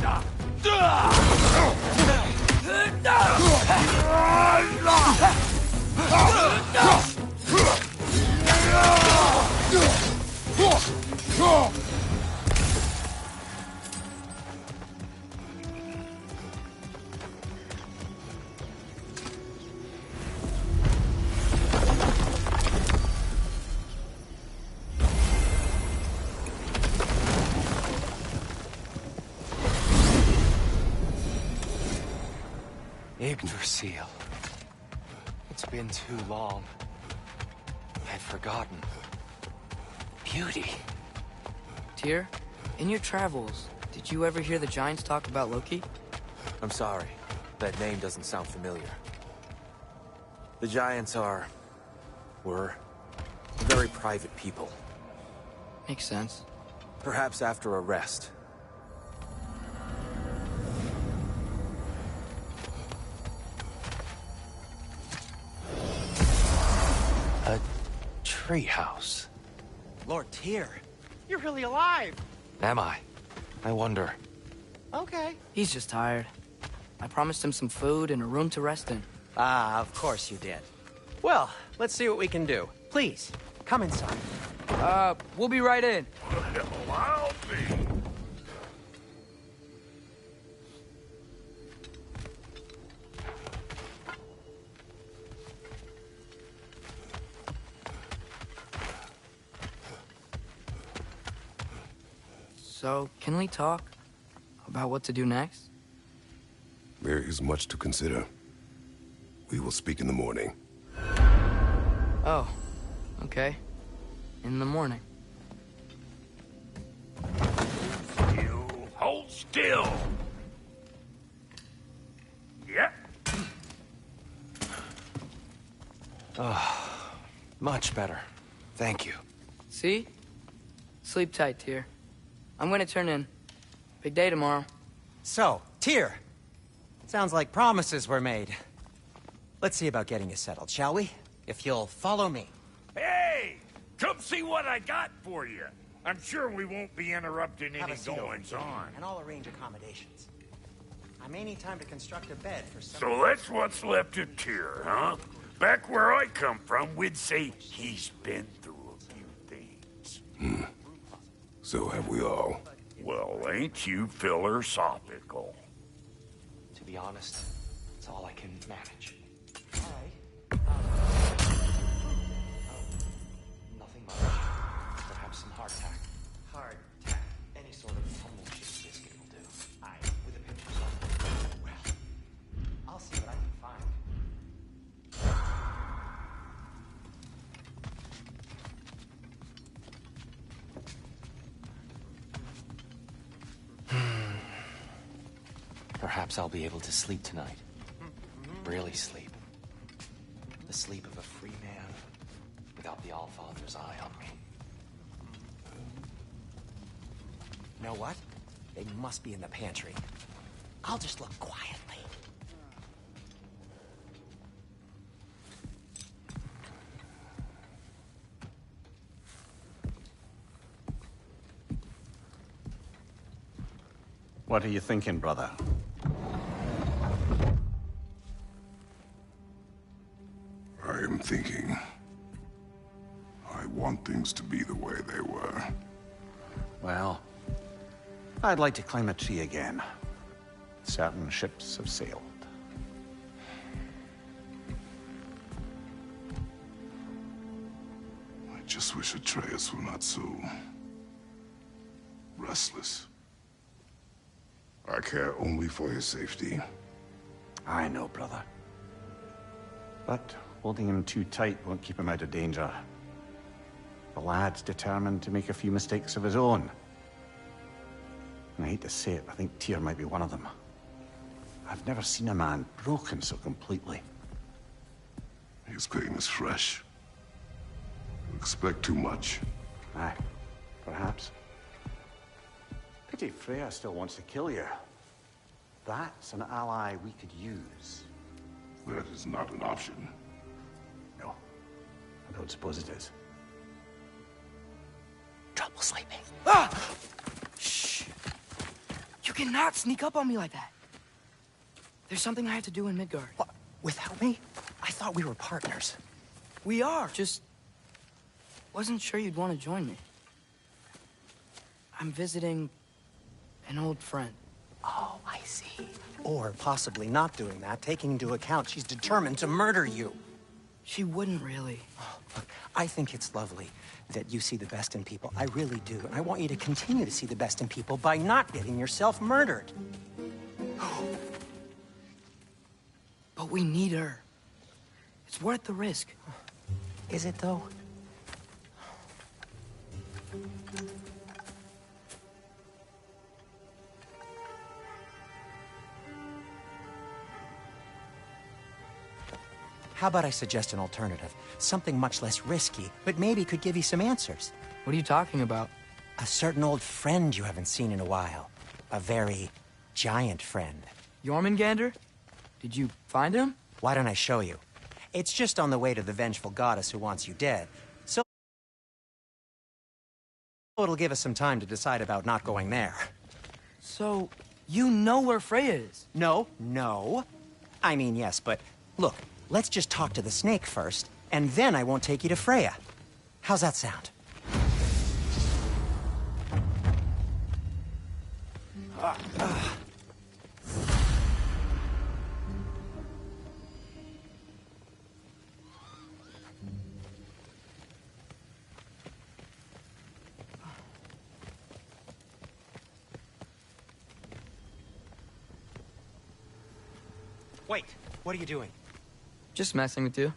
Yggdrasil. It's been too long. I'd forgotten. Beauty. Tyr, in your travels, did you ever hear the Giants talk about Loki? I'm sorry. That name doesn't sound familiar. The Giants were very private people. Makes sense. Perhaps after a rest. A treehouse. Lord Tyr, you're really alive. Am I? I wonder. Okay. He's just tired. I promised him some food and a room to rest in. Ah, of course you did. Well, let's see what we can do. Please, come inside. We'll be right in. I'll be. So, can we talk about what to do next? There is much to consider. We will speak in the morning. Oh, okay. In the morning. Hold still. Yep. Much better. Thank you. See? Sleep tight, Tyr. I'm gonna turn in. Big day tomorrow. So, Tyr. Sounds like promises were made. Let's see about getting you settled, shall we? If you'll follow me. Hey! Come see what I got for you. I'm sure we won't be interrupting Have any a seat over goings here, on. and I'll arrange accommodations. I may need time to construct a bed for some... So that's what's left of Tyr, huh? Back where I come from, we'd say he's been through a few things. So have we all. Well, ain't you philosophical? To be honest, it's all I can manage. All right. Nothing much. Perhaps some hardtack. Hardtack. Any sort of humble cheese biscuit will do. Aye. With a pinch of salt. Well, I'll see what I can find. Perhaps I'll be able to sleep tonight. Really sleep. The sleep of a free man without the Allfather's eye on me. You know what? They must be in the pantry. I'll just look quietly. What are you thinking, brother? I am thinking. I want things to be the way they were. Well, I'd like to climb a tree again. Certain ships have sailed. I just wish Atreus were not so... restless. I care only for his safety. I know, brother. But holding him too tight won't keep him out of danger. The lad's determined to make a few mistakes of his own. And I hate to say it, I think Tyr might be one of them. I've never seen a man broken so completely. His pain is fresh. You expect too much. Aye, perhaps. Pity Freya still wants to kill you. That's an ally we could use. That is not an option. No, I don't suppose it is. Trouble sleeping. Ah! Shh! You cannot sneak up on me like that. There's something I have to do in Midgard. What? Without me? I thought we were partners. We are. Just wasn't sure you'd want to join me. I'm visiting an old friend. Oh, I see. Or possibly not doing that, taking into account she's determined to murder you. She wouldn't really. Oh, look, I think it's lovely that you see the best in people. I really do. And I want you to continue to see the best in people by not getting yourself murdered. But we need her. It's worth the risk. Is it, though? How about I suggest an alternative? Something much less risky, but maybe could give you some answers. What are you talking about? A certain old friend you haven't seen in a while. A very giant friend. Jormungandr? Did you find him? Why don't I show you? It's just on the way to the vengeful goddess who wants you dead. So it'll give us some time to decide about not going there. So, you know where Freya is? No. I mean, yes, but look, let's just talk to the snake first, and then I won't take you to Freya. How's that sound? Wait, what are you doing? Just messing with you.